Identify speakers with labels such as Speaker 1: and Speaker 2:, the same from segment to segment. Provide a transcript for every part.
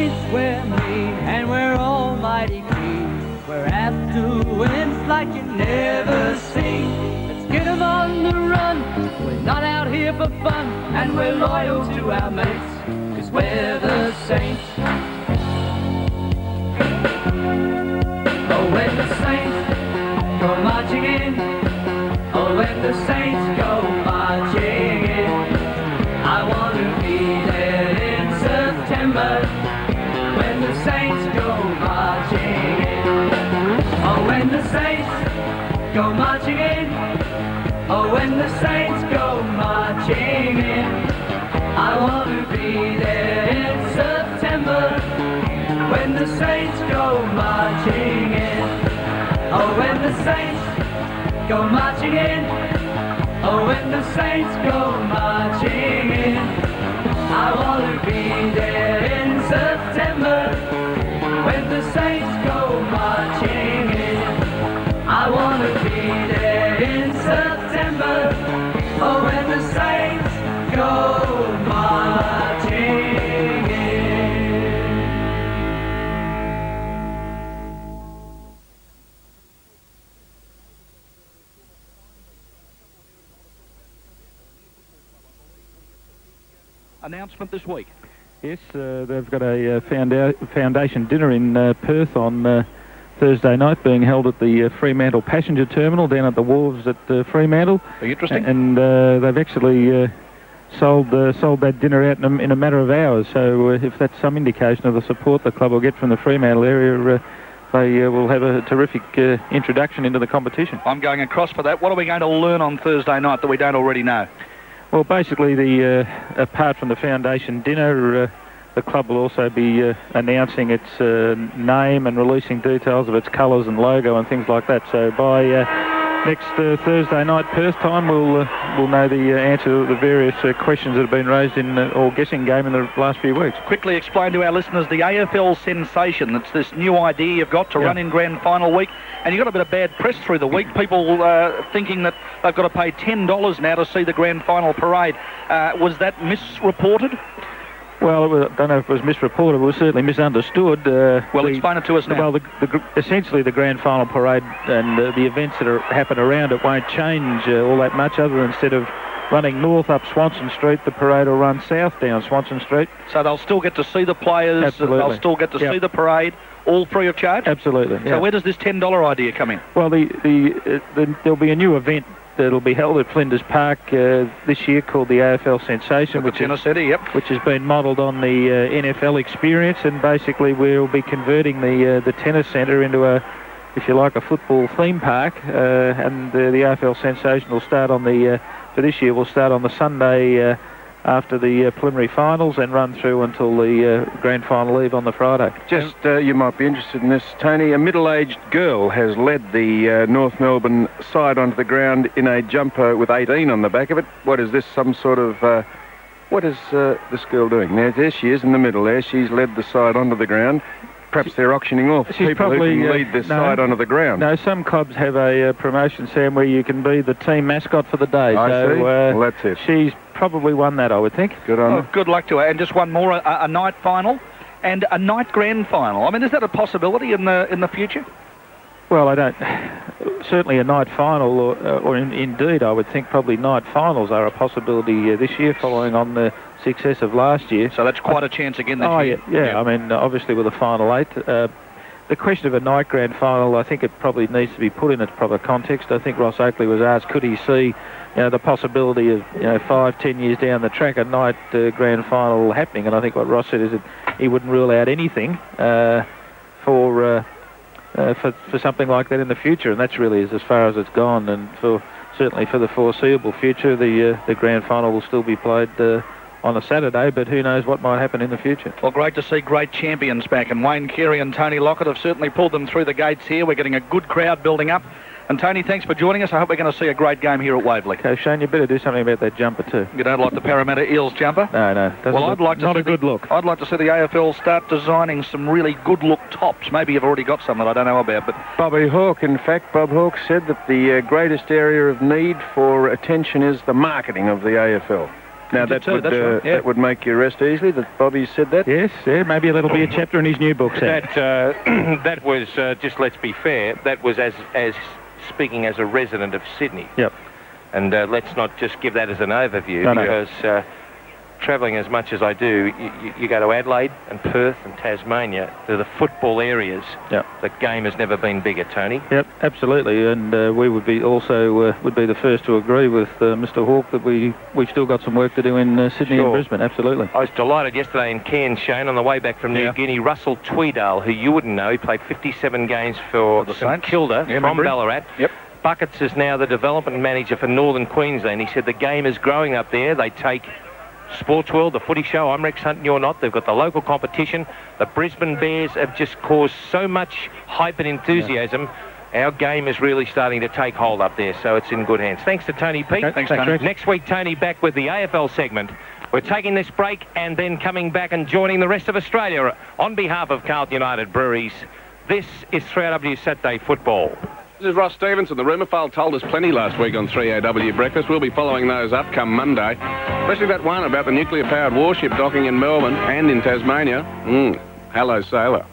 Speaker 1: saints, we're mean, and we're almighty clean. We're apt to win like you never seen. Let's get 'em on the run. We're not out here for fun, and we're loyal to our mates, 'cause we're the saints. Oh, when the saints go marching in, oh, when the saints go marching in, I want to be there in September, when the saints go marching in. Oh, when the saints go marching in, oh, when the saints go marching in, I want to be there in September, when the saints go marching in. Oh, when the saints go marching in, oh, when the saints go marching in, I want to be there in September, when the saints go marching in. I want to be there in September, oh, when the saints go marching in.
Speaker 2: Announcement this week.
Speaker 3: Yes, they've got a foundation dinner in Perth on Thursday night, being held at the Fremantle Passenger Terminal down at the wharves at Fremantle.
Speaker 2: Very interesting.
Speaker 3: And they've actually sold that dinner out in a matter of hours. So if that's some indication of the support the club will get from the Fremantle area, they will have a terrific introduction into the competition.
Speaker 2: I'm going across for that. What are we going to learn on Thursday night that we don't already know?
Speaker 3: Well, basically, apart from the foundation dinner, the club will also be announcing its name and releasing details of its colours and logo and things like that. So by next Thursday night Perth time, we'll know the answer to the various questions that have been raised in or guessing game in the last few weeks.
Speaker 2: Quickly explain to our listeners the AFL sensation. It's this new idea you've got to run in grand final week, and you've got a bit of bad press through the week. People thinking that they've got to pay $10 now to see the grand final parade. Was that misreported?
Speaker 3: Well, I don't know if it was misreported. It was certainly misunderstood.
Speaker 2: Explain it to us now.
Speaker 3: Well, essentially the grand final parade and the events that happen around it won't change all that much, other than instead of running north up Swanson Street, the parade will run south down Swanson Street.
Speaker 2: So they'll still get to see the players.
Speaker 3: Absolutely.
Speaker 2: They'll still get to see the parade, all free of charge?
Speaker 3: Absolutely.
Speaker 2: So where does this $10 idea come in?
Speaker 3: Well, there'll be a new event that'll be held at Flinders Park this year called the AFL Sensation, which has been modelled on the NFL experience, and basically we'll be converting the tennis centre into a football theme park, and the AFL Sensation will start for this year will start on the Sunday after the preliminary finals and run through until the grand final eve on the Friday.
Speaker 4: Just, you might be interested in this, Tony. A middle-aged girl has led the North Melbourne side onto the ground in a jumper with 18 on the back of it. What is this, some sort of... what is this girl doing? Now, there she is in the middle there. She's led the side onto the ground. Perhaps they're auctioning off people who can lead this side onto the ground.
Speaker 3: No, some clubs have a promotion, Sam, where you can be the team mascot for the day.
Speaker 4: I see. Well, that's it.
Speaker 3: She's probably won that, I would think.
Speaker 4: Good on her.
Speaker 2: Good luck to her. And just one more, a night final and a night grand final. I mean, is that a possibility in the future?
Speaker 3: Well, I don't... Certainly a night final, or indeed, I would think probably night finals are a possibility this year, following on the success of last year.
Speaker 2: So that's quite a chance again this year.
Speaker 3: Yeah. I mean, obviously with a final 8. The question of a night grand final, I think it probably needs to be put in its proper context. I think Ross Oakley was asked, could he see the possibility of 5-10 years down the track a night grand final happening, and I think what Ross said is that he wouldn't rule out anything for something like that in the future, and that's really as far as it's gone. And certainly for the foreseeable future, the grand final will still be played on a Saturday, but who knows what might happen in the future.
Speaker 2: Well, great to see great champions back, and Wayne Carey and Tony Lockett have certainly pulled them through the gates here. We're getting a good crowd building up. And Tony, thanks for joining us. I hope we're going to see a great game here at Waverley.
Speaker 3: Okay, Shane, you better do something about that jumper too.
Speaker 2: You don't like the Parramatta Eels jumper?
Speaker 3: No.
Speaker 2: I'd like to
Speaker 3: not a good look.
Speaker 2: I'd like to see the AFL start designing some really good look tops. Maybe you've already got some that I don't know about. But
Speaker 4: Bobby Hawke, in fact, Bob Hawke said that the greatest area of need for attention is the marketing of the AFL. Now
Speaker 3: That's right. Yeah.
Speaker 4: that would make you rest easily that Bobby said that.
Speaker 3: Yes, yeah, maybe that'll be a chapter in his new book. Sam.
Speaker 5: That was just, let's be fair, that was as speaking as a resident of Sydney.
Speaker 3: Yep.
Speaker 5: And let's not just give that as an overview,
Speaker 3: No.
Speaker 5: because travelling as much as I do, you go to Adelaide and Perth and Tasmania, they're the football areas.
Speaker 3: Yep.
Speaker 5: The game has never been bigger, Tony.
Speaker 3: Yep, absolutely, and we would be the first to agree with Mr. Hawke that we've still got some work to do in Sydney
Speaker 5: Sure.
Speaker 3: and Brisbane. Absolutely.
Speaker 5: I was delighted yesterday in Cairns, Shane, on the way back from New Guinea. Russell Tweedale, who you wouldn't know, he played 57 games for
Speaker 2: the
Speaker 5: St
Speaker 2: Saints.
Speaker 5: Kilda
Speaker 2: Yeah,
Speaker 5: from
Speaker 2: remember him?
Speaker 5: Ballarat.
Speaker 2: Yep.
Speaker 5: Buckets is now the development manager for Northern Queensland. He said the game is growing up there. They take Sports World, the footy show, I'm Rex Hunt and you're not. They've got the local competition. The Brisbane Bears have just caused so much hype and enthusiasm. Our game is really starting to take hold up there, so it's in good hands. Thanks to Tony Pete.
Speaker 2: Okay, thanks, Tony.
Speaker 3: Rex.
Speaker 5: Next week, Tony back with the AFL segment. We're taking this break and then coming back and joining the rest of Australia on behalf of Carlton United Breweries. This is 3AW Saturday Football.
Speaker 6: This is Ross Stevenson. The rumour file told us plenty last week on 3AW Breakfast. We'll be following those up come Monday, especially that one about the nuclear-powered warship docking in Melbourne and in Tasmania. Hello, sailor.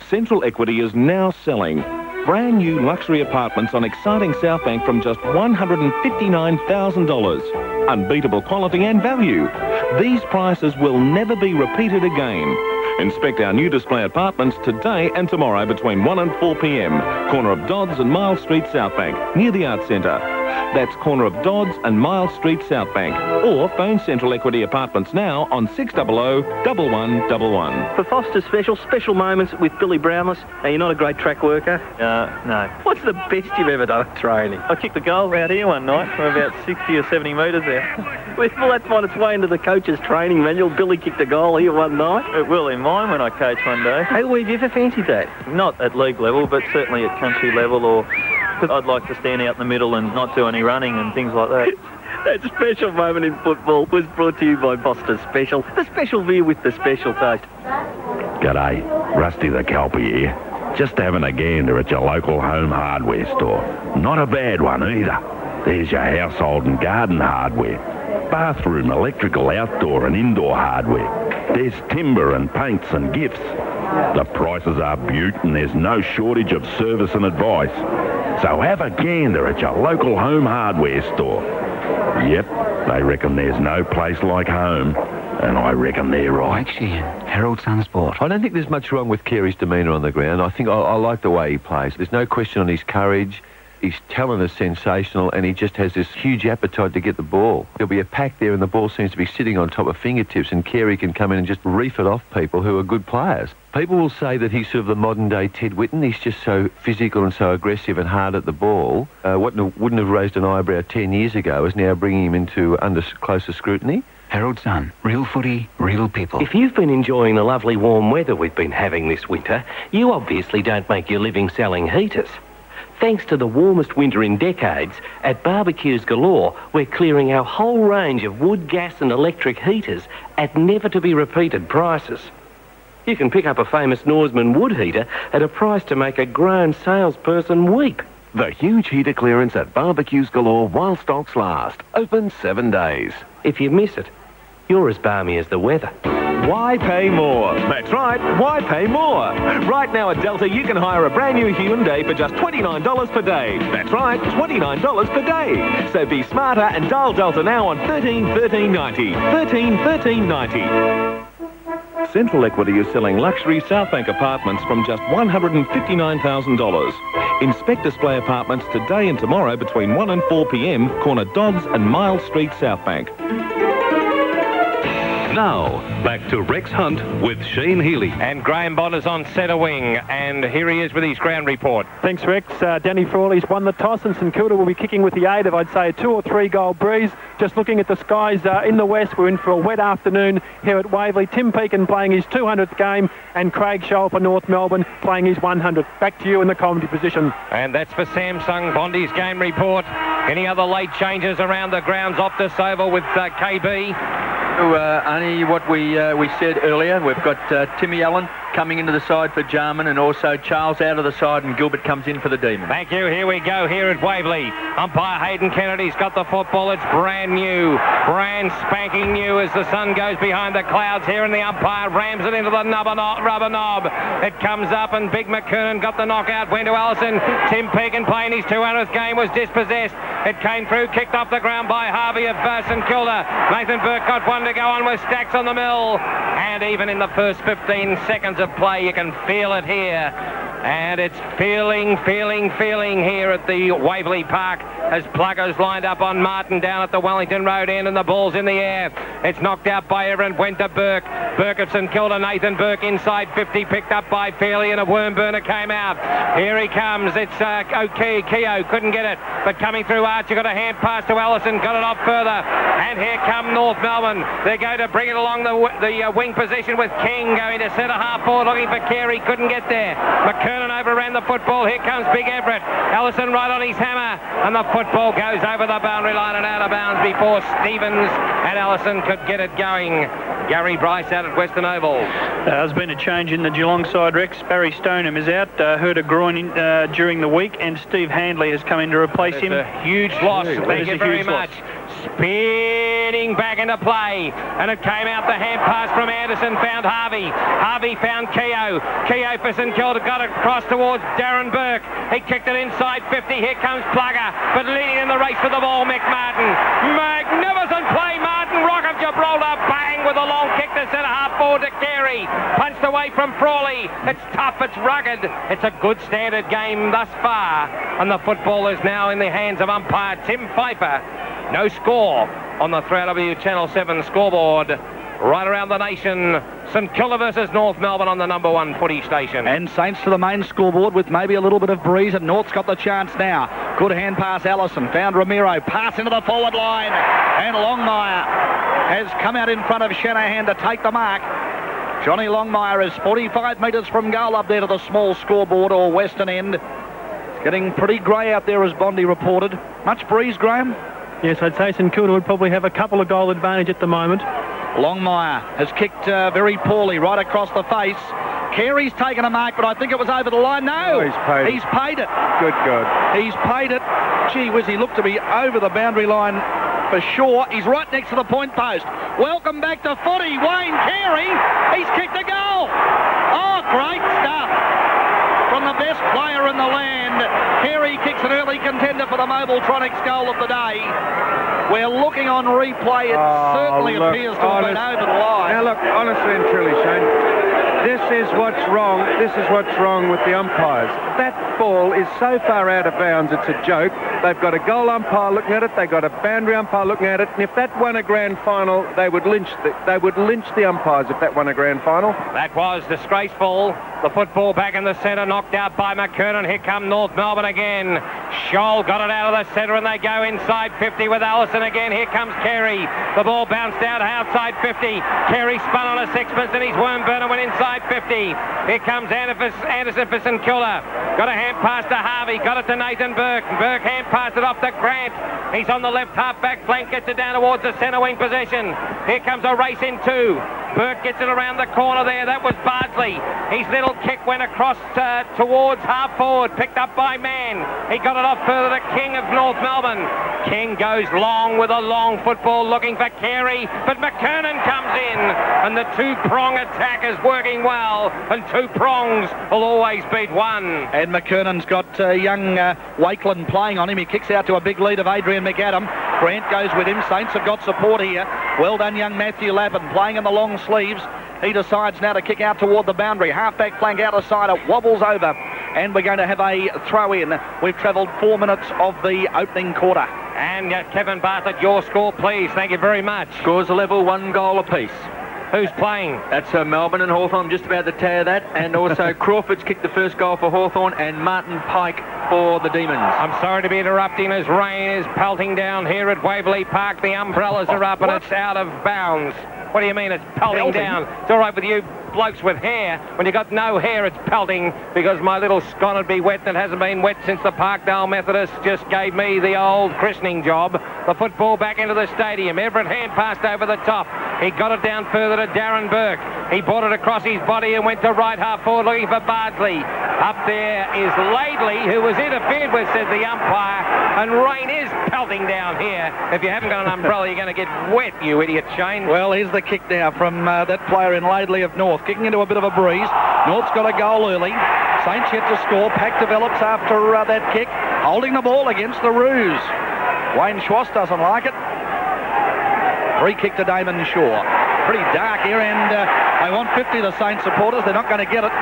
Speaker 7: Central Equity is now selling brand new luxury apartments on exciting South Bank from just $159,000. Unbeatable quality and value. These prices will never be repeated again. Inspect our new display apartments today and tomorrow between 1 and 4 p.m. Corner of Dodds and Miles Street, South Bank, near the Arts Centre. That's corner of Dodds and Miles Street, South Bank. Or phone Central Equity Apartments now on 600 1111.
Speaker 8: For Foster's special moments with Billy Brownless. Now, you're not a great track worker. No. What's the best you've ever done at training?
Speaker 9: I kicked the goal out here one night from about 60 or 70 metres there.
Speaker 8: Well, that's on its way into the coach's training manual. Billy kicked a goal here one night.
Speaker 9: It will in mine when I coach one day.
Speaker 8: Hey, where have you ever fancied that?
Speaker 9: Not at league level, but certainly at country level, or I'd like to stand out in the middle and not do any running and things like that.
Speaker 8: That special moment in football was brought to you by Foster's Special, the special beer with the special taste.
Speaker 10: G'day, Rusty the Kelpie here. Just having a gander at your local home hardware store. Not a bad one either. There's your household and garden hardware. Bathroom, electrical, outdoor and indoor hardware. There's timber and paints and gifts. The prices are beaut and there's no shortage of service and advice. So have a gander at your local home hardware store. Yep, they reckon there's no place like home. And I reckon they're right.
Speaker 11: Herald Sun Sport. I don't think there's much wrong with Carey's demeanour on the ground. I think I like the way he plays. There's no question on his courage. His talent is sensational, and he just has this huge appetite to get the ball. There'll be a pack there, and the ball seems to be sitting on top of fingertips, and Carey can come in and just reef it off people who are good players. People will say that he's sort of the modern-day Ted Whitten. He's just so physical and so aggressive and hard at the ball. What wouldn't have raised an eyebrow 10 years ago is now bringing him into under closer scrutiny.
Speaker 12: Herald Sun, real footy, real people.
Speaker 8: If you've been enjoying the lovely warm weather we've been having this winter, you obviously don't make your living selling heaters. Thanks to the warmest winter in decades, at Barbecues Galore, we're clearing our whole range of wood, gas and electric heaters at never-to-be-repeated prices. You can pick up a famous Norseman wood heater at a price to make a grown salesperson weep.
Speaker 11: The huge heater clearance at Barbecues Galore while stocks last. Open 7 days.
Speaker 8: If you miss it, you're as balmy as the weather.
Speaker 7: Why pay more? That's right, why pay more? Right now at Delta, you can hire a brand new Hyundai for just $29 per day. That's right, $29 per day. So be smarter and dial Delta now on 13 1390. 13 1390. Central Equity is selling luxury South Bank apartments from just $159,000. Inspect display apartments today and tomorrow between 1 and 4 p.m, corner Dodds and Miles Street, South Bank.
Speaker 13: Now, back to Rex Hunt with Shane Healy.
Speaker 5: And Graham Bonner's on centre wing, and here he is with his ground report.
Speaker 14: Thanks, Rex. Danny Frawley's won the toss, and St Kilda will be kicking with the aid of, I'd say, a 2 or 3 goal breeze. Just looking at the skies in the west, we're in for a wet afternoon here at Waverley. Tim Pekin playing his 200th game, and Craig Scholl for North Melbourne playing his 100th. Back to you in the commentary position.
Speaker 5: And that's for Samsung Bondi's game report. Any other late changes around the grounds? Optus Oval with KB.
Speaker 15: Only what we said earlier. We've got Timmy Allen coming into the side for Jarman, and also Charles out of the side, and Gilbert comes in for the Demons.
Speaker 5: Thank you. Here we go here at Waverley. Umpire Hayden Kennedy's got the football. It's brand new. Brand spanking new as the sun goes behind the clouds here, and the umpire rams it into the rubber knob. It comes up, and Big McKernan got the knockout. Went to Allison. Tim Pekin playing his 200th game was dispossessed. It came through, kicked off the ground by Harvey of St Kilda. Nathan Burke got one to go on with Stacks on the mill. And even in the first 15 seconds of play, you can feel it here. And it's feeling here at the Waverley Park as Pluggers lined up on Martin down at the Wellington Road end, and the ball's in the air. It's knocked out by Everett, went to Burke. Burke of St Kilda, Nathan Burke inside 50, picked up by Fairley, and a worm burner came out. Here he comes. It's Keogh couldn't get it, but coming through Archer, got a hand pass to Allison, got it off further. And here come North Melbourne. They're going to bring it along the wing position with King going to centre half forward, looking for Carey, couldn't get there. McKernan overran the football. Here comes Big Everett. Allison right on his hammer, and the football goes over the boundary line and out of bounds before Stevens and Allison could get it going. Gary Bryce out at Western Oval.
Speaker 9: There's been a change in the Geelong side, Rex. Barry Stoneham is out, hurt a groin during the week, and Steve Handley has come in to replace him.
Speaker 5: A huge loss. Thank you very much. Spinning back into play, and it came out the hand pass from Anderson, found Harvey. Harvey found Keogh. Keogh for St Kilda got it across towards Darren Burke. He kicked it inside 50. Here comes Plugger, but leading in the race for the ball, Mick Martin. Magnificent play, Martin. Rock of Gibraltar, bang with a long kick to centre half forward to Carey. Punched away from Frawley. It's tough, it's rugged. It's a good standard game thus far, and the football is now in the hands of umpire Tim Pfeiffer. No score on the 3AW Channel 7 scoreboard. Right around the nation, St Kilda versus North Melbourne on the number one footy station.
Speaker 2: And Saints to the main scoreboard with maybe a little bit of breeze, and North's got the chance now. Good hand pass, Allison. Found Ramiro. Pass into the forward line. And Longmire has come out in front of Shanahan to take the mark. Johnny Longmire is 45 metres from goal up there to the small scoreboard or western end. It's getting pretty grey out there, as Bondi reported. Much breeze, Graham?
Speaker 14: Yes, I'd say St Kilda would probably have a couple of goal advantage at the moment.
Speaker 2: Longmire has kicked very poorly right across the face. Carey's taken a mark, but I think it was over the line. No,
Speaker 4: he's paid
Speaker 2: it.
Speaker 4: Good God.
Speaker 2: He's paid it. Gee whiz, he looked to be over the boundary line for sure. He's right next to the point post. Welcome back to footy, Wayne Carey. He's kicked a goal. Oh, great stuff from the best player in the land. Carey kicks an early contender for the Mobiltronics goal of the day. We're looking on replay. It certainly appears to have been over the line.
Speaker 4: Now look, honestly and truly, Shane, this is what's wrong. This is what's wrong with the umpires. That ball is so far out of bounds, it's a joke. They've got a goal umpire looking at it. They've got a boundary umpire looking at it. And if that won a grand final, they would lynch the umpires if that won a grand final.
Speaker 5: That was disgraceful. The football back in the centre, knocked out by McKernan. Here come North Melbourne again. Scholl got it out of the centre, and they go inside 50 with Allison again. Here comes Carey. The ball bounced out outside 50. Carey spun on a sixpence, and his worm burner went inside 50. Here comes Anderson for St Kilda. Got a hand pass to Harvey. Got it to Nathan Burke. Burke hand passed it off to Grant. He's on the left half-back flank. Gets it down towards the centre wing possession. Here comes a race in two. Burke gets it around the corner there. That was Bardsley. His little kick went across towards half forward. Picked up by Mann. He got it off further to King of North Melbourne. King goes long with a long football looking for Carey, but McKernan comes in, and the two-prong attack is working well, and two prongs will always beat one.
Speaker 2: And McKernan's got young Wakeland playing on him. He kicks out to a big lead of Adrian McAdam. Grant goes with him. Saints have got support here. Well done, young Matthew Lappin, playing in the long sleeves. He decides now to kick out toward the boundary. Half-back flank out of side. It wobbles over. And we're going to have a throw-in. We've travelled 4 minutes of the opening quarter.
Speaker 5: And Kevin Bartlett, your score, please. Thank you very much.
Speaker 15: Scores a level, 1 goal apiece.
Speaker 5: Who's playing?
Speaker 15: That's Melbourne and Hawthorn. I'm just about to tear that. And also Crawford's kicked the first goal for Hawthorn, and Martin Pike for the Demons.
Speaker 5: I'm sorry to be interrupting as rain is pelting down here at Waverley Park. The umbrellas are up and it's out of bounds. What do you mean it's pelting down? It's all right with you blokes with hair. When you got no hair, it's pelting because my little scon would be wet, and it hasn't been wet since the Parkdale Methodists just gave me the old christening job. The football back into the stadium. Everett hand passed over the top. He got it down further to Darren Burke. He brought it across his body and went to right half forward looking for Bardsley. Up there is Laidley, who was interfered with, said the umpire, and rain is pelting down here. If you haven't got an umbrella, you're going to get wet, you idiot, Shane.
Speaker 2: Well, here's the kick now from that player in Laidley of North, kicking into a bit of a breeze. North's got a goal early. Saints yet to score. Pack develops after that kick, holding the ball against the Roos. Wayne Schwass doesn't like it. Free kick to Damon Shaw. Pretty dark here, and they want 50, the Saints supporters. They're not going to get it.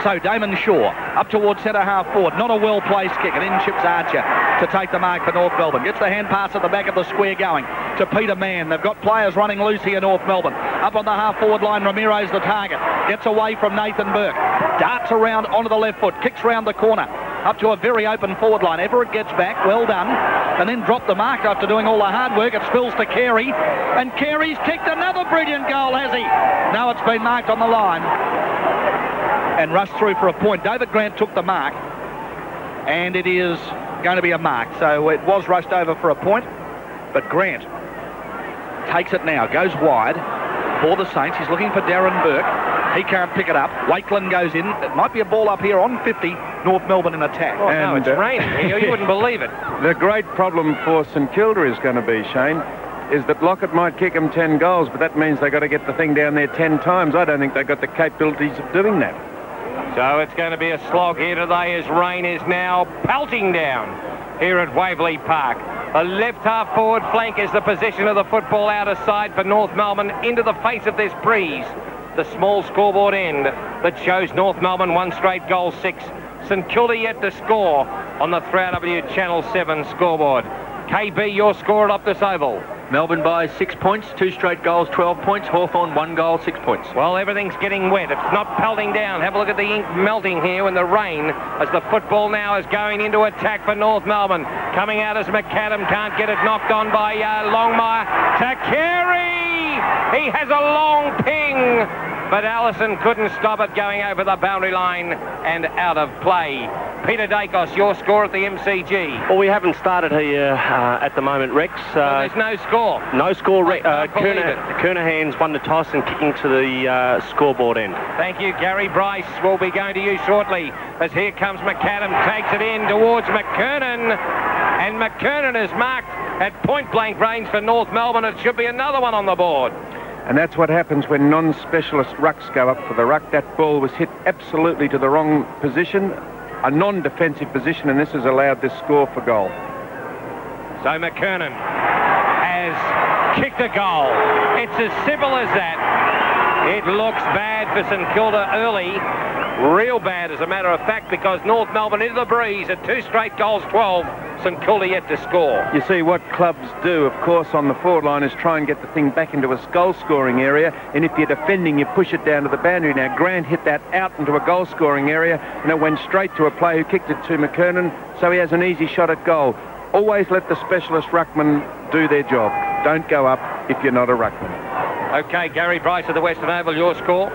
Speaker 2: So Damon Shaw up towards centre half forward. Not a well-placed kick. And in chips Archer to take the mark for North Melbourne. Gets the hand pass at the back of the square going to Peter Mann. They've got players running loose here, North Melbourne. Up on the half forward line, Ramiro's the target. Gets away from Nathan Burke. Darts around onto the left foot. Kicks round the corner. Up to a very open forward line. Everett gets back. Well done. And then dropped the mark after doing all the hard work. It spills to Carey. And Carey's kicked another brilliant goal, has he? No, it's been marked on the line. And rushed through for a point. David Grant took the mark. And it is going to be a mark. So it was rushed over for a point. But Grant takes it now. Goes wide for the Saints. He's looking for Darren Burke. He can't pick it up. Wakeland goes in. It might be a ball up here on 50. North Melbourne in attack.
Speaker 5: Oh, no, it's raining here. You wouldn't believe it.
Speaker 4: The great problem for St Kilda is going to be, Shane, is that Lockett might kick them 10 goals, but that means they've got to get the thing down there 10 times. I don't think they've got the capabilities of doing that.
Speaker 5: So it's going to be a slog here today as rain is now pelting down here at Waverley Park. The left half forward flank is the position of the football out of side for North Melbourne into the face of this breeze. The small scoreboard end that shows North Melbourne 1 straight goal 6. St Kilda yet to score on the 3AW Channel 7 scoreboard. KB, your score at Optus Oval.
Speaker 15: Melbourne by 6 points, 2 straight goals, 12 points. Hawthorn 1 goal, 6 points.
Speaker 5: Well, everything's getting wet. It's not pelting down. Have a look at the ink melting here in the rain as the football now is going into attack for North Melbourne. Coming out as McAdam can't get it knocked on by Longmire. To Carey! He has a long ping, but Allison couldn't stop it going over the boundary line and out of play. Peter Dacos, your score at the MCG.
Speaker 16: Well, we haven't started here at the moment, Rex.
Speaker 5: There's no score.
Speaker 16: No score. Kernahan's won to Tyson, kicking to the scoreboard end.
Speaker 5: Thank you, Gary Bryce. We'll be going to you shortly as here comes McAdam, takes it in towards McKernan. And McKernan is marked at point-blank range for North Melbourne. It should be another one on the board.
Speaker 4: And that's what happens when non-specialist rucks go up for the ruck. That ball was hit absolutely to the wrong position, a non-defensive position, and this has allowed this score for goal.
Speaker 5: So McKernan has kicked a goal. It's as simple as that. It looks bad for St Kilda early. Real bad, as a matter of fact, because North Melbourne into the breeze at 2 straight goals, 12. St Kilda yet to score.
Speaker 4: You see, what clubs do, of course, on the forward line is try and get the thing back into a goal-scoring area, and if you're defending, you push it down to the boundary. Now, Grant hit that out into a goal-scoring area, and it went straight to a player who kicked it to McKernan, so he has an easy shot at goal. Always let the specialist ruckman do their job. Don't go up if you're not a ruckman.
Speaker 5: Okay, Gary Bryce of the Western Oval, your score?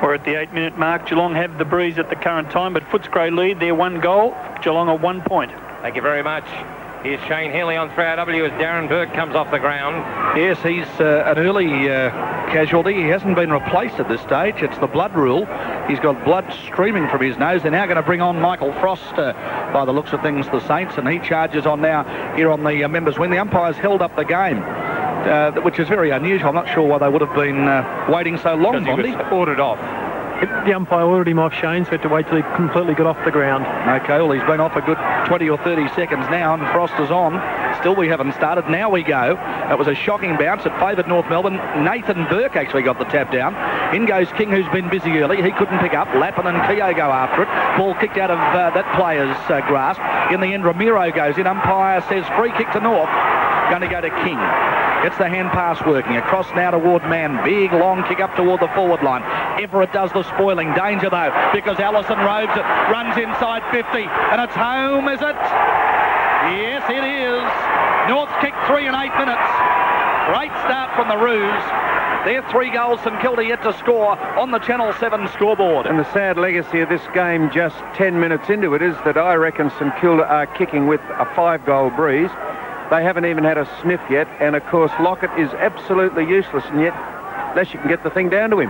Speaker 9: We're at the 8-minute mark. Geelong have the breeze at the current time, but Footscray lead. They're 1 goal. Geelong are 1 point.
Speaker 5: Thank you very much. Here's Shane Healy on 3AW as Darren Burke comes off the ground.
Speaker 2: Yes, he's an early casualty. He hasn't been replaced at this stage. It's the blood rule. He's got blood streaming from his nose. They're now going to bring on Michael Frost, by the looks of things, the Saints, and he charges on now here on the members' wing. The umpires held up the game, which is very unusual. I'm not sure why they would have been waiting so long,
Speaker 5: Monty. He was ordered off.
Speaker 14: The umpire ordered him off, Shane, so we had to wait till he completely got off the ground.
Speaker 2: Okay, well, he's been off a good 20 or 30 seconds now, and Frost is on. Still, we haven't started. Now we go. It was a shocking bounce. It favoured North Melbourne. Nathan Burke actually got the tap down. In goes King, who's been busy early. He couldn't pick up. Lappin and Keogh go after it. Ball kicked out of that player's grasp. In the end, Ramiro goes in. Umpire says free kick to North. Going to go to King. Gets the hand pass working. Across now toward Mann. Big, long kick up toward the forward line. Everett does the spoiling. Danger, though, because Allison robes it. Runs inside 50. And it's home, is it? Yes, it is. North's kicked 3 in 8 minutes. Great start from the Roos. They're 3 goals, St Kilda yet to score on the Channel 7 scoreboard.
Speaker 4: And the sad legacy of this game just 10 minutes into it is that I reckon St Kilda are kicking with a 5-goal breeze. They haven't even had a sniff yet, and of course Lockett is absolutely useless, and yet, unless you can get the thing down to him.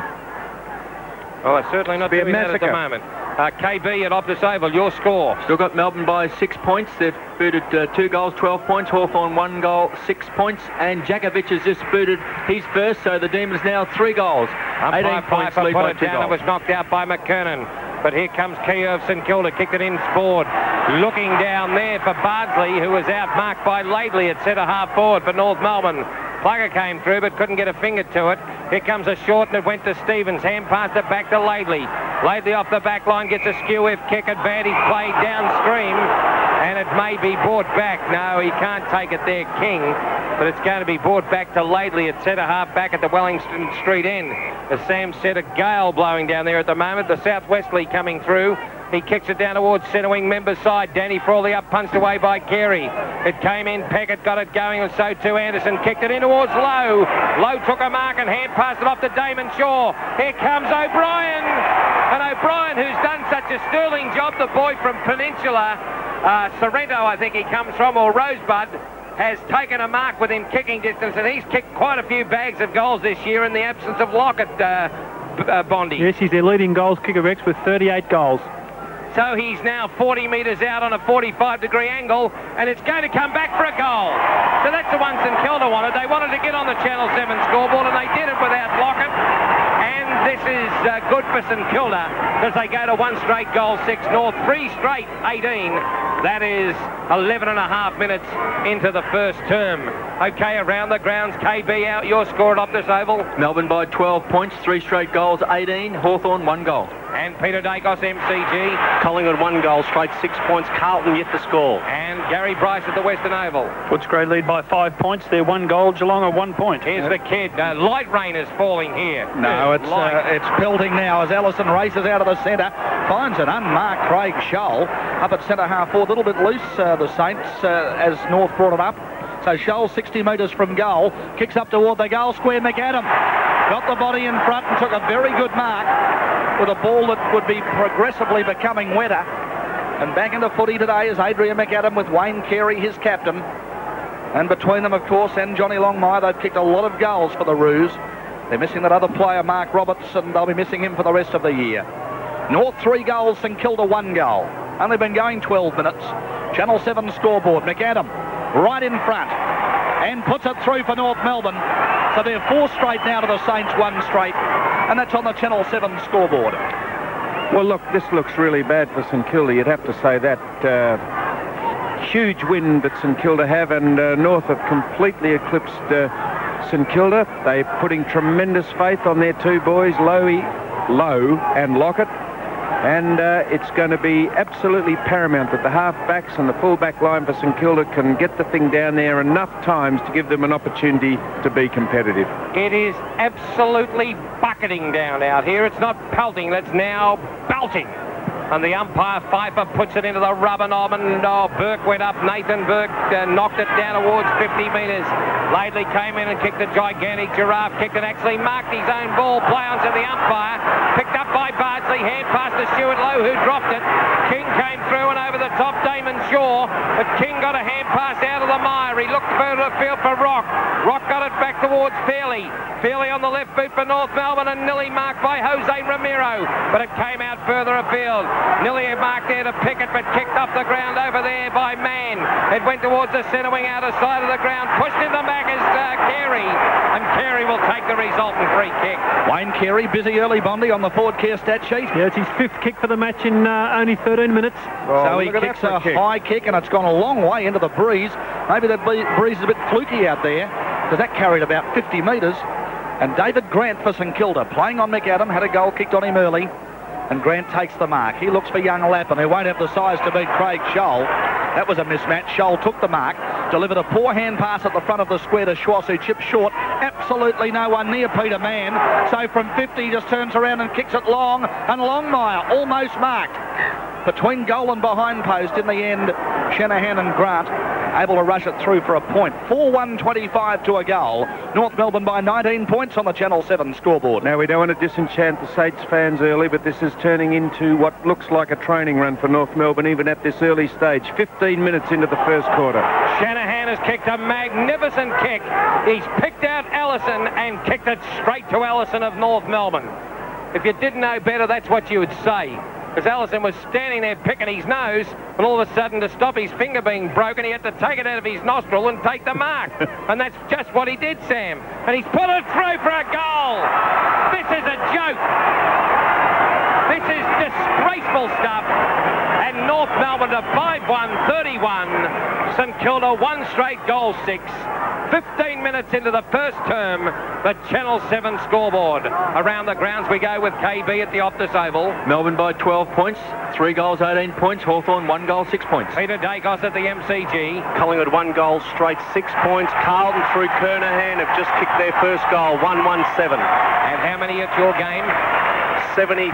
Speaker 5: Well, they're certainly not doing that at the moment. KB at Optus Oval, your score.
Speaker 15: Still got Melbourne by 6 points. They've booted 2 goals, 12 points. Hawthorn 1 goal, 6 points. And Jakovic has just booted his first, so the Demons now 3 goals. 18 points, lead by 2
Speaker 5: down. It
Speaker 15: goals.
Speaker 5: was knocked out by McKernan. But here comes Keogh of St Kilda, kicked it in Sport. Looking down there for Bardsley, who was outmarked by Laidley at centre-half forward for North Melbourne. Plugger came through but couldn't get a finger to it. Here comes a short and it went to Stevens. Hand passed it back to Laidley. Laidley off the back line gets a skew-if kick. Advantage played downstream and it may be brought back. No, he can't take it there, King. But it's going to be brought back to Laidley at centre-half back at the Wellington Street end. As Sam said, a gale blowing down there at the moment. The southwesterly coming through. He kicks it down towards centre wing member side. Danny Frawley up, punched away by Carey. It came in, Peckett got it going, and so too Anderson kicked it in towards Lowe. Lowe took a mark and hand passed it off to Damon Shaw. Here comes O'Brien. And O'Brien, who's done such a sterling job, the boy from Peninsula, Sorrento I think he comes from, or Rosebud, has taken a mark within kicking distance, and he's kicked quite a few bags of goals this year in the absence of Lockett, Bondi.
Speaker 14: Yes, he's their leading goals kicker, Rex, with 38 goals.
Speaker 5: So he's now 40 metres out on a 45-degree angle, and it's going to come back for a goal. So that's the one St Kilda wanted. They wanted to get on the Channel 7 scoreboard, and they did it without Lockett. And this is good for St Kilda, because they go to 1 straight goal, 6 North, 3 straight, 18. That is 11 and a half minutes into the first term. Okay, around the grounds, KB out. Your score at Optus Oval.
Speaker 15: Melbourne by 12 points, 3 straight goals, 18. Hawthorn 1 goal.
Speaker 5: And Peter Dacos, MCG.
Speaker 16: Collingwood 1 goal, straight 6 points. Carlton yet to score.
Speaker 5: And Gary Bryce at the Western Oval.
Speaker 9: Footscray lead by 5 points. They're 1 goal. Geelong are 1 point.
Speaker 5: Here's the kid. Light rain is falling here.
Speaker 2: No, it's pelting now as Allison races out of the centre. Finds an unmarked Craig Scholl up at centre-half forward. A little bit loose, the Saints, as North brought it up. So Scholl 60 metres from goal. Kicks up toward the goal square. McAdam got the body in front and took a very good mark with a ball that would be progressively becoming wetter. And back into footy today is Adrian McAdam with Wayne Carey, his captain. And between them, of course, and Johnny Longmire, they've kicked a lot of goals for the Roos. They're missing that other player, Mark Roberts, and they'll be missing him for the rest of the year. North 3 goals, St Kilda 1 goal. Only been going 12 minutes. Channel 7 scoreboard. McAdam right in front and puts it through for North Melbourne. So they're 4 straight now to the Saints, 1 straight. And that's on the Channel 7 scoreboard.
Speaker 4: Well, look, this looks really bad for St Kilda. You'd have to say that. Huge win that St Kilda have, and North have completely eclipsed St Kilda. They're putting tremendous faith on their 2 boys, Lowe and Lockett. And it's going to be absolutely paramount that the half-backs and the full-back line for St Kilda can get the thing down there enough times to give them an opportunity to be competitive.
Speaker 5: It is absolutely bucketing down out here. It's not pelting, it's now belting. And the umpire, Pfeiffer, puts it into the rubber knob, and Burke went up. Nathan Burke knocked it down towards 50 metres. Laidley came in and kicked a gigantic giraffe kick and actually marked his own ball. Play on to the umpire. Picked up by Bardsley. Hand pass to Stuart Lowe, who dropped it. King came through and over the top, Damon Shaw. But King got a hand pass out of the mire. He looked further afield for Rock. Rock got it back towards Fairley. Fairley on the left boot for North Melbourne and nearly marked by Jose Ramiro. But it came out further afield. Nearly a mark there to Pickett, but kicked off the ground over there by Mann. It went towards the centre wing outer side of the ground. Pushed in the back is Carey. And Carey will take the resultant free kick.
Speaker 2: Wayne Carey, busy early, Bondi, on the Ford Care stat sheet.
Speaker 14: Yeah, it's his 5th kick for the match in only 13 minutes.
Speaker 2: So he kicks a high kick, and it's gone a long way into the breeze. Maybe the breeze is a bit fluky out there, because that carried about 50 metres. And David Grant for St Kilda, playing on McAdam, had a goal kicked on him early. And Grant takes the mark. He looks for young Lappin, who won't have the size to beat Craig Scholl. That was a mismatch. Scholl took the mark, delivered a poor hand pass at the front of the square to Schwartz, who chipped short. Absolutely no one near Peter Mann. So from 50, he just turns around and kicks it long. And Longmire almost marked. Between goal and behind post in the end, Shanahan and Grant. able to rush it through for a point. 4-1-25 to a goal. North Melbourne by 19 points on the Channel 7 scoreboard.
Speaker 4: Now, we don't want to disenchant the Saints fans early, but this is turning into what looks like a training run for North Melbourne, even at this early stage. 15 minutes into the first quarter.
Speaker 5: Shanahan has kicked a magnificent kick. He's picked out Allison and kicked it straight to Allison of North Melbourne. If you didn't know better, that's what you would say. Because Allison was standing there picking his nose, and all of a sudden, to stop his finger being broken, he had to take it out of his nostril and take the mark. And that's just what he did, Sam. And he's put it through for a goal. This is a joke. This is disgraceful stuff. And North Melbourne to 5-1, 31. St Kilda 1 straight goal 6. 15 minutes into the first term, the Channel 7 scoreboard. Around the grounds we go with KB at the Optus Oval.
Speaker 15: Melbourne by 12 points, 3 goals, 18 points. Hawthorn 1 goal, 6 points.
Speaker 5: Peter Dacos at the MCG.
Speaker 16: Collingwood 1 goal, straight 6 points. Carlton through Kernahan have just kicked their first goal, 1-1-7.
Speaker 5: And how many at your game?
Speaker 16: 70,000.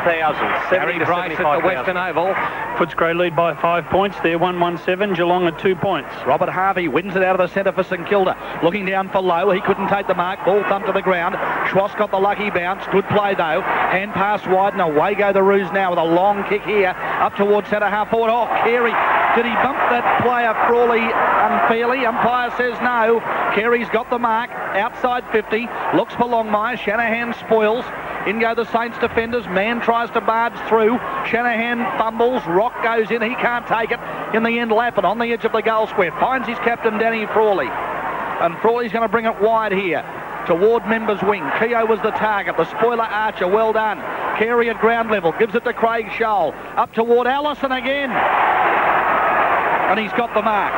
Speaker 5: Harry Bryce at the Western Oval.
Speaker 9: Footscray lead by 5 points. They're 1-1-7. Geelong at 2 points.
Speaker 2: Robert Harvey wins it out of the centre for St Kilda. Looking down for Lowe. He couldn't take the mark. Ball thumped to the ground. Schwass got the lucky bounce. Good play, though. Hand pass wide, and away go the Roos now with a long kick here. Up towards centre half forward. Oh, Carey. Did he bump that player Frawley unfairly? Umpire says no. Carey's got the mark. Outside 50. Looks for Longmire. Shanahan spoils. In go the Saints defenders. Mann tries to barge through. Shanahan fumbles. Rock goes in. He can't take it. In the end, Lappin on the edge of the goal square. Finds his captain, Danny Frawley. And Frawley's going to bring it wide here. Toward Members' wing. Keogh was the target. The spoiler Archer. Well done. Carey at ground level. Gives it to Craig Scholl. Up toward Allison again. And he's got the mark.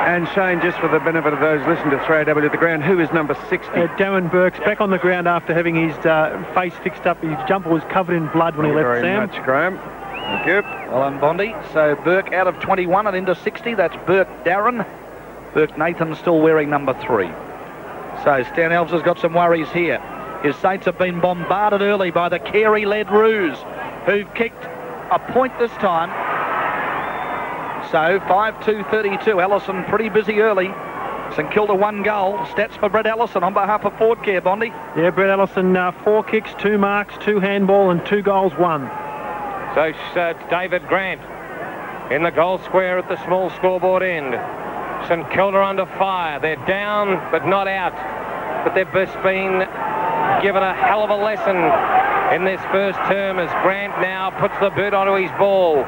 Speaker 4: And Shane, just for the benefit of those listening to 3AW at the ground, who is number 60?
Speaker 14: Darren Burke's back on the ground after having his face fixed up. His jumper was covered in blood when he left, Sam.
Speaker 4: Thank you very much, Graham. Thank you.
Speaker 2: Well done, Bondi. So Burke out of 21 and into 60. That's Burke Darren. Burke Nathan still wearing number 3. So Stan Elves has got some worries here. His Saints have been bombarded early by the Carey-led Roos, who've kicked a point this time. So 5-2-32. Allison pretty busy early. St Kilda 1 goal. Stats for Brett Allison on behalf of Ford Care, Bondi.
Speaker 14: Yeah, Brett Allison 4 kicks, 2 marks, 2 handball and 2 goals, 1.
Speaker 5: So it's David Grant in the goal square at the small scoreboard end. St Kilda under fire. They're down but not out. But they've just been given a hell of a lesson in this first term as Grant now puts the boot onto his ball.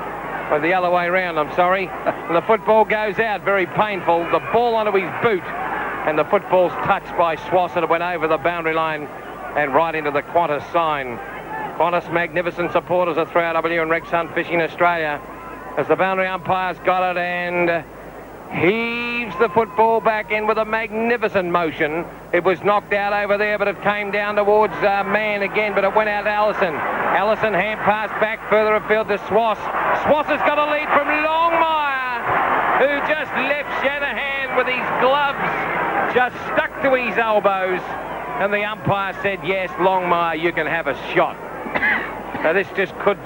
Speaker 5: Or the other way around, I'm sorry. And the football goes out, very painful. The ball onto his boot, and the football's touched by Schwass, and it went over the boundary line and right into the Qantas sign. Qantas magnificent supporters of 3RW and Rex Hunt Fishing Australia, as the boundary umpire's got it and heaves the football back in with a magnificent motion. It was knocked out over there, but it came down towards Mann again, but it went out to Allison. Allison hand pass back further afield to Schwass. Schwass has got a lead from Longmire, who just left Shanahan with his gloves just stuck to his elbows. And the umpire said, yes, Longmire, you can have a shot. So this just could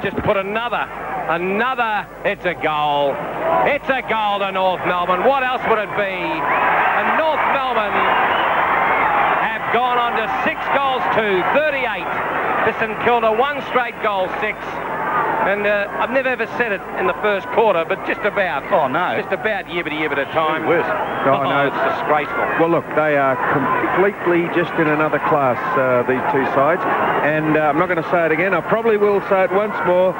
Speaker 5: just put another, it's a goal. It's a goal to North Melbourne. What else would it be? And North Melbourne have gone on to 6 goals to 38. To St Kilda, 1 straight goal, 6. And I've never ever said it in the first quarter, but just about.
Speaker 2: Oh, no.
Speaker 5: Just about yibbity-yibbit at time.
Speaker 4: No,
Speaker 5: It's disgraceful.
Speaker 4: Well, look, they are completely just in another class, these two sides. And I'm not going to say it again. I probably will say it once more.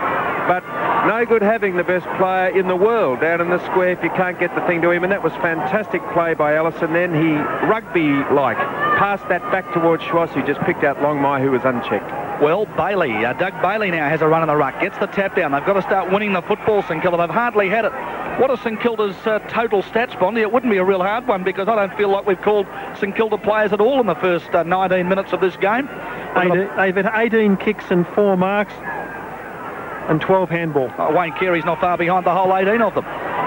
Speaker 4: But no good having the best player in the world down in the square if you can't get the thing to him. And that was fantastic play by Allison. Then he, rugby-like, passed that back towards Schwass, who just picked out Longmire, who was unchecked.
Speaker 2: Well, Bailey, Doug Bailey now has a run in the ruck. Gets the tap down. They've got to start winning the football, St Kilda. They've hardly had it. What are St Kilda's total stats, Bondi? It wouldn't be a real hard one because I don't feel like we've called St Kilda players at all in the first 19 minutes of this game.
Speaker 14: They've had 18 kicks and 4 marks and 12 handball.
Speaker 2: Wayne Carey's not far behind the whole 18 of them.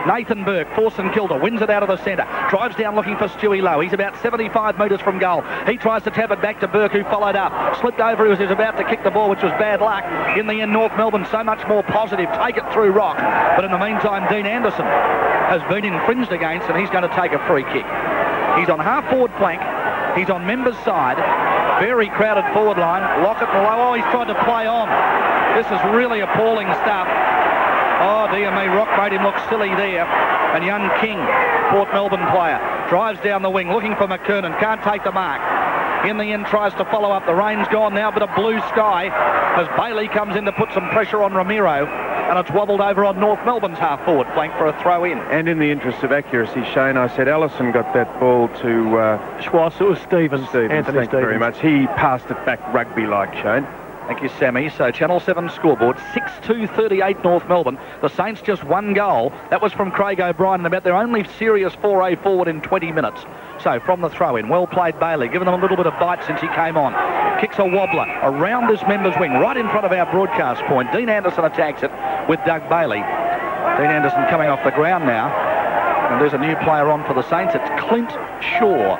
Speaker 2: Nathan Burke for St Kilda wins it out of the centre, drives down looking for Stewie Lowe. He's about 75 metres from goal. He tries to tap it back to Burke, who followed up, slipped over. He was about to kick the ball, which was bad luck. In the end, North Melbourne so much more positive, take it through rock. But in the meantime, Dean Anderson has been infringed against, and he's going to take a free kick. He's on half forward flank. He's on Member's side. Very crowded forward line. Lockett below. Oh, he's tried to play on. This is really appalling stuff. Oh, dear me. Rock made him look silly there. And young King, Port Melbourne player, drives down the wing looking for McKernan. Can't take the mark. In the end, tries to follow up. The rain's gone now, but a blue sky as Bailey comes in to put some pressure on Ramiro. And it's wobbled over on North Melbourne's half-forward flank for a throw-in.
Speaker 4: And in the interest of accuracy, Shane, I said Allison got that ball to...
Speaker 14: Schwass, it was Stevens.
Speaker 4: Anthony Stevens. Thank you very much. He passed it back rugby-like, Shane.
Speaker 2: Thank you, Sammy. So Channel 7 scoreboard, 6-2-38 North Melbourne. The Saints just one goal. That was from Craig O'Brien, and about their only serious foray forward in 20 minutes. So from the throw-in, well played Bailey, giving them a little bit of bite since he came on. Kicks a wobbler around this Members wing, right in front of our broadcast point. Dean Anderson attacks it with Doug Bailey. Dean Anderson coming off the ground now. And there's a new player on for the Saints. It's Clint Shaw.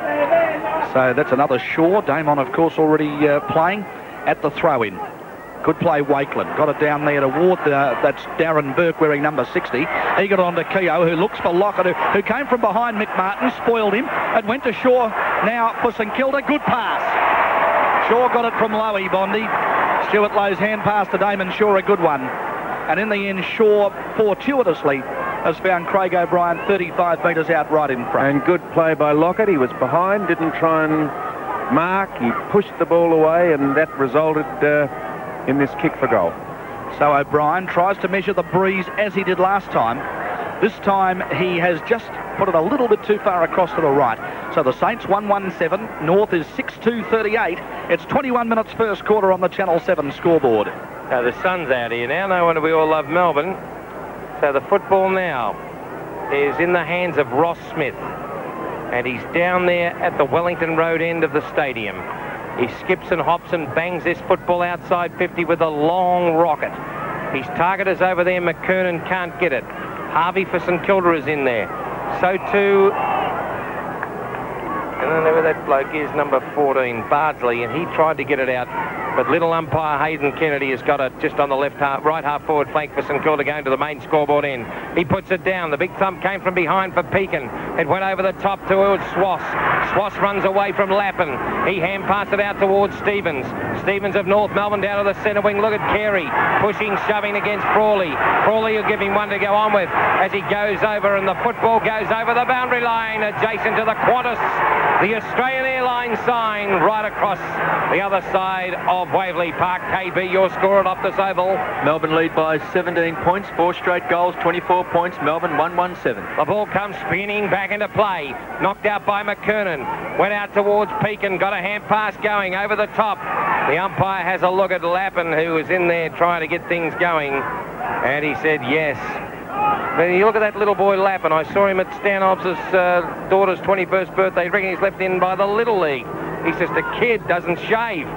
Speaker 2: So that's another Shaw. Damon, of course, already playing at the throw-in. Good play, Wakeland. Got it down there to Ward. That's Darren Burke wearing number 60. He got it on to Keogh, who looks for Lockett, who came from behind Mick Martin, spoiled him, and went to Shaw now for St Kilda. Good pass. Shaw got it from Lowy, Bondi. Stuart Lowe's hand pass to Damon Shaw, a good one. And in the end, Shaw fortuitously has found Craig O'Brien 35 metres out right in front.
Speaker 4: And good play by Lockett. He was behind, didn't try and mark. He pushed the ball away, and that resulted in this kick for goal.
Speaker 2: So O'Brien tries to measure the breeze as he did last time. This time he has just put it a little bit too far across to the right. So the Saints 1-1-7. North is 6-2-38. It's 21 minutes first quarter on the Channel 7 scoreboard.
Speaker 5: Now the sun's out here now. No wonder we all love Melbourne. So the football now is in the hands of Ross Smith. And he's down there at the Wellington Road end of the stadium. He skips and hops and bangs this football outside 50 with a long rocket. His target is over there. McKernan can't get it. Harvey for St Kilda is in there. So too, and then whoever that bloke is, number 14, Bardsley, and he tried to get it out. But little umpire Hayden Kennedy has got it just on the right half forward flank for St Kilda going to the main scoreboard end. He puts it down. The big thump came from behind for Pekin. It went over the top towards Swass. Swass runs away from Lappin. He hand passed it out towards Stevens. Stevens of North Melbourne down to the centre wing. Look at Carey pushing, shoving against Frawley. Frawley will give him one to go on with as he goes over, and the football goes over the boundary line adjacent to the Qantas. The Australian Airlines sign right across the other side of Waverley Park. KB, your score at Optus Oval.
Speaker 15: Melbourne lead by 17 points, 4 straight goals, 24 points. Melbourne 1-1-7.
Speaker 5: The ball comes spinning back into play. Knocked out by McKernan. Went out towards Pekin. Got a hand pass going over the top. The umpire has a look at Lappin, who was in there trying to get things going. And he said yes. When you look at that little boy Lappin, I saw him at Stan Hobbs' daughter's 21st birthday. I reckon he's left in by the Little League. He's just a kid, doesn't shave.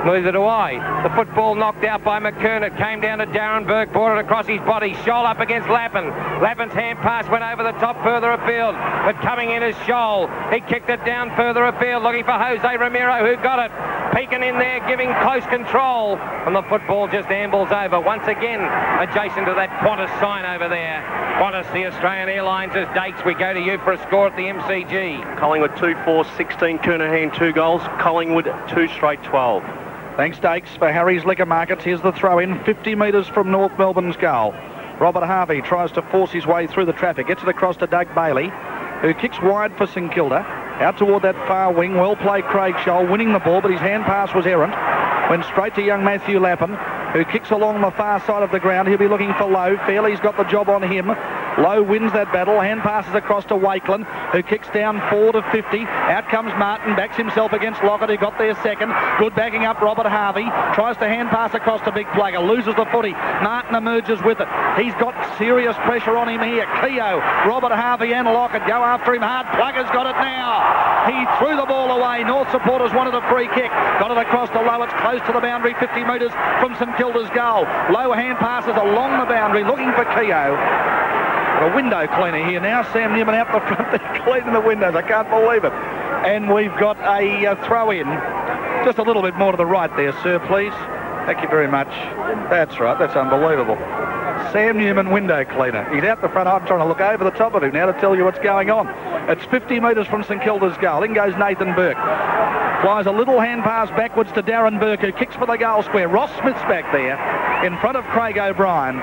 Speaker 5: Neither do I. The football knocked out by McKernan. Came down to Darren Burke, brought it across his body. Scholl up against Lappin. Lappin's hand pass went over the top further afield. But coming in is Scholl. He kicked it down further afield, looking for Jose Ramiro, who got it. Pekin in there, giving close control. And the football just ambles over. Once again, adjacent to that Qantas sign over there. Qantas, the Australian Airlines, as dates. We go to you for a score at the MCG.
Speaker 16: Collingwood 2-4-16, Kernahan 2 goals. Collingwood 2 straight 12.
Speaker 2: Thanks, Dakes, for Harry's Liquor Markets. Here's the throw-in, 50 metres from North Melbourne's goal. Robert Harvey tries to force his way through the traffic. Gets it across to Doug Bailey, who kicks wide for St Kilda. Out toward that far wing. Well played Craig Scholl, winning the ball, but his hand pass was errant. Went straight to young Matthew Lappin, who kicks along the far side of the ground. He'll be looking for Lowe. Fairley's got the job on him. Lowe wins that battle. Hand passes across to Wakeland, who kicks down 4 to 50. Out comes Martin, backs himself against Lockett, who got there second. Good backing up Robert Harvey. Tries to hand pass across to Big Plugger. Loses the footy. Martin emerges with it. He's got serious pressure on him here. Keogh, Robert Harvey and Lockett go after him hard. Plugger's got it now. He threw the ball away. North supporters wanted a free kick. Got it across to Lowe. It's close to the boundary, 50 metres from St Kilda's goal. Lowe hand passes along the boundary, looking for Keogh. got a window cleaner here now. Sam Newman out the front there cleaning the windows. I can't believe it. And we've got a throw in. Just a little bit more to the right there, sir, please. Thank you very much. That's right. That's unbelievable. Sam Newman, window cleaner. He's out the front. I'm trying to look over the top of him now to tell you what's going on. It's 50 metres from St Kilda's goal. In goes Nathan Burke. Flies a little hand pass backwards to Darren Burke, who kicks for the goal square. Ross Smith's back there in front of Craig O'Brien.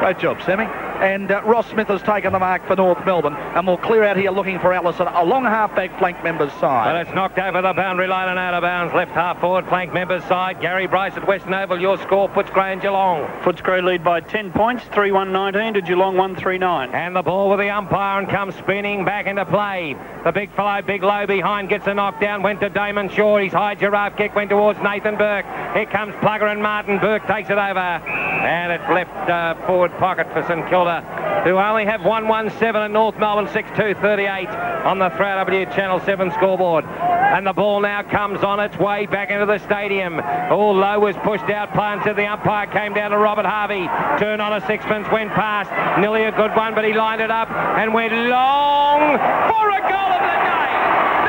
Speaker 2: Great job, Sammy. And Ross Smith has taken the mark for North Melbourne, and we'll clear out here looking for Allison along half-back flank members' side.
Speaker 5: Well, it's knocked over the boundary line and out of bounds. Left half forward flank members' side. Gary Bryce at Western Oval. Your score, Footscray and Geelong.
Speaker 9: Footscray lead by 10 points, 3-1-19 to Geelong 1-3-9.
Speaker 5: And the ball with the umpire and comes spinning back into play. The big fellow, big low behind, gets a knockdown, went to Damon Shaw. His high giraffe kick went towards Nathan Burke. Here comes Plugger and Martin. Burke takes it over. And it's left forward pocket for St Kilda, who only have 1-1-7 at North Melbourne, 6-2-38 on the 3AW Channel 7 scoreboard. And the ball now comes on its way back into the stadium. All low was pushed out, planted. The umpire came down to Robert Harvey. Turn on a sixpence, went past. Nearly a good one, but he lined it up and went long for a goal of the day.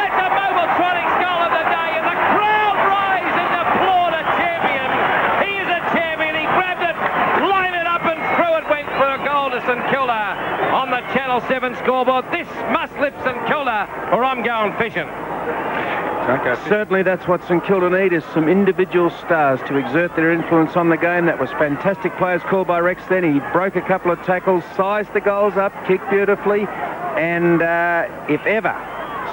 Speaker 5: That's a Mobile Tronics goal of the day, and the crowd rise and applaud a champion. He is a champion. He grabbed it, lined it up and threw it, went for a goal to St Kilda on the Channel 7 scoreboard. This must lift St Kilda, or I'm going fishing.
Speaker 4: Certainly that's what St Kilda need, is some individual stars to exert their influence on the game. That was fantastic players called by Rex then. He broke a couple of tackles, sized the goals up, kicked beautifully, and if ever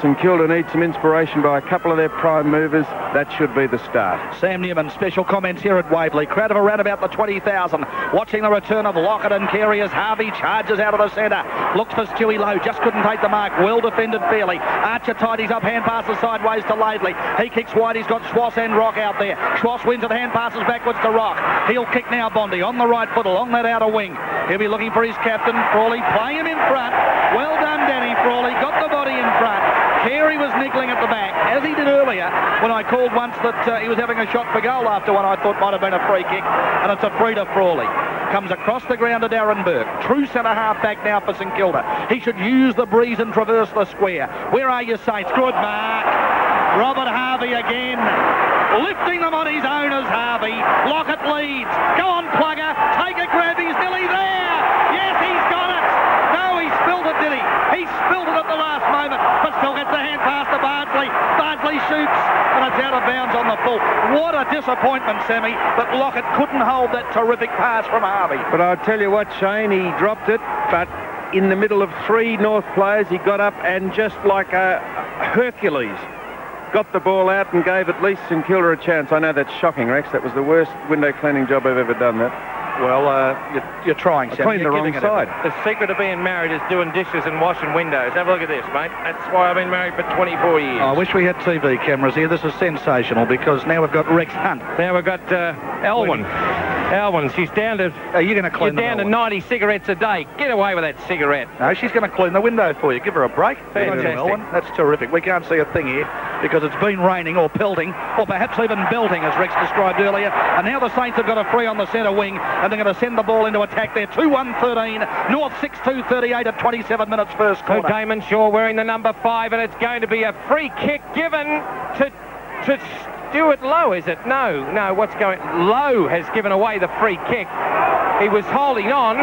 Speaker 4: St Kilda needs some inspiration by a couple of their prime movers, that should be the start.
Speaker 2: Sam Newman, special comments here at Waverley. Crowd of around about the 20,000. Watching the return of Lockett and Carey as Harvey charges out of the centre. Looks for Stewie Lowe, just couldn't take the mark. Well defended fairly. Archer tidies up, hand passes sideways to Laidley. He kicks wide, he's got Schwass and Rock out there. Schwass wins it, hand passes backwards to Rock. He'll kick now, Bondi, on the right foot along that outer wing. He'll be looking for his captain, Frawley, playing him in front. Well done, Danny Frawley, got the body in front. Carey was niggling at the back, as he did earlier when I called once that he was having a shot for goal after one I thought might have been a free kick, and it's a free to Frawley. Comes across the ground to Darren Burke. True centre half back now for St Kilda. He should use the breeze and traverse the square. Where are you, Saints? Good mark. Robert Harvey again. Lifting them on his own as Harvey. Lockett leads. Go on, Plugger. Take a grab. He's nearly there. Yes, he's got it. No, he spilled it, did he? He spilled it at the last moment, but still gets the hand pass to Bardsley. Bardsley shoots, and it's out of bounds on the full. What a disappointment, Sammy, that Lockett couldn't hold that terrific pass from Harvey.
Speaker 4: But I'll tell you what, Shane, he dropped it, but in the middle of three North players, he got up and just like a Hercules, got the ball out and gave at least St Kilda a chance. I know that's shocking, Rex. That was the worst window cleaning job I've ever done, that.
Speaker 2: Well, you're trying, Sam.
Speaker 4: Cleaned the wrong side.
Speaker 5: The secret of being married is doing dishes and washing windows. Have a look at this, mate. That's why I've been married for 24 years.
Speaker 2: I wish we had TV cameras here. This is sensational because now we've got Rex Hunt.
Speaker 5: Now we've got Elwyn. Elwyn, she's down to...
Speaker 2: Are you going to clean
Speaker 5: You're down to 90 cigarettes a day. Get away with that cigarette.
Speaker 2: No, she's going to clean the window for you. Give her a break.
Speaker 5: Fantastic.
Speaker 2: Elwyn. That's terrific. We can't see a thing here because it's been raining or pelting or perhaps even belting, as Rex described earlier. And now the Saints have got a free on the centre wing, and they're going to send the ball into attack there. 2-1-13. North 6-2-38 at 27 minutes first quarter.
Speaker 5: So Damon Shaw wearing the number 5, and it's going to be a free kick given to Stuart Lowe, is it? No, what's going... Lowe has given away the free kick. He was holding on.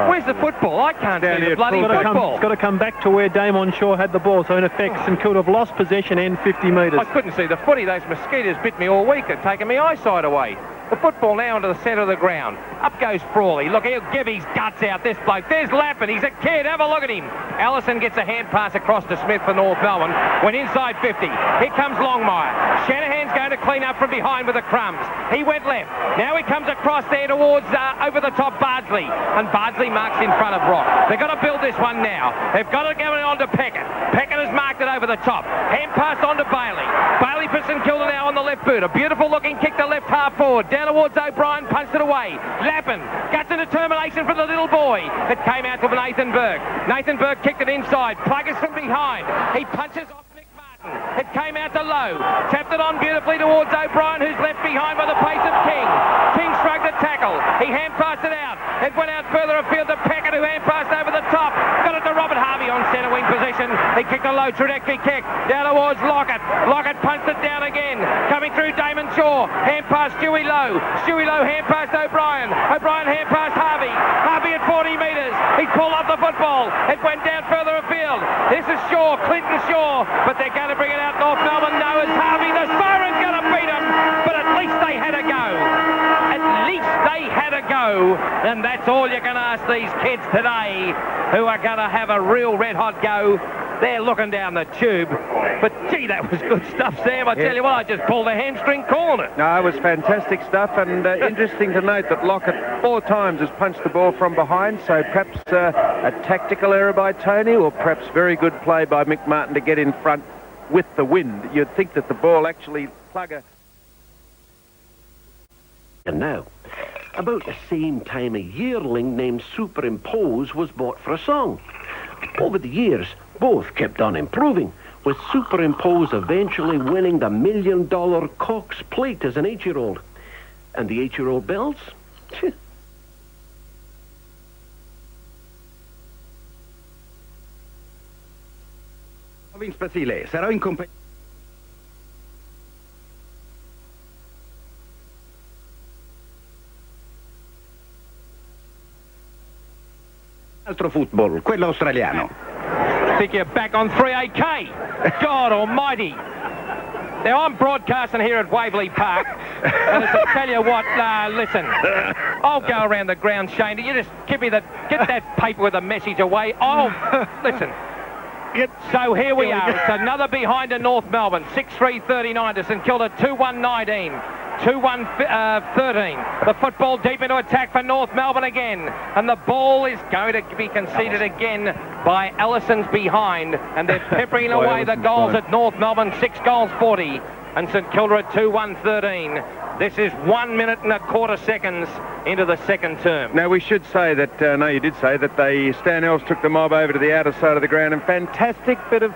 Speaker 5: Where's the football? I can't see the bloody football.
Speaker 14: It's got to come back to where Damon Shaw had the ball, so in effect St Kilda have lost possession and 50 metres.
Speaker 5: I couldn't see the footy. Those mosquitoes bit me all week. They've taken my eyesight away. The football now into the centre of the ground. Up goes Frawley. Look, he'll give his guts out, this bloke. There's Lappin. He's a kid. Have a look at him. Allison gets a hand pass across to Smith for North Melbourne. Went inside 50. Here comes Longmire. Shanahan's going to clean up from behind with the crumbs. He went left. Now he comes across there towards over the top Bardsley. And Bardsley marks in front of Rock. They've got to build this one now. They've got to go on to Peckett. Peckett has marked it over the top. Hand pass on to Bailey. Bailey for St Kilda now on the left boot. A beautiful looking kick to left half forward. Down towards O'Brien, punched it away. Lappin, guts and determination for the little boy. It came out to Nathan Burke. Nathan Burke kicked it inside. Pluggers from behind. He punches off Nick Martin. It came out to Lowe. Tapped it on beautifully towards O'Brien, who's left behind by the pace of King. King shrugged the tackle. He hand-passed it out. It went out further afield to Packett, who hand-passed over the top. Got it to Robert Harvey on centre wing position. He kicked a low trajectory kick down towards Lockett. Lockett punched it down again. Coming through Damon Shaw. Hand-passed Stewie Lowe. Stewie Lowe hand-passed O'Brien. O'Brien hand-passed Harvey. Harvey at 40 metres. He pulled up the football. It went down further afield. This is Shaw, Clinton Shaw. But they're going to bring it out. North Melbourne knows Harvey. The siren's going to beat him. But at least they had a go. At least they had a go. And that's all you can ask these kids today who are going to have a real red-hot go. They're looking down the tube. But, gee, that was good stuff, Sam. I tell you what, I just pulled a hamstring calling it.
Speaker 4: No, it was fantastic stuff, and interesting to note that Lockett 4 times has punched the ball from behind, so perhaps a tactical error by Tony, or perhaps very good play by Mick Martin to get in front with the wind. You'd think that the ball actually plugger.
Speaker 8: And now, about the same time a yearling named Superimpose was bought for a song. Over the years, both kept on improving, with Superimpose eventually winning the $1 million Cox Plate as an 8-year-old. And the 8-year-old bells?
Speaker 17: Spazile, sarò in compagnia. Altro football, quello australiano.
Speaker 5: I think you're back on 3AK. God almighty. Now, I'm broadcasting here at Waverley Park, and I tell you what, listen, I'll go around the ground, Shane. You just get that paper with a message away. Listen. So here we are. It's another behind to North Melbourne. 6-3-39 to St Kilda. 2-1-19. 2-1-13. The football deep into attack for North Melbourne again. And the ball is going to be conceded again by Allison's behind. And they're peppering away the goals at North Melbourne. 6 goals 40. And St Kilda at 2-1-13. This is 1 minute and a quarter seconds into the second term.
Speaker 4: Now, we should say that, no, you did say that Stan Elves took the mob over to the outer side of the ground, and fantastic bit of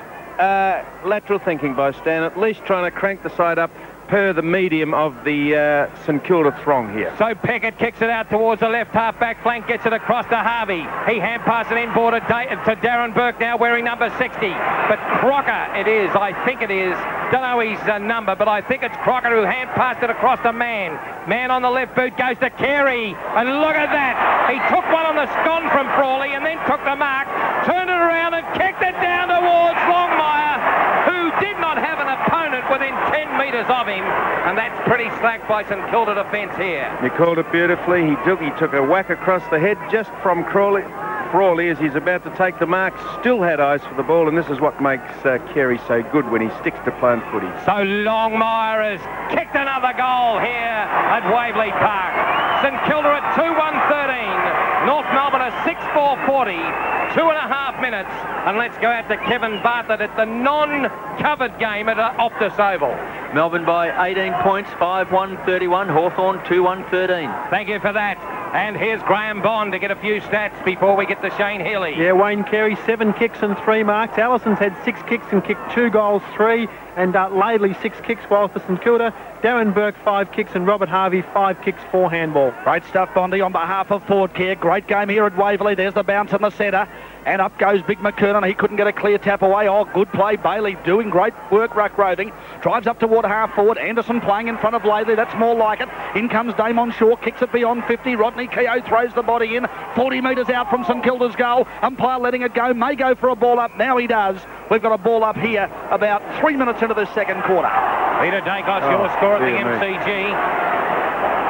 Speaker 4: lateral thinking by Stan, at least trying to crank the side up per the medium of the St Kilda throng here.
Speaker 5: So Peckett kicks it out towards the left half-back flank, gets it across to Harvey. He hand-passes it inboard to Darren Burke, now wearing number 60. But Crocker it is, I think it is. Don't know his number, but I think it's Crocker who hand-passed it across to Mann. Mann on the left boot goes to Carey. And look at that. He took one on the scone from Frawley and then took the mark, turned it around and kicked it down towards Longmire, who did not have an opponent within 10 metres of him. And that's pretty slack by St Kilda defence here.
Speaker 4: You called it beautifully. He took a whack across the head just from Frawley as he's about to take the mark. Still had eyes for the ball, and this is what makes Carey so good when he sticks to playing footy.
Speaker 5: So Longmire has kicked another goal here at Waverley Park. St Kilda at 2-1-13. North Melbourne at 6-4-40. 2.5 minutes. And let's go out to Kevin Bartlett at the non-covered game at Optus Oval.
Speaker 15: Melbourne by 18 points, 5-1-31. Hawthorn 2-1-13.
Speaker 5: Thank you for that. And here's Graham Bond to get a few stats before we get to Shane Healy.
Speaker 14: Yeah, Wayne Carey, 7 kicks and 3 marks. Allison's had 6 kicks and kicked 2 goals, 3. And Laidley 6 kicks, while for St Kilda, Darren Burke 5 kicks and Robert Harvey 5 kicks, 4 handball.
Speaker 2: Great stuff, Bondi, on behalf of Ford Care. Great game here at Waverley. There's the bounce in the centre. And up goes Big McKernan. He couldn't get a clear tap away. Oh, good play. Bailey doing great work ruck roving. Drives up toward half forward. Anderson playing in front of Laidley. That's more like it. In comes Damon Shaw. Kicks it beyond 50. Rodney Keogh throws the body in. 40 metres out from St Kilda's goal. Umpire letting it go. May go for a ball up. Now he does. We've got a ball up here about 3 minutes into the second quarter.
Speaker 5: Peter Dacos, your score at the MCG.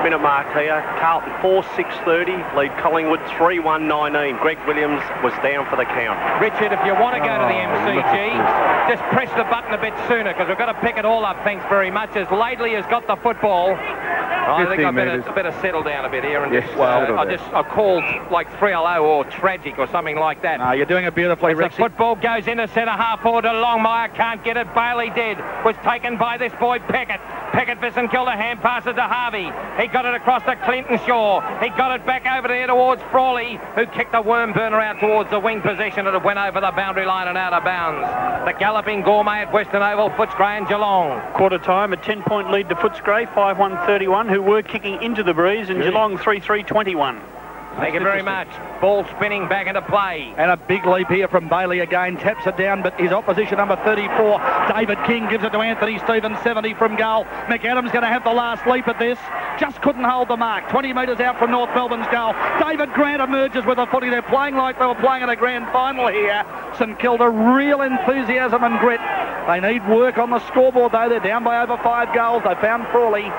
Speaker 16: Minute mark here. Carlton 4-6-30. Lead Collingwood 3-1-19. Greg Williams was down for the count.
Speaker 5: Richard, if you want to go to the MCG, just press the button a bit sooner because we've got to pick it all up. Thanks very much. As Laidley has got the football. I think I
Speaker 4: 15 metres.
Speaker 5: better settle down a bit here and
Speaker 4: Yes,
Speaker 5: just,
Speaker 4: settle down.
Speaker 5: I called like 3-0 or tragic or something like that.
Speaker 2: No, you're doing it beautifully,
Speaker 5: As the
Speaker 2: Rexy.
Speaker 5: football goes into centre half forward to Longmire, can't get it. Bailey did. Was taken by this boy Peckett. Peckett for St Kilda, hand passes to Harvey. He got it across to Clinton Shaw. He got it back over there towards Frawley, who kicked the worm burner out towards the wing position, and it went over the boundary line and out of bounds. The galloping Gourmet at Western Oval, Footscray and Geelong.
Speaker 9: Quarter time, a 10-point lead to Footscray, 5-1-31, who were kicking into the breeze, and Geelong 3-3-21.
Speaker 5: Thank you very much. Ball spinning back into play.
Speaker 2: And a big leap here from Bailey again. Taps it down, but his opposition, number 34, David King, gives it to Anthony Stevens, 70 from goal. McAdams going to have the last leap at this. Just couldn't hold the mark. 20 metres out from North Melbourne's goal. David Grant emerges with a footy. They're playing like they were playing in a grand final here. St Kilda, real enthusiasm and grit. They need work on the scoreboard, though. They're down by over 5 goals. They found Frawley.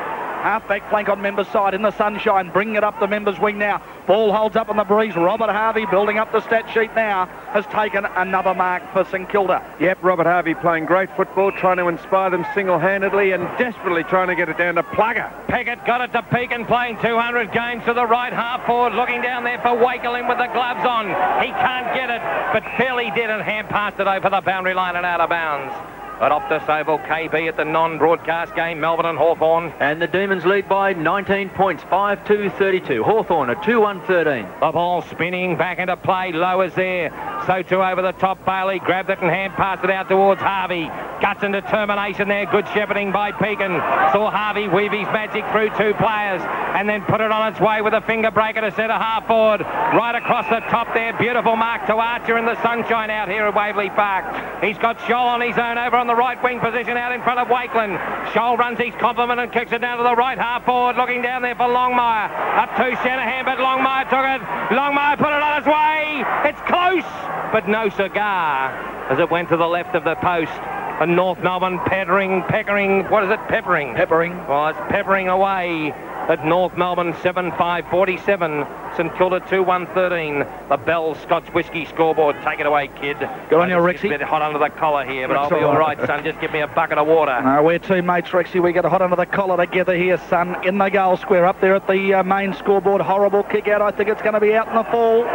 Speaker 2: Half-back flank on Members' side in the sunshine, bringing it up the Members' wing now. Ball holds up on the breeze. Robert Harvey, building up the stat sheet now, has taken another mark for St Kilda.
Speaker 4: Yep, Robert Harvey playing great football, trying to inspire them single-handedly and desperately trying to get it down to Plugger.
Speaker 5: Peckett got it to Pekin, playing 200 games to the right half forward, looking down there for Wakelin with the gloves on. He can't get it, but fairly did, and hand passed it over the boundary line and out of bounds. At Optus Oval, KB at the non-broadcast game, Melbourne and Hawthorn.
Speaker 15: And the Demons lead by 19 points, 5-2-32. Hawthorn at 2-1-13.
Speaker 5: The ball spinning back into play, lowers there. So too over the top, Bailey grabbed it and hand passed it out towards Harvey. Guts and determination there, good shepherding by Pekin. Saw Harvey weave his magic through 2 players and then put it on its way with a finger breaker to centre half forward. Right across the top there, beautiful mark to Archer in the sunshine out here at Waverley Park. He's got Scholl on his own over on the right wing position out in front of Wakelin. Scholl runs his complement and kicks it down to the right half forward, looking down there for Longmire. Up to Shanahan, but Longmire took it. Longmire put it on its way. It's close, but no cigar as it went to the left of the post. And North Melbourne peppering, what is it, peppering?
Speaker 2: Peppering.
Speaker 5: Well, it's peppering away at North Melbourne, 7-5-47. St Kilda 2-1-13. The Bell Scotch Whisky scoreboard. Take it away, kid.
Speaker 2: Good on you, Rexy.
Speaker 5: It's a bit hot under the collar here, but I'll be all right, son. Just give me a bucket of water.
Speaker 2: No, we're teammates, Rexy. We get hot under the collar together here, son. In the goal square, up there at the main scoreboard. Horrible kick out. I think it's going to be out in the fall.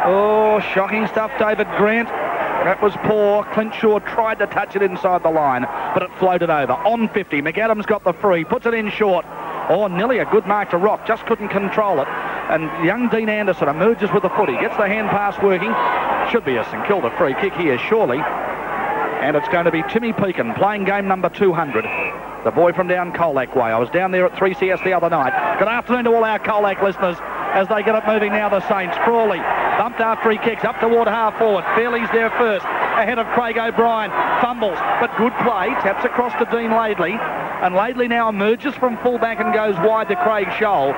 Speaker 2: Oh, shocking stuff, David Grant. That was poor. Clint Shaw tried to touch it inside the line, but it floated over. On 50, McAdams got the free, puts it in short. Oh, nearly a good mark to Rock, just couldn't control it. And young Dean Anderson emerges with the footy, gets the hand pass working. Should be a St Kilda free kick here, surely. And it's going to be Timmy Pekin playing game number 200. The boy from down Colac way. I was down there at 3CS the other night. Good afternoon to all our Colac listeners as they get it moving now, the Saints. Frawley bumped after he kicks up toward half forward. Fairley's there first, ahead of Craig O'Brien. Fumbles, but good play. Taps across to Dean Laidley. And Laidley now emerges from fullback and goes wide to Craig Scholl,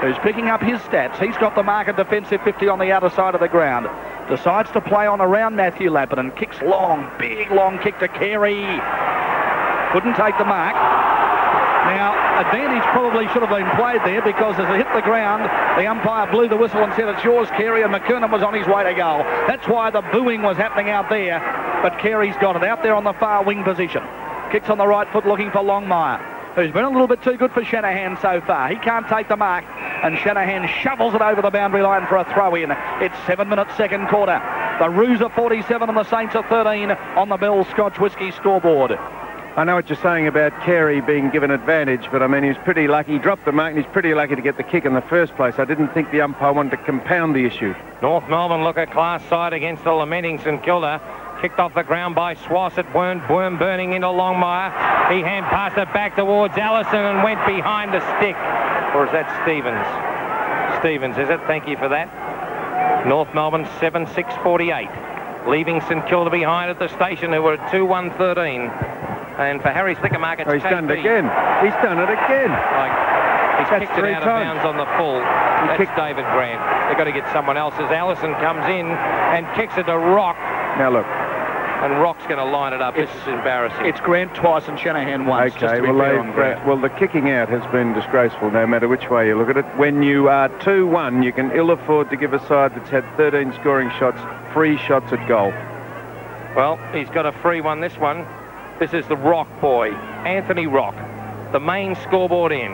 Speaker 2: who's picking up his stats. He's got the mark at defensive 50 on the outer side of the ground. Decides to play on around Matthew Lappin and kicks long, big long kick to Carey. Couldn't take the mark. Now, advantage probably should have been played there because as it hit the ground, the umpire blew the whistle and said it's yours, Carey, and McKernan was on his way to goal. That's why the booing was happening out there, but Carey's got it out there on the far wing position. Kicks on the right foot looking for Longmire, who's been a little bit too good for Shanahan so far. He can't take the mark, and Shanahan shovels it over the boundary line for a throw-in. It's 7 minutes, second quarter. The Roos are 47 and the Saints are 13 on the Bell Scotch Whisky scoreboard.
Speaker 4: I know what you're saying about Carey being given advantage, but I mean, he's pretty lucky. He dropped the mark and he's pretty lucky to get the kick in the first place. I didn't think the umpire wanted to compound the issue.
Speaker 5: North Melbourne look a class side against the lamenting St Kilda. Kicked off the ground by Swass at worm burning into Longmire. He hand passed it back towards Allison and went behind the stick. Or is that Stevens? Stevens, is it? Thank you for that. North Melbourne 7-6-48. Leaving St Kilda behind at the station, who were at 2-1-13. And for Harry Slickermark, it's
Speaker 4: he's done it again. He's done it again.
Speaker 5: He's kicked it out of bounds on the full. That's David Grant. They've got to get someone else as Allison comes in and kicks it to Rock.
Speaker 4: Now look.
Speaker 5: And Rock's going to line it up. This is embarrassing.
Speaker 2: It's Grant twice and Shanahan once.
Speaker 4: Okay, well, the kicking out has been disgraceful no matter which way you look at it. When you are 2-1, you can ill afford to give a side that's had 13 scoring shots, free shots at goal.
Speaker 5: Well, he's got a free one, this one. This is the Rock boy, Anthony Rock, the main scoreboard in.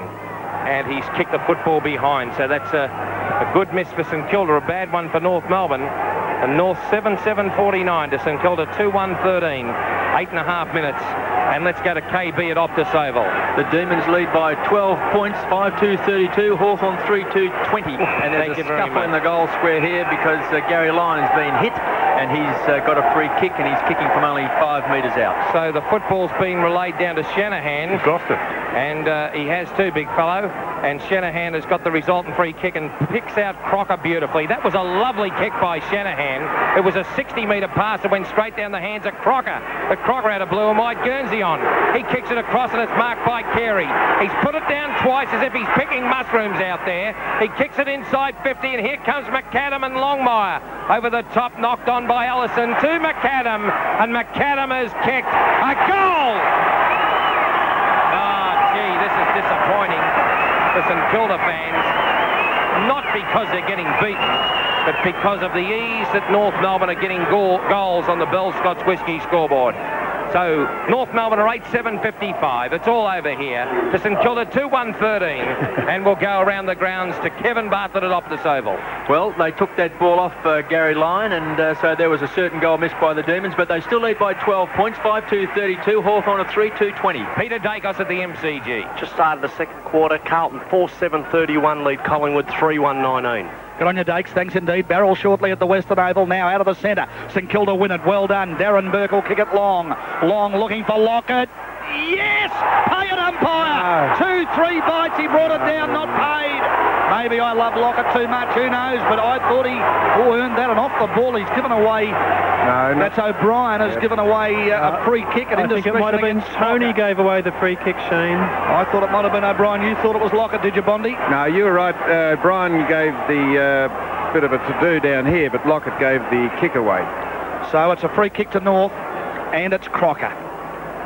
Speaker 5: and he's kicked the football behind. So that's a good miss for St Kilda, a bad one for North Melbourne. And North 7-7-49 to St Kilda 2-1-13. 8.5 minutes. And let's go to KB at Optus Oval.
Speaker 15: The Demons lead by 12 points, 5-2-32, Hawthorn 3-2-20. And there's a scuffle in the goal square here because Gary Lyon's been hit and he's got a free kick and he's kicking from only 5 metres out.
Speaker 5: So the football's been relayed down to Shanahan.
Speaker 4: He's lost it.
Speaker 5: And he has too, big fellow. And Shanahan has got the resultant free kick and picks out Crocker beautifully. That was a lovely kick by Shanahan. It was a 60-metre pass that went straight down the hands of Crocker. But Crocker had a blue and white Guernsey on. He kicks it across and it's marked by Carey. He's put it down twice as if he's picking mushrooms out there. He kicks it inside 50 and here comes McAdam and Longmire. Over the top, knocked on by Ellison to McAdam. And McAdam has kicked a goal! Oh, gee, this is disappointing for St Kilda fans. Not because they're getting beaten, but because of the ease that North Melbourne are getting goals on the Bell Scots Whisky scoreboard. So North Melbourne are 8-7-55. It's all over here. To St Kilda 2-1-13. And we'll go around the grounds to Kevin Bartlett at Optus Oval.
Speaker 15: Well, they took that ball off Gary Lyon, and so there was a certain goal missed by the Demons, but they still lead by 12 points, 5-2-32. Hawthorn are 3-2-20.
Speaker 5: Peter Dacos at the MCG.
Speaker 16: Just started the second quarter. Carlton 4-7-31 lead Collingwood 3-1-19.
Speaker 2: Good on you, Dakes. Thanks indeed. Barrel shortly at the Western Oval. Now out of the centre. St Kilda win it. Well done. Darren Burke will kick it long. Long looking for Lockett. Yes! Pay it, umpire. 2-3 bites. He brought it down. Not paid. Maybe I love Lockett too much. Who knows? But I thought he earned that. And off the ball, he's given away.
Speaker 4: No,
Speaker 2: that's O'Brien has given away a free kick.
Speaker 14: I think it might have been Tony gave away the free kick, Shane.
Speaker 2: I thought it might have been O'Brien. You thought it was Lockett, did you, Bondi?
Speaker 4: No, you were right. O'Brien gave the bit of a to-do down here, but Lockett gave the kick away.
Speaker 2: So it's a free kick to North, and it's Crocker.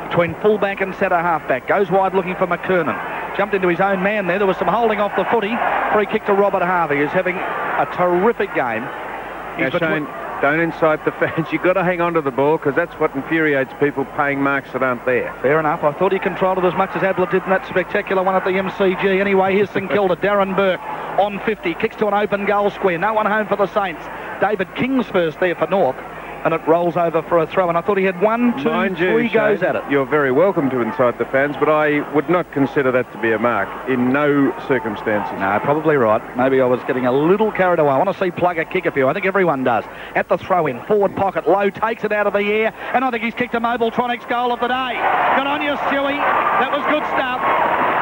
Speaker 2: Between fullback and centre halfback. Goes wide looking for McKernan. Jumped into his own man there. There was some holding off the footy. Free kick to Robert Harvey, who's having a terrific game.
Speaker 4: Now, Shane, don't incite the fans. You've got to hang on to the ball because that's what infuriates people paying marks that aren't there.
Speaker 2: Fair enough. I thought he controlled it as much as Adler did in that spectacular one at the MCG. Anyway, here's St Kilda. Darren Burke on 50. Kicks to an open goal square. No one home for the Saints. David King's first there for North. And it rolls over for a throw. And I thought he had 1, 2, 3 goes
Speaker 4: Shane,
Speaker 2: at it.
Speaker 4: You're very welcome to incite the fans, but I would not consider that to be a mark in no circumstances.
Speaker 2: No, probably right. Maybe I was getting a little carried away. I want to see Plugger kick a few. I think everyone does. At the throw-in, forward pocket, low, takes it out of the air. And I think he's kicked a Mobiltronics goal of the day. Good on you, Stewie. That was good stuff.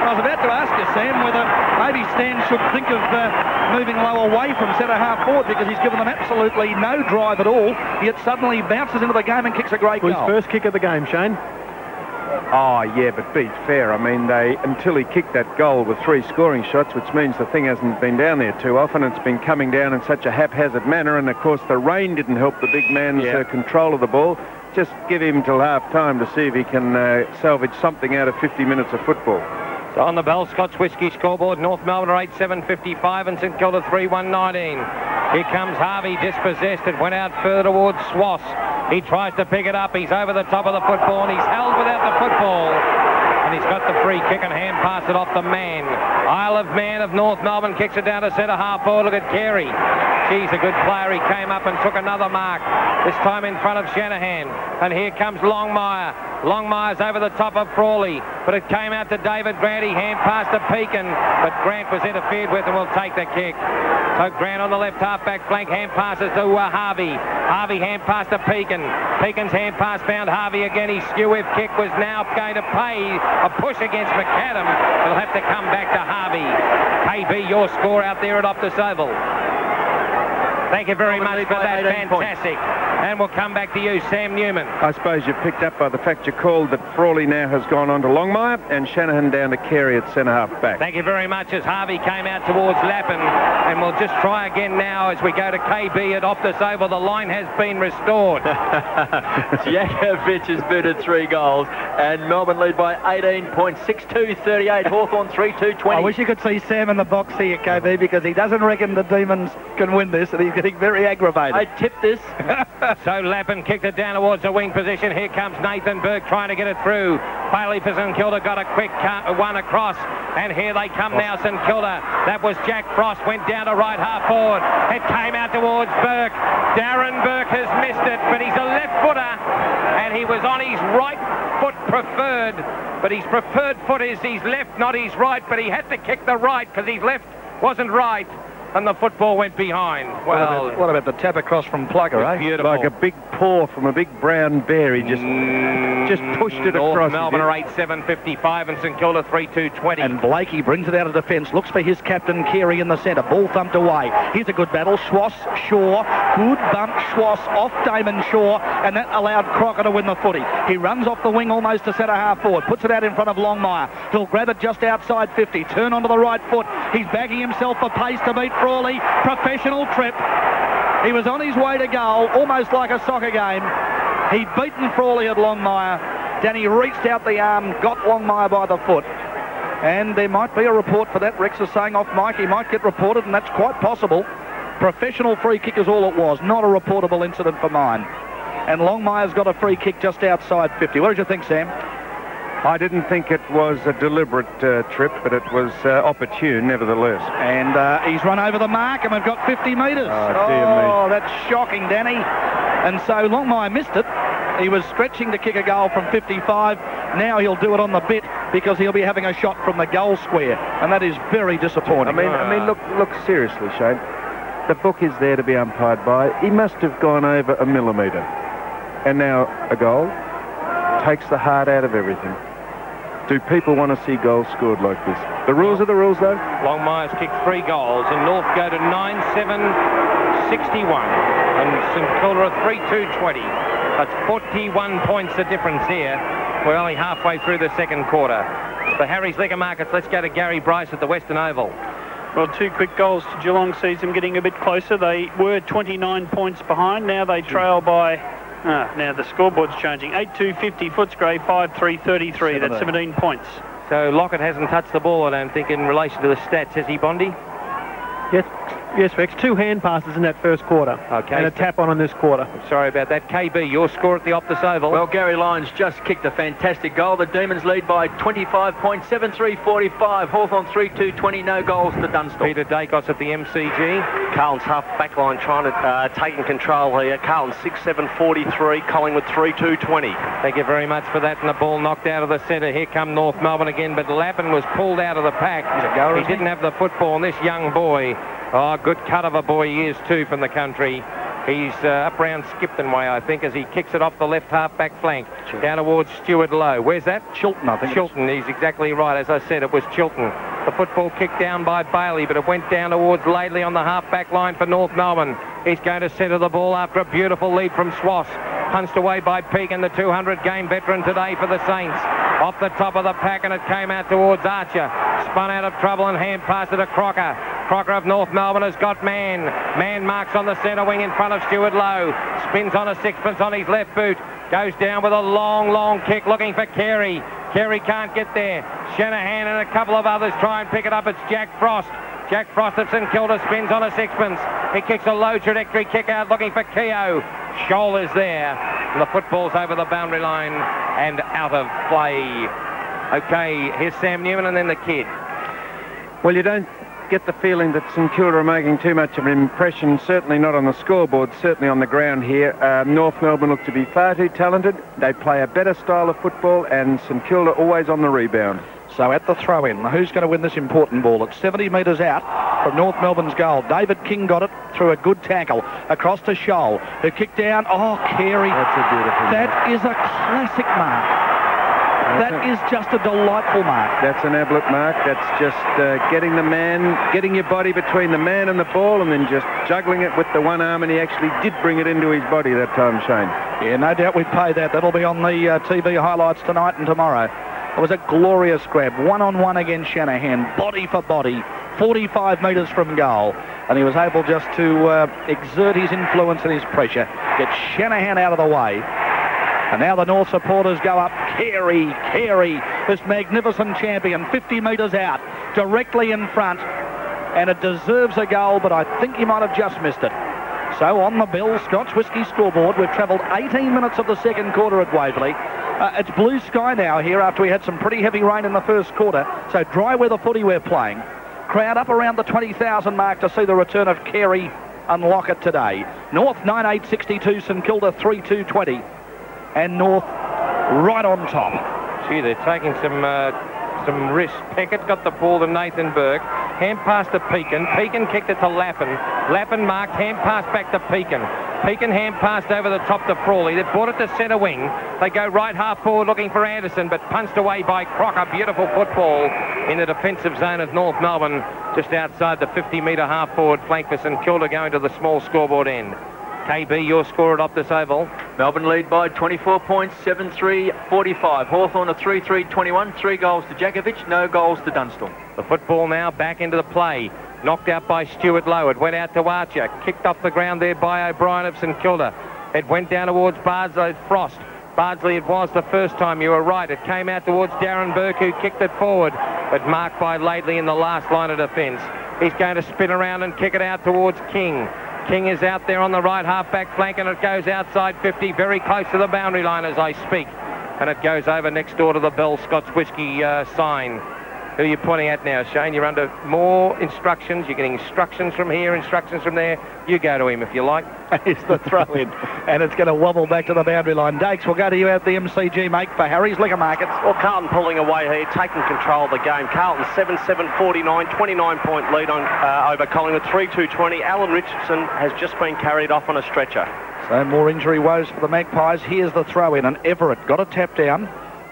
Speaker 2: And I was about to ask you, Sam, whether maybe Stan should think of moving low away from centre half forward because he's given them absolutely no drive at all, yet suddenly bounces into the game and kicks a great goal.
Speaker 14: His first kick of the game, Shane.
Speaker 4: Oh, yeah, but be fair. I mean, until he kicked that goal with 3 scoring shots, which means the thing hasn't been down there too often. It's been coming down in such a haphazard manner, and of course the rain didn't help the big man's control of the ball. Just give him till half-time to see if he can salvage something out of 50 minutes of football.
Speaker 5: So on the Bell Scots Whisky scoreboard, North Melbourne are 8-7-55 and St Kilda 3-1-19. Here comes Harvey, dispossessed. It went out further towards Swass. He tries to pick it up. He's over the top of the football and he's held without the football. And he's got the free kick and hand pass it off the man. Isle of Man of North Melbourne kicks it down to centre half forward. Look at Carey. He's a good player. He came up and took another mark, this time in front of Shanahan. And here comes Longmire. Longmire's over the top of Frawley, but it came out to David Grant. He hand passed to Pekin, but Grant was interfered with and will take the kick. So Grant on the left half-back flank, hand passes to Harvey. Harvey hand pass to Pekin. Pekin's hand pass found Harvey again. His skew-whip kick was now going to pay a push against McAdam. He'll have to come back to Harvey. KB, your score out there at Optus Oval. Thank you very much for that. Fantastic. And we'll come back to you, Sam Newman.
Speaker 4: I suppose you've picked up by the fact you called that Frawley now has gone on to Longmire and Shanahan down to Carey at centre half back.
Speaker 5: Thank you very much as Harvey came out towards Lappin. And we'll just try again now as we go to KB at Optus Oval. The line has been restored.
Speaker 15: Jakovic has booted 3 goals and Melbourne lead by 18 points, 6-2-38. Hawthorn 3-2-20.
Speaker 2: I wish you could see Sam in the box here, KB, because he doesn't reckon the Demons can win this and he's getting very aggravated.
Speaker 15: I tipped this.
Speaker 5: So Lappin kicked it down towards the wing position. Here comes Nathan Burke trying to get it through. Bailey for St Kilda got a quick one across. And here they come now, St Kilda. That was Jack Frost, went down to right half forward. It came out towards Burke. Darren Burke has missed it, but he's a left footer. And he was on his right foot preferred. But his preferred foot is his left, not his right. But he had to kick the right because his left wasn't right. And the football went behind. Well,
Speaker 2: what about the tap across from Plugger, eh?
Speaker 5: Beautiful.
Speaker 4: Like a big paw from a big brown bear. He just pushed it across.
Speaker 5: Melbourne are 8-7-55 and St Kilda 3-2-20.
Speaker 2: And Blakey brings it out of defence, looks for his captain Carey in the centre. Ball thumped away. Here's a good battle. Schwass, Shaw, good bump. Schwass off Damon Shaw, and that allowed Crocker to win the footy. He runs off the wing almost to centre half forward, puts it out in front of Longmire. He'll grab it just outside 50, turn onto the right foot. He's backing himself for pace to beat Frawley. Professional trip. He was on his way to goal, almost like a soccer game. He'd beaten Frawley at Longmire. Danny reached out the arm, got Longmire by the foot. And there might be a report for that. Rex is saying off mic he might get reported, and that's quite possible. Professional free kick is all it was, not a reportable incident for mine. And Longmire's got a free kick just outside 50. What did you think, Sam?
Speaker 4: I didn't think it was a deliberate trip, but it was opportune nevertheless.
Speaker 2: And he's run over the mark, and we've got 50 metres.
Speaker 4: Oh, dear me.
Speaker 2: That's shocking, Danny. And so Longmire missed it. He was stretching to kick a goal from 55. Now he'll do it on the bit because he'll be having a shot from the goal square, and that is very disappointing.
Speaker 4: I mean, look seriously, Shane. The book is there to be umpired by. He must have gone over a millimetre. And now a goal takes the heart out of everything. Do people want to see goals scored like this? The rules are the rules, though.
Speaker 5: Longmire's kicked 3 goals, and North go to 9-7-61, and St Kilda are 3-2-20. That's 41 points the difference here. We're only halfway through the second quarter. For Harry's Liquor Markets, let's go to Gary Bryce at the Western Oval.
Speaker 9: Well, 2 quick goals to Geelong sees them getting a bit closer. They were 29 points behind. Now they trail by... now the scoreboard's changing. 8-2-50, Footscray 5-3-33. That's 17 points.
Speaker 5: So Lockett hasn't touched the ball, I don't think, in relation to the stats, has he, Bondi?
Speaker 14: Yes, Rex. 2 hand passes in that first quarter.
Speaker 5: Okay.
Speaker 14: And a tap on in this quarter.
Speaker 5: Sorry about that. KB, your score at the Optus Oval.
Speaker 15: Well, Gary Lyons just kicked a fantastic goal. The Demons lead by 25 points, 7-3-45. Hawthorn 3-2-20, no goals to Dunstall.
Speaker 5: Peter Dacos at the MCG.
Speaker 16: Carlton's half back line trying to take control here. Carlton 6-7-43, Collingwood 3-2-20.
Speaker 5: Thank you very much for that. And the ball knocked out of the centre. Here come North Melbourne again, but Lappin was pulled out of the pack. He didn't have the football, and this young boy... Oh, good cut of a boy he is too from the country. He's up round Skipton way, I think, as he kicks it off the left half-back flank. Down towards Stuart Lowe. Where's that?
Speaker 2: Chilton, I think.
Speaker 5: Chilton, he's exactly right. As I said, it was Chilton. The football kicked down by Bailey, but it went down towards Laidley on the half-back line for North Melbourne. He's going to centre the ball after a beautiful lead from Schwass. Punched away by Pegan, the 200-game veteran today for the Saints. Off the top of the pack, and it came out towards Archer. Spun out of trouble and hand passed it to Crocker. Crocker of North Melbourne has got Man. Man marks on the centre wing in front of Stuart Lowe. Spins on a sixpence on his left boot. Goes down with a long kick looking for Carey. Carey can't get there. Shanahan and a couple of others try and pick it up. It's Jack Frost. Jack Frost at St Kilda spins on a sixpence. He kicks a low trajectory kick out looking for Keogh. Scholl is there. And the football's over the boundary line and out of play. Okay, here's Sam Newman and then the kid.
Speaker 4: Well, you don't get the feeling that St Kilda are making too much of an impression, certainly not on the scoreboard, certainly on the ground here. North Melbourne look to be far too talented. They play a better style of football, and St Kilda always on the rebound.
Speaker 2: So at the throw-in, who's going to win this important ball? It's 70 metres out from North Melbourne's goal. David King got it through a good tackle. Across to Scholl, who kicked down. Oh, Carey.
Speaker 4: That's a beautiful mark.
Speaker 2: That is a classic mark. That is just a delightful mark.
Speaker 4: That's an absolute mark. That's just getting your body between the man and the ball, and then just juggling it with the one arm, and he actually did bring it into his body that time, Shane.
Speaker 2: Yeah, no doubt we'd pay that. That'll be on the TV highlights tonight and tomorrow. It was a glorious grab, one-on-one against Shanahan, body for body, 45 metres from goal, and he was able just to exert his influence and his pressure, get Shanahan out of the way. And now the North supporters go up. Carey, this magnificent champion, 50 metres out, directly in front, and it deserves a goal, but I think he might have just missed it. So on the Bill Scotch Whisky scoreboard, we've travelled 18 minutes of the second quarter at Waverley. It's blue sky now here after we had some pretty heavy rain in the first quarter. So dry weather footy we're playing. Crowd up around the 20,000 mark to see the return of Carey and Lockett today. North 9.862, St Kilda 3.220. And North right on top.
Speaker 5: Gee, they're taking some risk. Peckett got the ball to Nathan Burke. Hand pass to Pekin. Pekin kicked it to Lappin. Lappin marked. Hand pass back to Pekin. Pekin hand passed over the top to Frawley. They brought it to centre wing. They go right half forward looking for Anderson, but punched away by Crocker. Beautiful football in the defensive zone of North Melbourne, just outside the 50-metre half forward flank for St Kilda going to the small scoreboard end. KB, your score at Optus Oval.
Speaker 15: Melbourne lead by 24 points, 7-3-45. Hawthorn a 3-3-21. 3 goals to Jakovic, no goals to Dunstall.
Speaker 5: The football now back into the play. Knocked out by Stuart Lowe. It went out to Archer. Kicked off the ground there by O'Brien of St Kilda. It went down towards Bardsley Frost. Bardsley it was the first time, you were right. It came out towards Darren Burke, who kicked it forward, but marked by Laidley in the last line of defence. He's going to spin around and kick it out towards King. King is out there on the right half-back flank, and it goes outside 50, very close to the boundary line as I speak. And it goes over next door to the Bell Scotch Whisky sign. Who are you pointing at now, Shane? You're under more instructions. You're getting instructions from here, instructions from there. You go to him if you like.
Speaker 2: It's the throw-in, and it's going to wobble back to the boundary line. Dakes, we'll go to you at the MCG, mate, for Harry's Liquor Markets.
Speaker 16: Well, Carlton pulling away here, taking control of the game. Carlton 7-7-49, 29-point lead on over Collingwood, 3-2-20. Alan Richardson has just been carried off on a stretcher.
Speaker 2: So more injury woes for the Magpies. Here's the throw-in, and Everett got a tap down.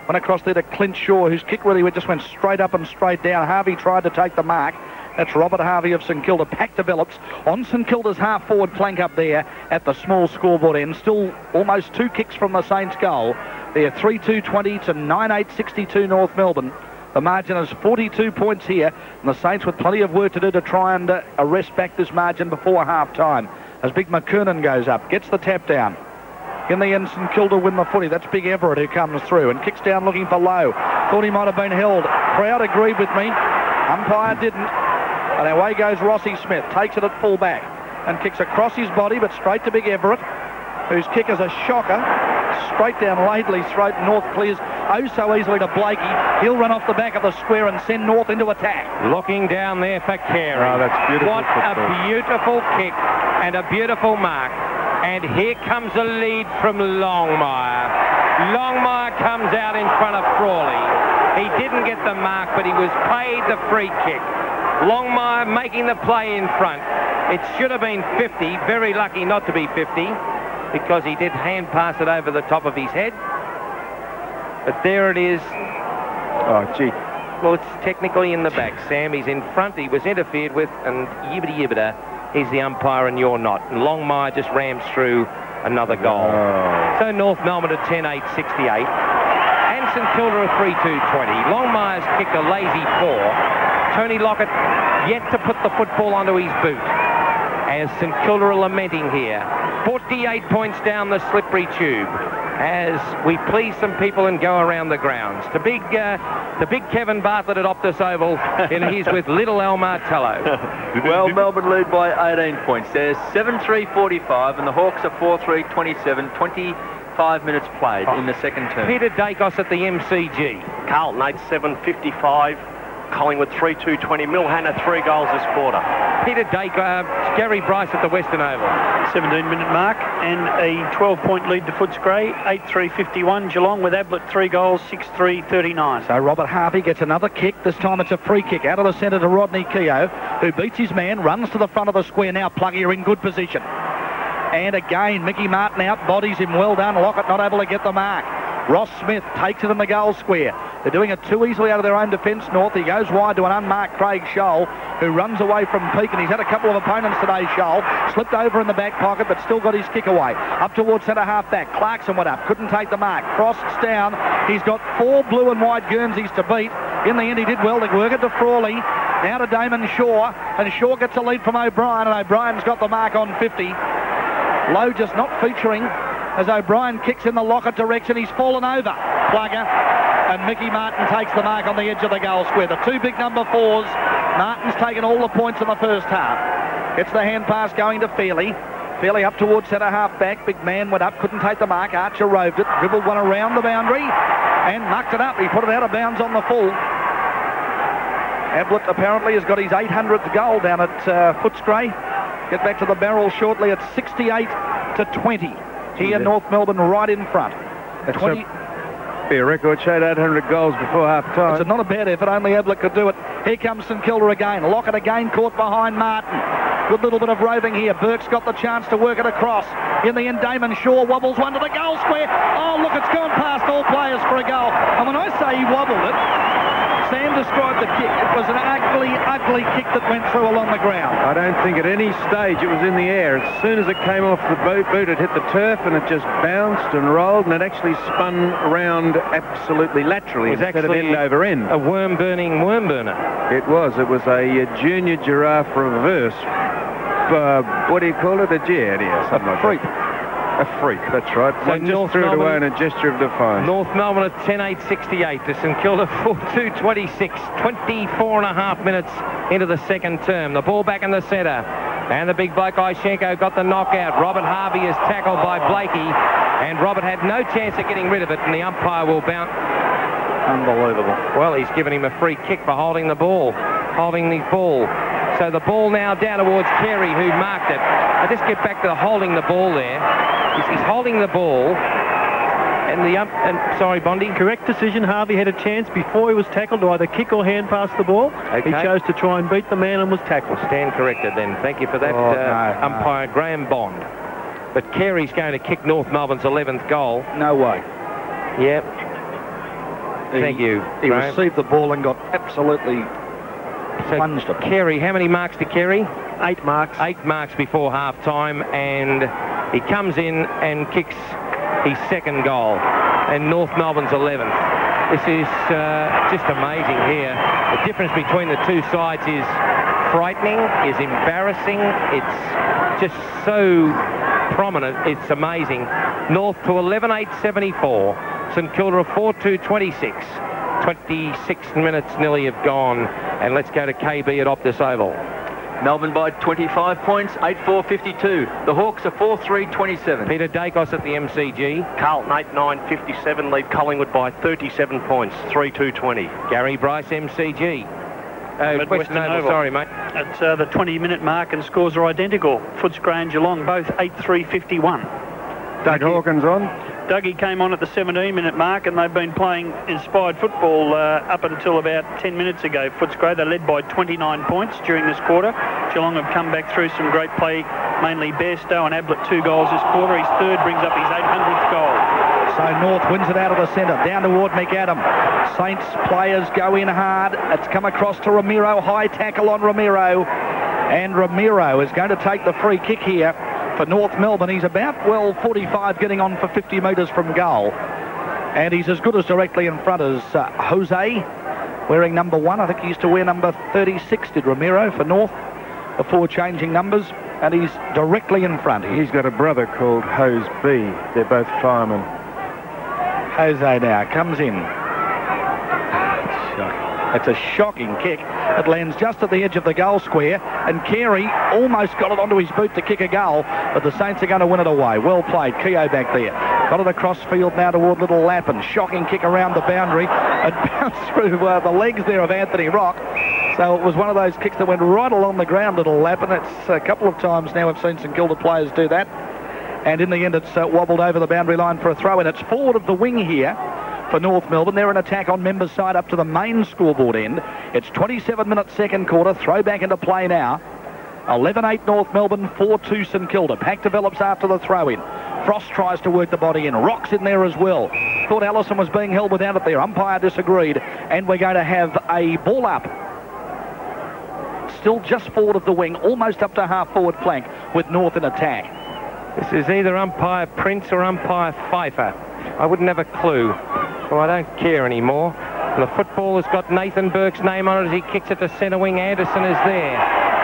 Speaker 2: Went across there to Clint Shaw, whose kick really just went straight up and straight down. Harvey tried to take the mark. That's Robert Harvey of St Kilda. Pack develops on St Kilda's half-forward flank up there at the small scoreboard end. Still almost 2 kicks from the Saints' goal. They're 3-2-20 to 9-8-62 North Melbourne. The margin is 42 points here, and the Saints with plenty of work to do to try and arrest back this margin before half-time. As Big McKernan goes up, gets the tap down. In the end, St Kilda win the footy. That's Big Everett who comes through and kicks down looking for Lowe. Thought he might have been held. Crowd agreed with me. Umpire didn't. And away goes Rossi Smith. Takes it at full back and kicks across his body, but straight to Big Everett, whose kick is a shocker. Straight down Laidley's throat. North clears oh so easily to Blakey. He'll run off the back of the square and send North into attack.
Speaker 5: Looking down there for Carey.
Speaker 4: Oh, that's beautiful.
Speaker 5: What
Speaker 4: football.
Speaker 5: a beautiful kick and a beautiful mark. And here comes a lead from Longmire. Longmire comes out in front of Frawley. He didn't get the mark, but he was paid the free kick. Longmire making the play in front. It should have been 50. Very lucky not to be 50, because he did hand pass it over the top of his head. But there it is.
Speaker 4: Oh, gee.
Speaker 5: Well, it's technically in the back, Sam. He's in front. He was interfered with, and yibbity-yibbita. He's the umpire and you're not. And Longmire just rams through another goal.
Speaker 4: Oh.
Speaker 5: So North Melbourne at 10-8-68. And St Kilda at 3-2-20. Longmire's kicked a lazy 4. Tony Lockett yet to put the football onto his boot. As St Kilda are lamenting here. 48 points down the slippery tube. As we please some people and go around the grounds. The big Kevin Bartlett at Optus Oval, and he's with little El Martello.
Speaker 15: Well, Melbourne lead by 18 points. There's 7-3-45, and the Hawks are 4-3-27. 25 minutes played in the second term.
Speaker 5: Peter Dacos at the MCG.
Speaker 16: Carlton 8-7-55. Collingwood 3-2-20. Milhana 3 goals this quarter.
Speaker 5: Peter Dacos, Gary Bryce at the Western Oval.
Speaker 9: 17-minute mark and a 12-point lead to Footscray. 8-3-51. Geelong with Ablett 3 goals, 6-3-39.
Speaker 2: So Robert Harvey gets another kick. This time it's a free kick out of the centre to Rodney Keogh, who beats his man, runs to the front of the square. Now Pluggy are in good position. And again, Mickey Martin out, bodies him. Well done. Lockett not able to get the mark. Ross Smith takes it in the goal square. They're doing it too easily out of their own defence, North. He goes wide to an unmarked Craig Scholl, who runs away from Peak, and he's had a couple of opponents today, Scholl. Slipped over in the back pocket, but still got his kick away. Up towards centre half back. Clarkson went up, couldn't take the mark. Frost's down. He's got 4 blue and white Guernseys to beat. In the end, he did well to work it to Frawley. Now to Damon Shaw, and Shaw gets a lead from O'Brien, and O'Brien's got the mark on 50. Lowe just not featuring as O'Brien kicks in the Lockett direction. He's fallen over, Plugger, and Mickey Martin takes the mark on the edge of the goal square. The 2 big number 4s. Martin's taken all the points in the first half. It's the hand pass going to Feely. Fairly up towards centre half back. Big man went up, couldn't take the mark. Archer roved it, dribbled one around the boundary and mucked it up. He put it out of bounds on the full. Ablett apparently has got his 800th goal down at Footscray. Get back to the barrel shortly at 68-20. Here, North Melbourne right in front.
Speaker 4: That's 20. Be a record, showed 800 goals before half-time.
Speaker 2: It's not a bad effort, only Ablett could do it. Here comes St Kilda again. Lockett again caught behind Martin. Good little bit of roving here. Burke's got the chance to work it across. In the end, Damon Shaw wobbles one to the goal square. Oh, look, it's gone past all players for a goal. And when I say he wobbled it, Sam described the kick. It was an ugly, ugly kick that went through along the ground.
Speaker 4: I don't think at any stage it was in the air. As soon as it came off the boot, it hit the turf and it just bounced and rolled, and it actually spun around absolutely laterally instead of end over end.
Speaker 5: A worm-burning worm burner.
Speaker 4: It was. It was a junior giraffe reverse. What do you call it? A jet, yeah, something like
Speaker 2: freak.
Speaker 4: That. A freak, that's right.
Speaker 5: So
Speaker 4: One just threw it away in a gesture of defiance.
Speaker 5: North Melbourne at 10:8:68 to St Kilda 4:2:26. 24 and a half minutes into the second term. The ball back in the centre. And the big bloke Ishenko got the knockout. Robert Harvey is tackled by Blakey. And Robert had no chance of getting rid of it. And the umpire will bounce.
Speaker 2: Unbelievable.
Speaker 5: Well, he's given him a free kick for holding the ball. Holding the ball. So the ball now down towards Carey, who marked it. I just get back to holding the ball there. He's holding the ball. And sorry, Bondi.
Speaker 14: Correct decision. Harvey had a chance before he was tackled to either kick or hand pass the ball.
Speaker 5: Okay.
Speaker 14: He chose to try and beat the man and was tackled.
Speaker 5: Stand corrected then. Thank you for that, umpire Graham Bond. But Carey's going to kick North Melbourne's 11th goal.
Speaker 2: No way.
Speaker 5: Yep. Thank you,
Speaker 2: He
Speaker 5: Graham.
Speaker 2: received the ball and got absolutely plunged it.
Speaker 5: Carey, how many marks to Carey?
Speaker 14: 8 marks.
Speaker 5: 8 marks before half-time, and he comes in and kicks his second goal, and North Melbourne's 11th. This is just amazing here. The difference between the two sides is frightening, is embarrassing. It's just so prominent. It's amazing. North to 11:8:74. St Kilda 4:2:26. 26 minutes nearly have gone, and let's go to KB at Optus Oval.
Speaker 15: Melbourne by 25 points, 8-4-52. The Hawks are 4-3-27.
Speaker 5: Peter Dacos at the MCG.
Speaker 16: Carlton 8-9-57 lead Collingwood by 37 points, 3-2-20.
Speaker 5: Gary Bryce, MCG. Western Oval, sorry, mate.
Speaker 9: It's the 20-minute mark and scores are identical. Footscray and Geelong, both 8-3-51.
Speaker 4: Doug Hawkins on.
Speaker 9: Dougie came on at the 17-minute mark, and they've been playing inspired football up until about 10 minutes ago. Footscray, they led by 29 points during this quarter. Geelong have come back through some great play, mainly Bairstow and Ablett 2 goals this quarter. His third brings up his 800th goal.
Speaker 2: So North wins it out of the centre, down toward McAdam. Saints players go in hard. It's come across to Ramiro, high tackle on Ramiro. And Ramiro is going to take the free kick here for North Melbourne. He's about, 45, getting on for 50 metres from goal. And he's as good as directly in front as Jose, wearing number 1. I think he used to wear number 36, did Ramiro, for North, before changing numbers. And he's directly in front.
Speaker 4: He's got a brother called Hose B. They're both firemen.
Speaker 2: Jose now comes in. It's a shocking kick. It lands just at the edge of the goal square, and Carey almost got it onto his boot to kick a goal, but the Saints are going to win it away. Well played. Keogh back there. Got it across field now toward Little Lappin. Shocking kick around the boundary and bounced through the legs there of Anthony Rock. So it was one of those kicks that went right along the ground, Little Lappin. It's a couple of times now we've seen St Kilda players do that. And in the end, it's wobbled over the boundary line for a throw-in. It's forward of the wing here for North Melbourne. They're an attack on members' side up to the main scoreboard end. It's 27 minutes second quarter. Throw back into play now. 11-8 North Melbourne, 4-2 St Kilda. Pack develops after the throw-in. Frost tries to work the body in. Rock's in there as well. Thought Allison was being held without it there. Umpire disagreed. And we're going to have a ball up. Still just forward of the wing, almost up to half-forward flank with North in attack.
Speaker 5: This is either umpire Prince or umpire Pfeiffer. I wouldn't have a clue, so I don't care anymore. And the football has got Nathan Burke's name on it as he kicks it to centre wing. Anderson is there.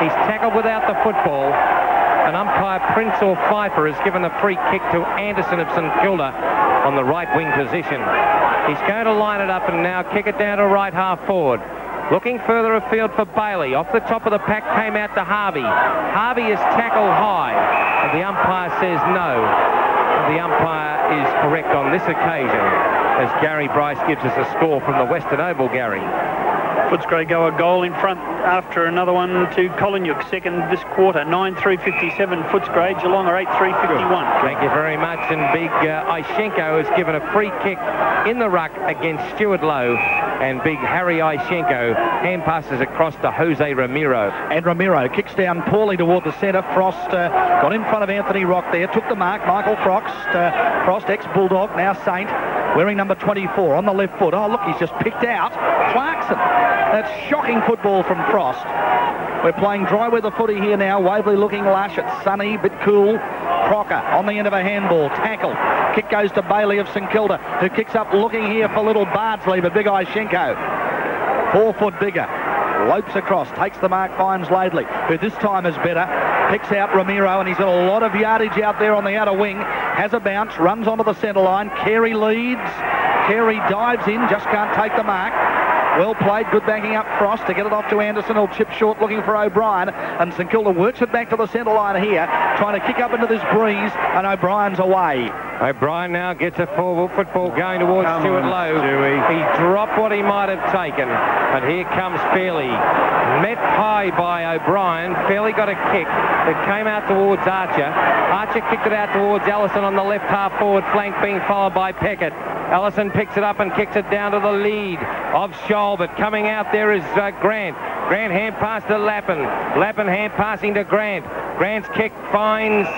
Speaker 5: He's tackled without the football. And umpire Prince or Pfeiffer has given the free kick to Anderson of St Kilda on the right wing position. He's going to line it up and now kick it down to right half forward. Looking further afield for Bailey. Off the top of the pack came out to Harvey. Harvey is tackled high, and the umpire says no. And the umpire is correct on this occasion, as Gary Bryce gives us a score from the Western Oval, Gary.
Speaker 9: Footscray go a goal in front after another one to Collinyook, second this quarter, 9-3-57 Footscray. Geelong are 8-3-51.
Speaker 5: Thank you very much. And big Ishenko has given a free kick in the ruck against Stuart Lowe. And big Harry Ishenko hand passes across to Jose Ramiro.
Speaker 2: And Ramiro kicks down poorly toward the centre. Frost got in front of Anthony Rock there, took the mark. Michael Frost, ex-Bulldog, now Saint, wearing number 24 on the left foot. Oh, look, he's just picked out Clarkson. That's shocking football from Frost. We're playing dry weather footy here now. Waverley looking lush. It's sunny, bit cool. Crocker on the end of a handball. Tackle. Kick goes to Bailey of St Kilda, who kicks up looking here for little Bardsley, but big Ishenko. 4 foot bigger. Lopes across, takes the mark, finds Laidley, who this time is better. Picks out Ramiro, and he's got a lot of yardage out there on the outer wing. Has a bounce, runs onto the centre line. Carey leads. Carey dives in, just can't take the mark. Well played, good backing up Frost to get it off to Anderson. He'll chip short looking for O'Brien, and St Kilda works it back to the centre line here, trying to kick up into this breeze, and O'Brien's away.
Speaker 5: O'Brien now gets a forward football going towards Stuart Lowe. He dropped what he might have taken, and here comes Fairley. Met high by O'Brien. Fairley got a kick. It came out towards Archer. Archer kicked it out towards Allison on the left half forward flank, being followed by Peckett. Allison picks it up and kicks it down to the lead of Scholl, but coming out there is Grant. Grant hand pass to Lappin. Lappin hand passing to Grant. Grant's kick finds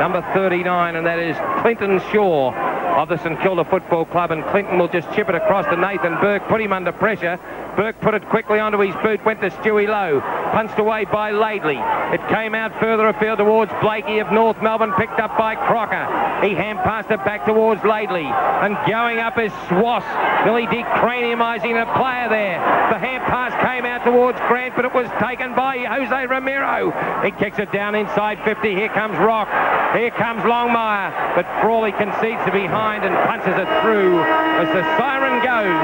Speaker 5: number 39, and that is Clinton Shaw of the St Kilda Football Club, and Clinton will just chip it across to Nathan Burke, put him under pressure. Burke put it quickly onto his boot, went to Stewie Lowe, punched away by Laidley. It came out further afield towards Blakey of North Melbourne, picked up by Crocker. He hand passed it back towards Laidley, and going up is Swass, nearly decraniumising a player there. The hand pass came out towards Grant, but it was taken by Jose Ramiro. He kicks it down inside 50. Here comes Rock. Here comes Longmire, but Frawley concedes to behind and punches it through as the siren goes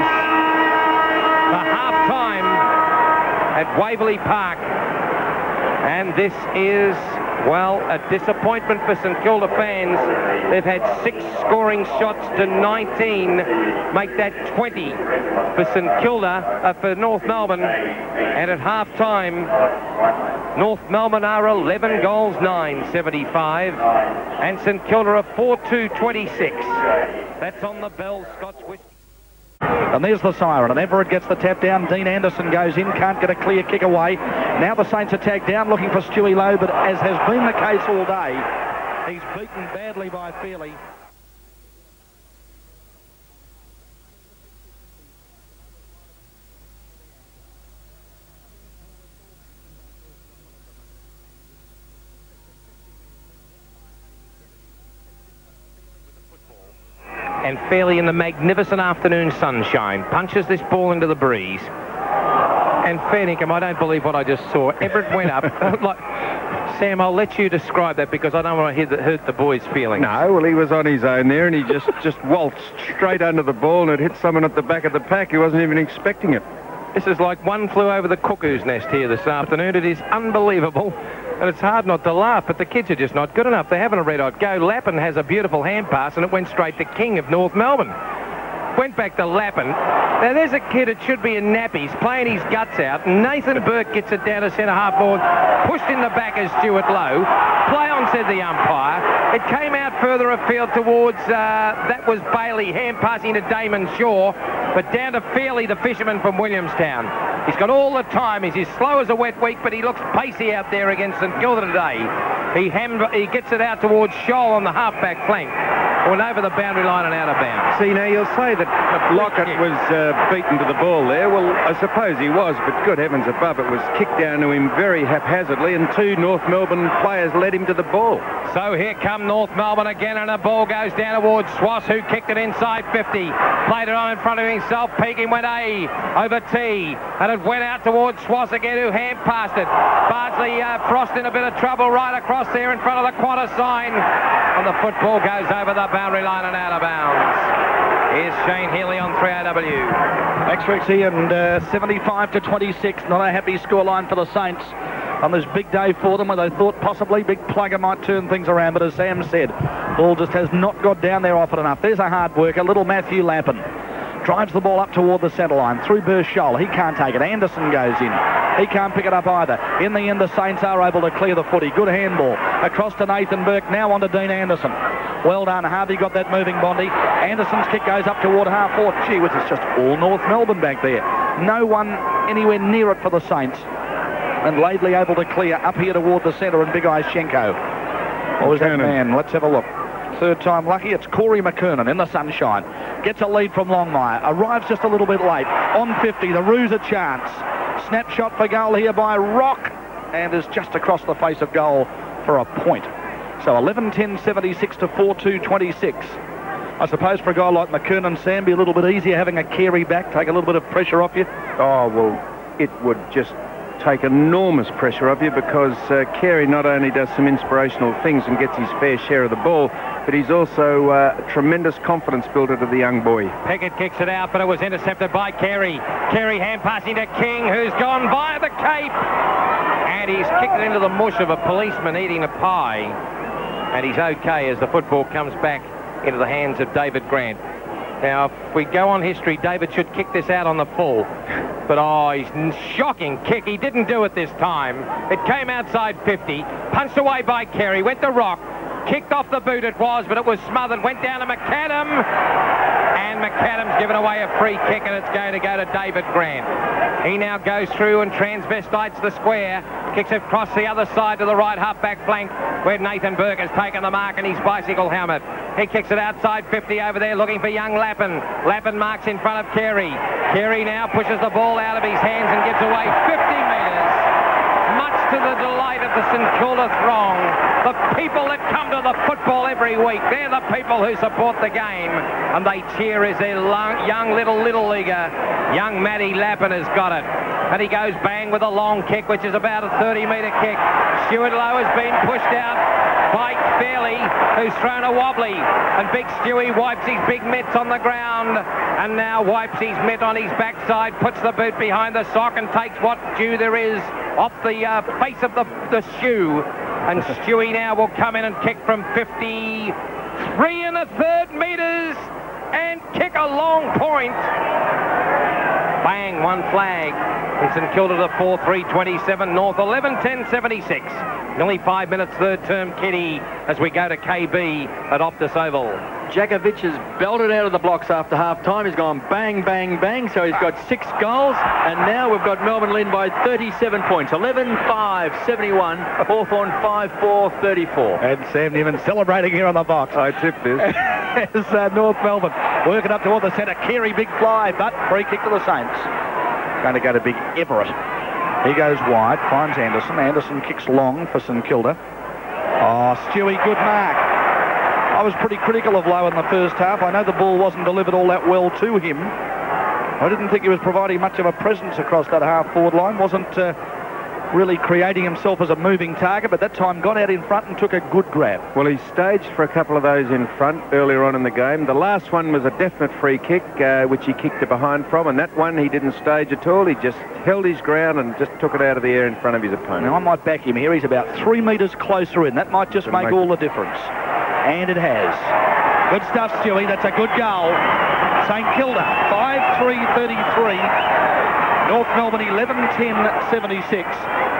Speaker 5: for half-time at Waverley Park. And this is, well, a disappointment for St Kilda fans. They've had 6 scoring shots to 19, make that 20 for St Kilda, for North Melbourne. And at half-time, North Melbourne are 11 goals, 9-75, and St Kilda are 4-2-26. That's on the bell, Scott's Whisky.
Speaker 2: And there's the siren, and Everett gets the tap down. Dean Anderson goes in, can't get a clear kick away. Now the Saints attack down, looking for Stewie Lowe, but as has been the case all day, he's beaten badly by Fairley.
Speaker 5: And Fairley, in the magnificent afternoon sunshine, punches this ball into the breeze. And fair dinkum, I don't believe what I just saw. Everett went up. Like, Sam, I'll let you describe that because I don't want to hurt the boys' feelings.
Speaker 4: No, well, he was on his own there, and he just waltzed straight under the ball, and it hit someone at the back of the pack who wasn't even expecting it.
Speaker 5: This is like one flew over the cuckoo's nest here this afternoon. It is unbelievable. And it's hard not to laugh, but the kids are just not good enough. They're having a red-hot go. Lappin has a beautiful hand pass, and it went straight to King of North Melbourne. Went back to Lappin. Now, there's a kid that should be in nappies, playing his guts out. Nathan Burke gets it down to centre-half forward. Pushed in the back as Stuart Lowe. Play on, said the umpire. It came out further afield towards, that was Bailey, hand passing to Damon Shaw, but down to Fairley, the fisherman from Williamstown. He's got all the time. He's as slow as a wet week, but he looks pacey out there against St Kilda today. He gets it out towards Scholl on the half-back flank. Went over the boundary line and out of bounds.
Speaker 4: See, now you'll say that Lockett was beaten to the ball there. Well, I suppose he was, but good heavens above, it was kicked down to him very haphazardly, and 2 North Melbourne players led him to the ball.
Speaker 5: So here come North Melbourne again, and the ball goes down towards Swass, who kicked it inside 50. Played it on in front of himself, peeking, went A over T, and it went out towards Swass again, who hand passed it. Bardsley Frost in a bit of trouble right across there in front of the Qantas sign, and the football goes over the boundary line and out of bounds. Here's Shane Healy on 3AW.
Speaker 2: Thanks, Rexy, and 75-26. Not a happy scoreline for the Saints on this big day for them, where they thought possibly Big Plugger might turn things around, but as Sam said, ball just has not got down there often enough. There's a hard worker, little Matthew Lappin. Drives the ball up toward the centre line, through Burchell. He can't take it. Anderson goes in. He can't pick it up either. In the end, the Saints are able to clear the footy. Good handball. Across to Nathan Burke, now on to Dean Anderson. Well done, Harvey got that moving, Bondi. Anderson's kick goes up toward half forward. Gee whiz, it's just all North Melbourne back there. No one anywhere near it for the Saints. And Laidley able to clear up here toward the centre, and Big Eye Schenko. What was that man? Let's have a look. Third time lucky, it's Corey McKernan in the sunshine. Gets a lead from Longmire. Arrives just a little bit late. On 50, the Roos a chance. Snapshot for goal here by Rock, and is just across the face of goal for a point. So 11-10-76 to 4-2-26. I suppose for a guy like McKernan, Sam, be a little bit easier having a Carey back, take a little bit of pressure off you.
Speaker 4: Oh, well, it would just take enormous pressure off you, because Carey not only does some inspirational things and gets his fair share of the ball, but he's also a tremendous confidence builder to the young boy.
Speaker 5: Pickett kicks it out, but it was intercepted by Carey. Carey hand passing to King, who's gone via the cape. And he's kicked it into the mush of a policeman eating a pie. And he's okay as the football comes back into the hands of David Grant. Now, if we go on history, David should kick this out on the full. But, oh, he's shocking kick. He didn't do it this time. It came outside 50. Punched away by Carey. Went to Rock. Kicked off the boot it was, but it was smothered. Went down to McAdam. And McAdam's given away a free kick, and it's going to go to David Grant. He now goes through and transvestites the square. Kicks it across the other side to the right half-back flank, where Nathan Burke has taken the mark in his bicycle helmet. He kicks it outside 50 over there, looking for young Lappin. Lappin marks in front of Carey. Carey now pushes the ball out of his hands and gives away 50 metres. Much to the delight of the St Kilda throng. The people that come to the football every week, they're the people who support the game. And they cheer as their young little leaguer, young Matty Lappin, has got it. And he goes bang with a long kick, which is about a 30-metre kick. Stuart Lowe has been pushed out by Fairley, who's thrown a wobbly. And Big Stewie wipes his big mitts on the ground, and now wipes his mitt on his backside, puts the boot behind the sock, and takes what dew there is off the face of the shoe. And Stewie now will come in and kick from 53 1/3 metres and kick a long point. Bang, one flag. And St Kilda to 4-3-27 North, 11-10-76. Nearly 5 minutes third term kitty as we go to KB at Optus Oval.
Speaker 15: Jakovic has belted out of the blocks after half-time. He's gone bang, bang, bang, so he's got 6 goals. And now we've got Melbourne leading by 37 points. 11-5-71, Hawthorn 5-4-34.
Speaker 2: And Sam Newman celebrating here on the box.
Speaker 4: I tipped this.
Speaker 2: It's North Melbourne working up toward the centre. Carey, big fly, but free kick to the Saints. Going to go to Big Everett. He goes wide, finds Anderson. Anderson kicks long for St Kilda. Oh, Stewie, good mark. I was pretty critical of Lowe in the first half. I know the ball wasn't delivered all that well to him. I didn't think he was providing much of a presence across that half-forward line. Wasn't really creating himself as a moving target, but that time got out in front and took a good grab.
Speaker 4: Well, he staged for a couple of those in front earlier on in the game. The last one was a definite free kick, which he kicked it behind from, and that one he didn't stage at all. He just held his ground and just took it out of the air in front of his opponent.
Speaker 2: Now, I might back him here. He's about 3 metres closer in. That might just make all the difference. And it has. Good stuff, Stewie. That's a good goal. St Kilda, 5-3-33. North Melbourne 11-10-76,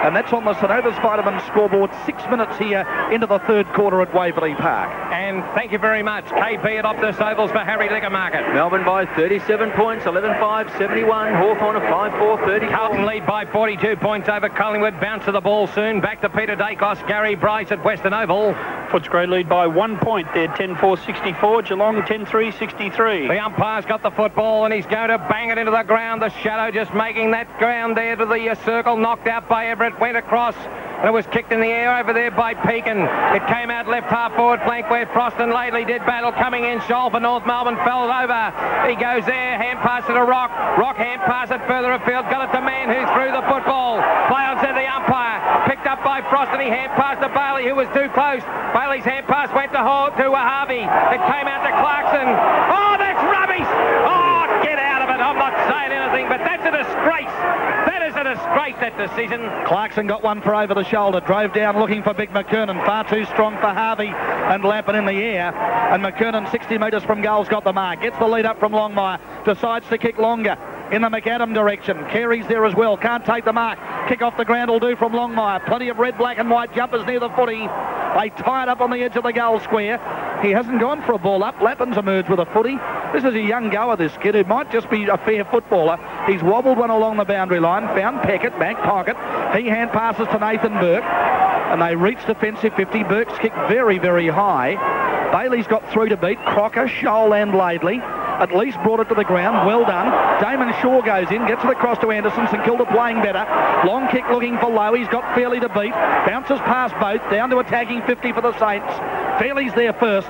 Speaker 2: and that's on the St Overs Vitamin scoreboard. 6 minutes here into the third quarter at Waverley Park.
Speaker 5: And thank you very much, KB at Optus Ovals for Harry Liquor Market.
Speaker 15: Melbourne by 37 points, 11-5-71, Hawthorn 5-4-30.
Speaker 5: Carlton lead by 42 points over Collingwood. Bounce to the ball soon. Back to Peter Dacos, Gary Bryce at Western Oval.
Speaker 9: Footscray lead by 1 point there, 10-4-64. Geelong 10-3-63.
Speaker 5: The umpire's got the football and he's going to bang it into the ground. The shadow just making that ground there to the circle. Knocked out by Everett. Went across. And it was kicked in the air over there by Pekin. It came out left half forward flank where Frost and Laidley did battle. Coming in, Scholl for North Melbourne, fell over. He goes there, hand pass it to Rock. Rock hand pass it further afield. Got it to Mann who threw the football. Play on, said the umpire. Picked up by Frost and he hand passed to Bailey who was too close. Bailey's hand pass went to Harvey. It came out to Clarkson. Oh, that's rubbish! a disgrace, that decision.
Speaker 2: Clarkson got one for over the shoulder, drove down looking for Big McKernan, far too strong for Harvey and Lappin in the air, and McKernan 60 metres from goal's got the mark, gets the lead up from Longmire, decides to kick longer in the McAdam direction. Carey's there as well, can't take the mark. Kick off the ground will do from Longmire. Plenty of red, black and white jumpers near the footy. They tie it up on the edge of the goal square. He hasn't gone for a ball up. Lappin's emerged with a footy. This is a young goer, this kid, who might just be a fair footballer. He's wobbled one along the boundary line, found Peckett, back pocket. He hand passes to Nathan Burke, and they reach defensive 50. Burke's kicked very, very high. Bailey's got through to beat Crocker, Scholl and Laidley. At least brought it to the ground. Well done. Damon Shaw goes in, gets it across to Anderson. St Kilda playing better. Long kick looking for Lowe. He's got Fairley to beat. Bounces past both. Down to attacking 50 for the Saints. Fairley's there first.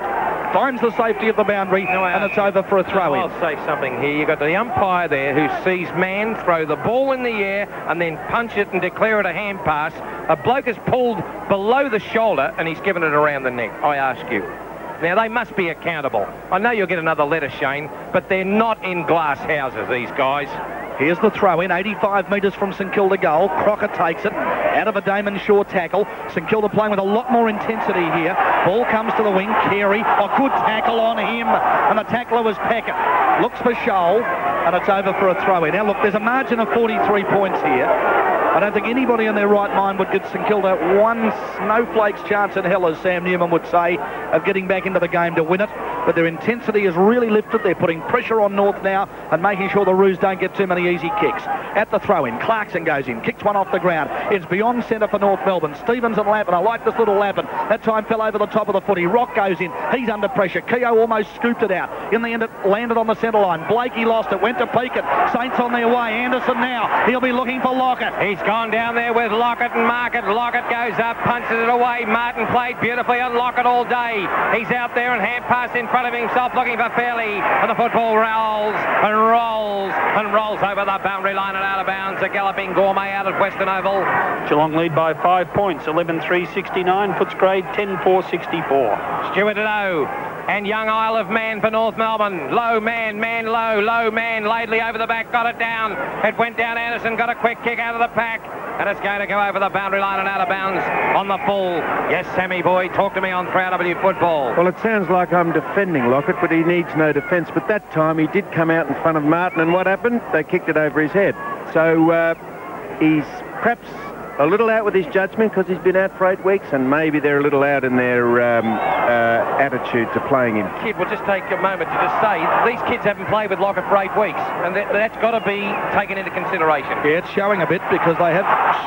Speaker 2: Finds the safety of the boundary, and it's over for a throw-in.
Speaker 5: I'll say something here. You've got the umpire there who sees man throw the ball in the air and then punch it and declare it a hand pass. A bloke is pulled below the shoulder and he's given it around the neck. I ask you. Now, they must be accountable. I know you'll get another letter, Shane, but they're not in glass houses, these guys.
Speaker 2: Here's the throw-in, 85 metres from St Kilda goal. Crocker takes it out of a Damon Shaw tackle. St Kilda playing with a lot more intensity here. Ball comes to the wing. Carey, a good tackle on him, and the tackler was Peckett. Looks for Scholl, and it's over for a throw-in. Now, look, there's a margin of 43 points here. I don't think anybody in their right mind would give St Kilda one snowflake's chance in hell, as Sam Newman would say, of getting back into the game to win it. But their intensity is really lifted. They're putting pressure on North now and making sure the Roos don't get too many easy kicks. At the throw-in, Clarkson goes in, kicks one off the ground. It's beyond centre for North Melbourne. Stevens and Lappin. I like this little Lappin. That time fell over the top of the footy. Rock goes in. He's under pressure. Keogh almost scooped it out. In the end, it landed on the centre line. Blakey lost it. Went to Peakett. Saints on their way. Anderson now. He'll be looking for Lockett.
Speaker 5: He's gone down there with Lockett and Market. Lockett goes up, punches it away. Martin played beautifully on Lockett all day. He's out there and hand pass in front of himself looking for Fairley. And the football rolls and rolls and rolls over the boundary line and out of bounds. A galloping Gourmet out at Western Oval.
Speaker 9: Geelong lead by 5 points, 11-3-69. Footscray 10-4-64.
Speaker 5: Stuart Lowe and young Isle of Man for North Melbourne. Low man, low, low man. Laidley over the back, got it down. It went down. Anderson got a quick kick out of the pack. And it's going to go over the boundary line and out of bounds on the full. Yes, Sammy boy, talk to me on 3RW football.
Speaker 4: Well, it sounds like I'm defending Lockett, but he needs no defence. But that time he did come out in front of Martin, and what happened? They kicked it over his head. So he's perhaps a little out with his judgment because he's been out for 8 weeks, and maybe they're a little out in their attitude to playing him.
Speaker 5: Kid, we'll just take a moment to just say these kids haven't played with Lockett for 8 weeks, and that's got to be taken into consideration.
Speaker 2: Yeah, it's showing a bit because they have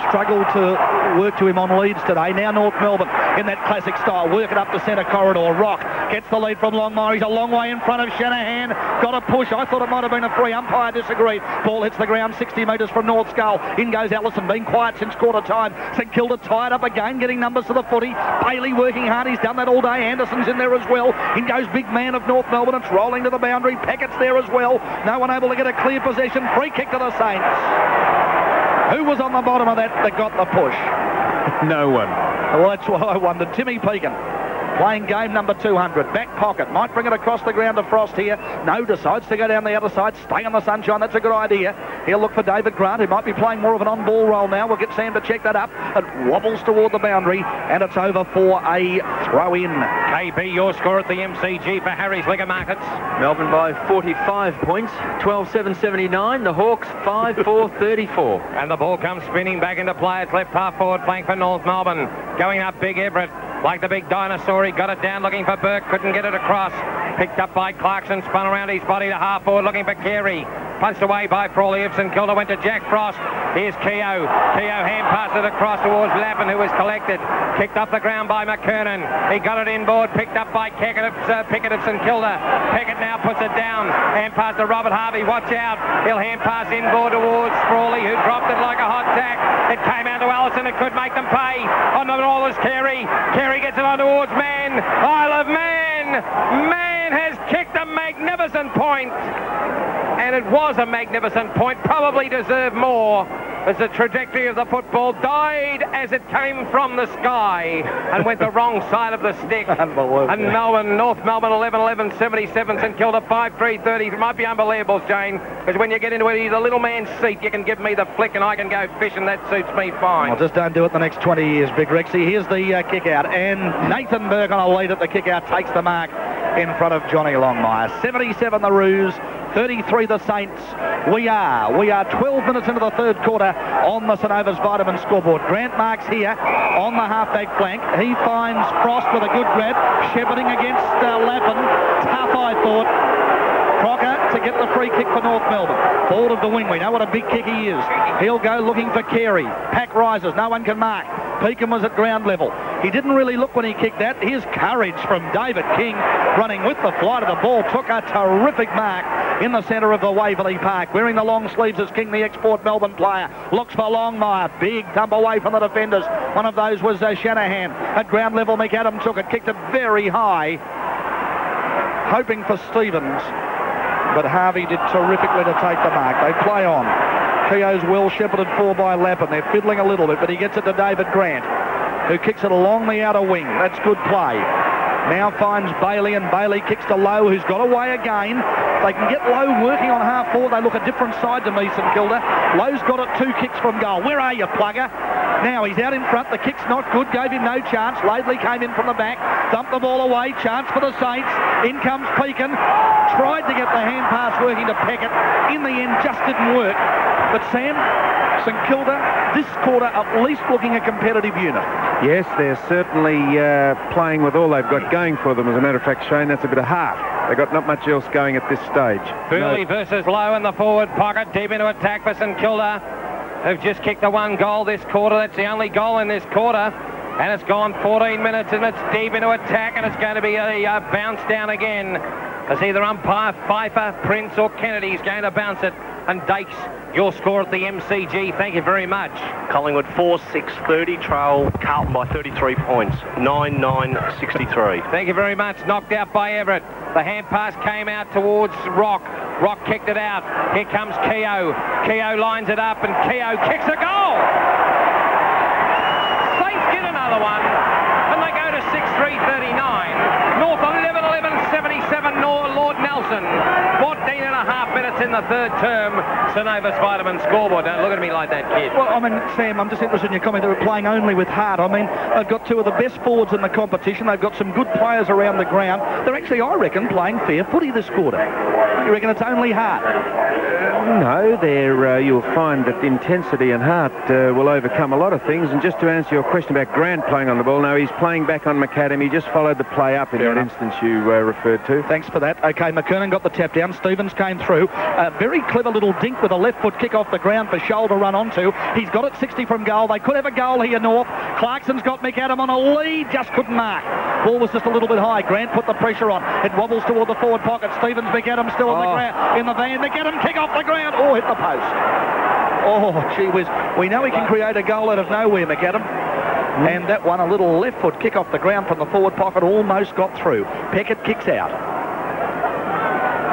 Speaker 2: struggled to work to him on leads today. Now North Melbourne in that classic style, work it up the centre corridor. Rock gets the lead from Longmire. He's a long way in front of Shanahan. Got a push. I thought it might have been a free. Umpire disagreed. Ball hits the ground 60 metres from North's goal. In goes Allison, been quiet since quarter time. St Kilda tied up again, getting numbers to the footy. Bailey working hard. He's done that all day. Anderson's in there as well. In goes big man of North Melbourne. It's rolling to the boundary. Packett's there as well. No one able to get a clear possession. Free kick to the Saints. Who was on the bottom of that got the push?
Speaker 4: No one.
Speaker 2: Well, that's what I wondered. Timmy Pekin. Playing game number 200. Back pocket. Might bring it across the ground to Frost here. No, decides to go down the other side. Stay on the sunshine. That's a good idea. He'll look for David Grant, who might be playing more of an on-ball role now. We'll get Sam to check that up. It wobbles toward the boundary, and it's over for a throw-in.
Speaker 5: KB, your score at the MCG for Harry's Liquor Markets.
Speaker 15: Melbourne by 45 points, 12-7-79. The Hawks 5-4-34.
Speaker 5: And the ball comes spinning back into play. It's left half forward flank for North Melbourne. Going up Big Everett. Like the big dinosaur, he got it down looking for Burke, couldn't get it across. Picked up by Clarkson, spun around his body to half forward looking for Carey. Punched away by Frawley. If St Kilda went to Jack Frost. Here's Keogh. Keogh hand passed it across towards Lappin, who was collected. Kicked up the ground by McKernan. He got it inboard, picked up by Pickett of St Kilda. Pickett now puts it down. Hand pass to Robert Harvey. Watch out. He'll hand pass inboard towards Frawley, who dropped it like a hot tack. It came out to Allison. It could make them pay. On the ball is Carey. Carey gets it on towards Man. Isle of Man. Man has kicked a magnificent point. And it was a magnificent point, probably deserved more, as the trajectory of the football died as it came from the sky and went the wrong side of the stick. And Melbourne, North Melbourne 11-11-77, St Kilda 5-3-30. It might be unbelievable, Jane, because when you get into it, he's a little man's seat. You can give me the flick and I can go fishing. That suits me fine.
Speaker 2: Well, just don't do it the next 20 years, Big Rexy. Here's the kick out, and Nathan Burke on a lead at the kick out takes the mark in front of Johnny Longmire. 77 the Roos, 33 the Saints. We are 12 minutes into the third quarter on the St Overs Vitamin scoreboard. Grant marks here on the halfback flank. He finds Frost with a good grab, shepherding against Lappin. Tough, I thought. Crocker to get the free kick for North Melbourne. Forward of the wing, we know what a big kick he is. He'll go looking for Carey. Pack rises, no one can mark. Pekin was at ground level. He didn't really look when he kicked that. Here's courage from David King, running with the flight of the ball. Took a terrific mark in the centre of the Waverley Park. Wearing the long sleeves as King, the export Melbourne player. Looks for Longmire. Big dump away from the defenders. One of those was Shanahan. At ground level, McAdam took it. Kicked it very high, hoping for Stevens. But Harvey did terrifically to take the mark. They play on. Keogh's well shepherded for by Lappin. They're fiddling a little bit, but he gets it to David Grant, who kicks it along the outer wing. That's good play. Now finds Bailey, and Bailey kicks to Lowe, who's got away again. They can get Lowe working on half forward. They look a different side to me, St Kilda. Lowe's got it 2 kicks from goal. Where are you, Plugger? Now he's out in front. The kick's not good. Gave him no chance. Laidley came in from the back. Dumped the ball away. Chance for the Saints. In comes Pekin. Tried to get the hand pass working to Peckett. In the end, just didn't work. But Sam, St Kilda, this quarter at least looking a competitive unit.
Speaker 4: Yes, they're certainly playing with all they've got going for them. As a matter of fact, Shane, that's a bit of heart. They've got not much else going at this stage.
Speaker 5: Burley versus Lowe in the forward pocket. Deep into attack for St Kilda, who've just kicked the 1 goal this quarter. That's the only goal in this quarter. And it's gone 14 minutes, and it's deep into attack, and it's going to be a bounce down again. As either umpire Pfeiffer, Prince or Kennedy's going to bounce it. And Dakes, your score at the MCG. Thank you very much.
Speaker 16: Collingwood 4-6-30, trail Carlton by 33 points, 9-9-63.
Speaker 5: Thank you very much. Knocked out by Everett. The hand pass came out towards Rock. Rock kicked it out. Here comes Keogh. Keogh lines it up, and Keogh kicks a goal. Saints get another one, and they go to 6-3-39. North 11-11-77, Lord Nelson. 14 and a half minutes in the third term. St Overs Vitamin scoreboard. Don't look at me like that, kid.
Speaker 2: Well, I mean, Sam, I'm just interested in your comment. They were playing only with heart. I mean, they've got 2 of the best forwards in the competition. They've got some good players around the ground. They're actually, I reckon, playing fair footy this quarter. You reckon it's only heart?
Speaker 4: No, you'll find that intensity and heart will overcome a lot of things. And just to answer your question about Grant playing on the ball, no, he's playing back on McAdam. He just followed the play up in that instance you referred to.
Speaker 2: Thanks for that. OK, McKernan got the tap down. Stevens came through. A very clever little dink with a left foot kick off the ground for Scholl to run onto. He's got it 60 from goal. They could have a goal here, North. Clarkson's got McAdam on a lead. Just couldn't mark. Ball was just a little bit high. Grant put the pressure on. It wobbles toward the forward pocket. Stevens, McAdam still on the ground. In the van. McAdam kick off the ground. Oh, hit the post. Oh, gee whiz. We know he can create a goal out of nowhere, McAdam. And that one, a little left foot kick off the ground from the forward pocket, almost got through. Peckett kicks out.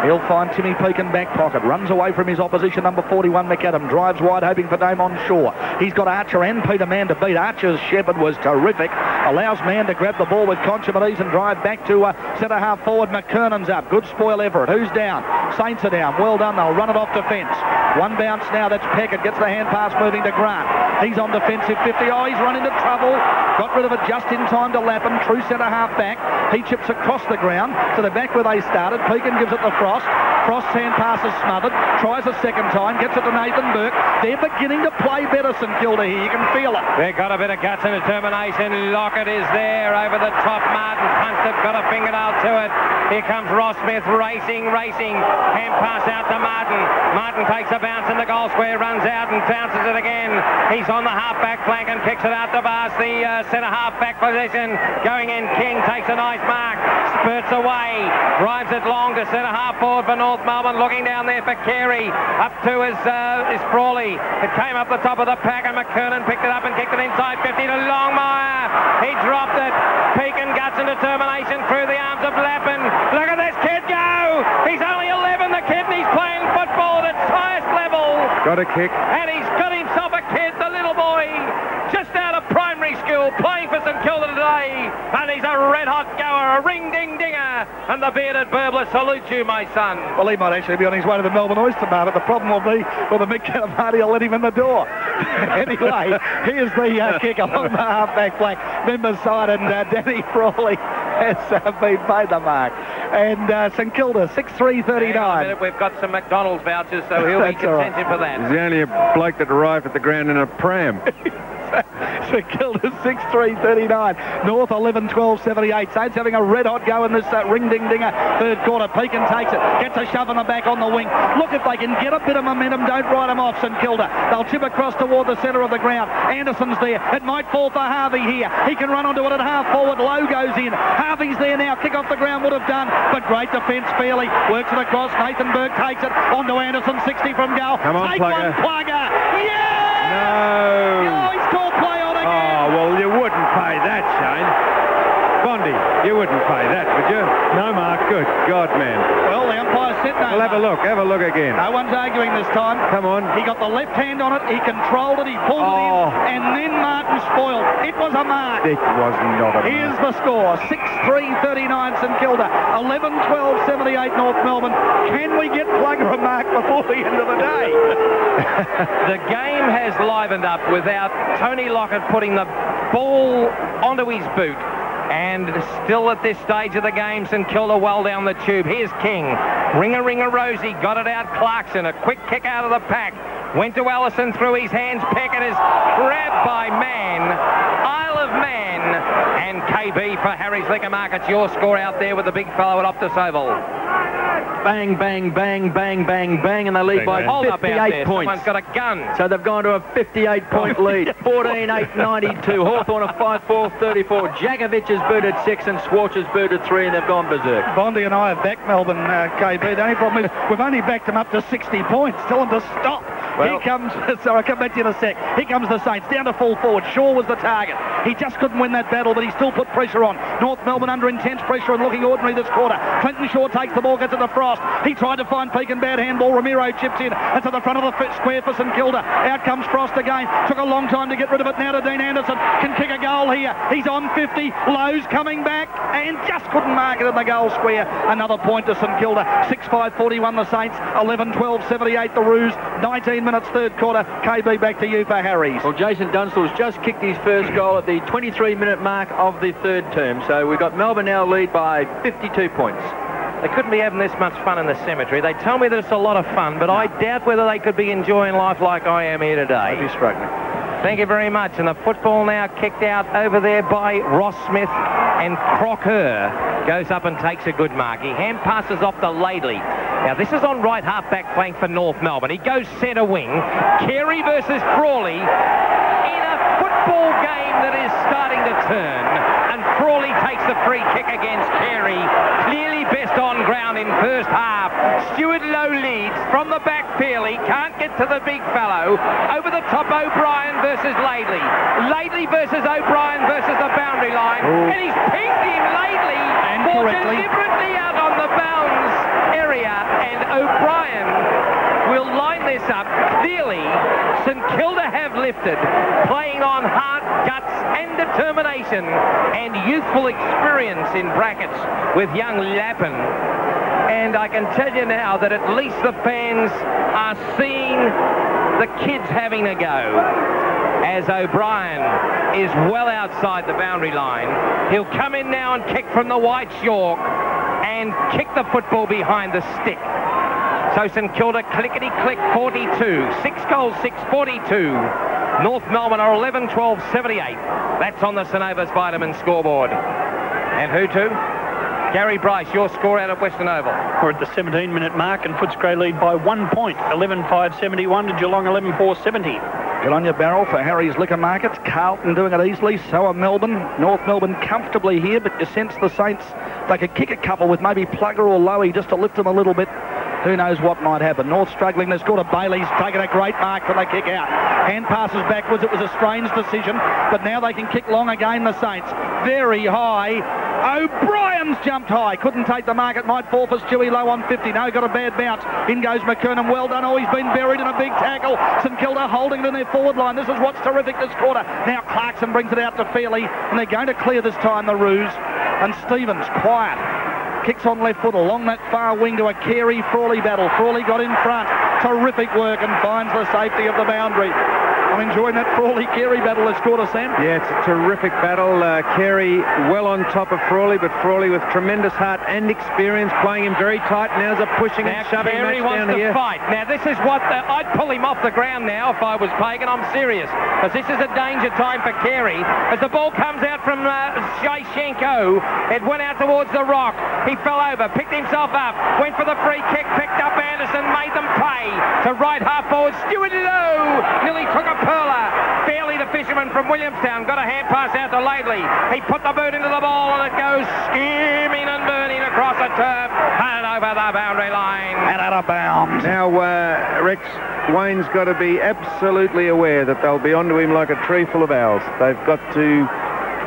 Speaker 2: He'll find Timmy Pekin back pocket. Runs away from his opposition, number 41, McAdam. Drives wide, hoping for Damon Shaw. He's got Archer and Peter Mann to beat. Archer's shepherd was terrific. Allows Mann to grab the ball with consummate ease and drive back to centre half forward. McKernan's up. Good spoil Everett. Who's down? Saints are down. Well done. They'll run it off defence. One bounce now. That's Peckett. Gets the hand pass moving to Grant. He's on defensive 50. Oh, he's run into trouble. Got rid of it just in time to Lappin. True centre half back. He chips across the ground to the back where they started. Pekin gives it to Frost. Frost's hand pass is smothered. Tries a second time. Gets it to Nathan Burke. They're beginning to play better, St Kilda here. You can feel it.
Speaker 5: They've got a bit of guts and determination. Lockett is there over the top. Martin punched it. Got a fingernail to it. Here comes Ross Smith racing. Hand pass out to Martin. Martin takes a bounce in the goal square. Runs out and bounces it again. He's on the half-back flank and kicks it out to Vars. The centre half-back position. Going in. King takes a nice mark. Spurts away. Drives it long to centre half forward for North Melbourne. Looking down there for Carey. Up to is Frawley. It came up the top of the pack and McKernan picked it up and kicked it inside 50 to Longmire. He dropped it. Pekin guts and determination through the arms of Lappin. Look at this kid go. He's only 11, the kid, and he's playing football.
Speaker 4: Got a kick.
Speaker 5: And he's got himself a kid, the little boy, just out of primary school, playing for St Kilda today. And he's a red-hot goer, a ring-ding-dinger. And the bearded burbler salutes you, my son.
Speaker 2: Well, he might actually be on his way to the Melbourne Oyster Bar, but the problem will be, well, the Mick Calamari will let him in the door. Anyway, here's the kick along the half-back flank, member side, and Danny Frawley has been paid the mark. And St Kilda, 6-3-39.
Speaker 5: We've got some McDonald's vouchers, so he'll be contented for that.
Speaker 4: He's the only bloke that arrived at the ground in a pram.
Speaker 2: St Kilda 6-3-39. North 11-12-78. Saints having a red-hot go in this ring-ding-dinger third quarter. Pekin takes it, gets a shove in the back on the wing. Look, if they can get a bit of momentum, don't write them off, St Kilda. They'll chip across toward the centre of the ground. Anderson's there. It might fall for Harvey here. He can run onto it at half-forward. Low goes in. Harvey's there now. Kick off the ground would have done, but great defence, Fairley. Works it across. Nathan Burke takes it onto Anderson, 60 from goal.
Speaker 4: Come on,
Speaker 2: Take
Speaker 4: Plugger.
Speaker 2: one, Plugger. Yeah!
Speaker 4: No!
Speaker 2: Oh, he's called play on again.
Speaker 4: Oh, well, you wouldn't pay that, Shane. Bondi, you wouldn't pay that, would you? No, Mark. Good God, man.
Speaker 2: Well, the umpire said no.
Speaker 4: Well, have a look. Have a look again.
Speaker 2: No one's arguing this time.
Speaker 4: Come on.
Speaker 2: He got the left hand on it. He controlled it. He pulled it in. And then Martin spoiled. It was a mark.
Speaker 4: It was not a mark.
Speaker 2: Here's the score. 6-3-39 St Kilda. 11-12-78 North Melbourne. Can we get Plugger a mark before the end of the day?
Speaker 5: The game has livened up without Tony Lockett putting the ball onto his boot. And still at this stage of the game, St Kilda well down the tube. Here's King. Ringer, Rosie. Got it out. Clarkson. A quick kick out of the pack. Went to Allison through his hands. Peckett is grabbed by Mann. Isle of Man. And KB for Harry's Liquor Markets. Your score out there with the big fellow at Optus Oval.
Speaker 15: Bang, bang, bang, bang, bang, bang, and they lead by 58 points.
Speaker 5: Someone's got a gun.
Speaker 15: So they've gone to a 58-point lead. 14-8-92. Hawthorn a 5-4-34. Jakovic's booted 6 and Schwartz's booted 3, and they've gone berserk.
Speaker 2: Bondi and I have backed Melbourne, KB. The only problem is we've only backed them up to 60 points. Tell them to stop.
Speaker 15: Well,
Speaker 2: here comes, sorry, I'll come back to you in a sec. Here comes the Saints, down to full forward. Shaw was the target. He just couldn't win that battle, but he still put pressure on. North Melbourne under intense pressure and looking ordinary this quarter. Clinton Shaw takes the ball, gets it to Frost. He tried to find Pekin, bad handball. Ramiro chips in and to the front of the square for St Kilda. Out comes Frost again. Took a long time to get rid of it. Now to Dean Anderson. Can kick a goal here. He's on 50. Lowe's coming back and just couldn't mark it in the goal square. Another point to St Kilda. 6-5-41 the Saints. 11-12-78 the Roos. 19 minutes third quarter. KB, back to you for Harry's.
Speaker 15: Well, Jason Dunstall's just kicked his first goal at the 23-minute mark of the third term. So we've got Melbourne now lead by 52 points.
Speaker 5: They couldn't be having this much fun in the cemetery. They tell me that it's a lot of fun, but I doubt whether they could be enjoying life like I am here today.
Speaker 2: I'd be struggling.
Speaker 5: Thank you very much. And the football now kicked out over there by Ross Smith, and Crocker goes up and takes a good mark. He hand passes off to Laidley. Now this is on right half-back flank for North Melbourne. He goes centre wing. Carey versus Crawley in a football game that is starting to turn. And Crawley takes the free kick against Carey. Clearly best on ground in first half. Stuart Lowe leads from the back fairly. Can't get to the big fellow. Over the top, O'Brien versus Laidley. Laidley versus O'Brien versus the boundary line.
Speaker 2: Ooh.
Speaker 5: And he's pinked him, Laidley, for deliberately out on the bounds area. And O'Brien will line this up. Clearly, St Kilda have lifted, playing on heart, guts and determination and youthful experience in brackets with young Lappin. And I can tell you now that at least the fans are seeing the kids having a go. As O'Brien is well outside the boundary line. He'll come in now and kick from the white chalk and kick the football behind the stick. So St Kilda clickety-click 42. 6 goals, 6-42. North Melbourne are 11-12-78. That's on the Synovus Vitamin scoreboard. And who to? Gary Bryce, your score out of Western Oval.
Speaker 9: We're at the 17-minute mark and Footscray lead by 1 point. 11-5-71 to Geelong 11-4-70.
Speaker 2: Good on your barrel for Harry's Liquor Markets. Carlton doing it easily, so are Melbourne. North Melbourne comfortably here, but you sense the Saints, they could kick a couple with maybe Plugger or Lowy just to lift them a little bit. who knows what might happen. North struggling. They've scored a Bailey's taken a great mark from the kick out. Hand passes backwards. It was a strange decision, but now they can kick long again, the Saints. Very high. O'Brien's jumped high. Couldn't take the mark. It might fall for Stewie low on 50. No, got a bad bounce. In goes McKernan. Well done. Oh, he's been buried in a big tackle. St Kilda holding it in their forward line. This is what's terrific this quarter. Now Clarkson brings it out to Fairley, and they're going to clear this time, the Roos. And Stevens, quiet. Kicks on left foot along that far wing to a Carey-Frawley battle. Frawley got in front. Terrific work and finds the safety of the boundary. I'm enjoying that Frawley-Carey battle that's scored a Sam.
Speaker 4: Yeah, it's a terrific battle. Carey well on top of Frawley, but Frawley with tremendous heart and experience, playing him very tight. Now's a pushing and shoving
Speaker 5: Carey
Speaker 4: match down
Speaker 5: wants to
Speaker 4: here.
Speaker 5: fight. Now, this is what I'd pull him off the ground now if I was Pagan. I'm serious, because this is a danger time for Carey. As the ball comes out from Shashenko, it went out towards the rock. He fell over, picked himself up, went for the free kick, picked up Anderson, made them pay. To right half forward, Stewart Lowe nearly took a perler. Fairley, the fisherman from Williamstown, got a hand pass out to Laidley. He put the boot into the ball and it goes skimming and burning across the turf and over the boundary line.
Speaker 2: And out of bounds.
Speaker 4: Now, Rex, Wayne's got to be absolutely aware that they'll be onto him like a tree full of owls. They've got to...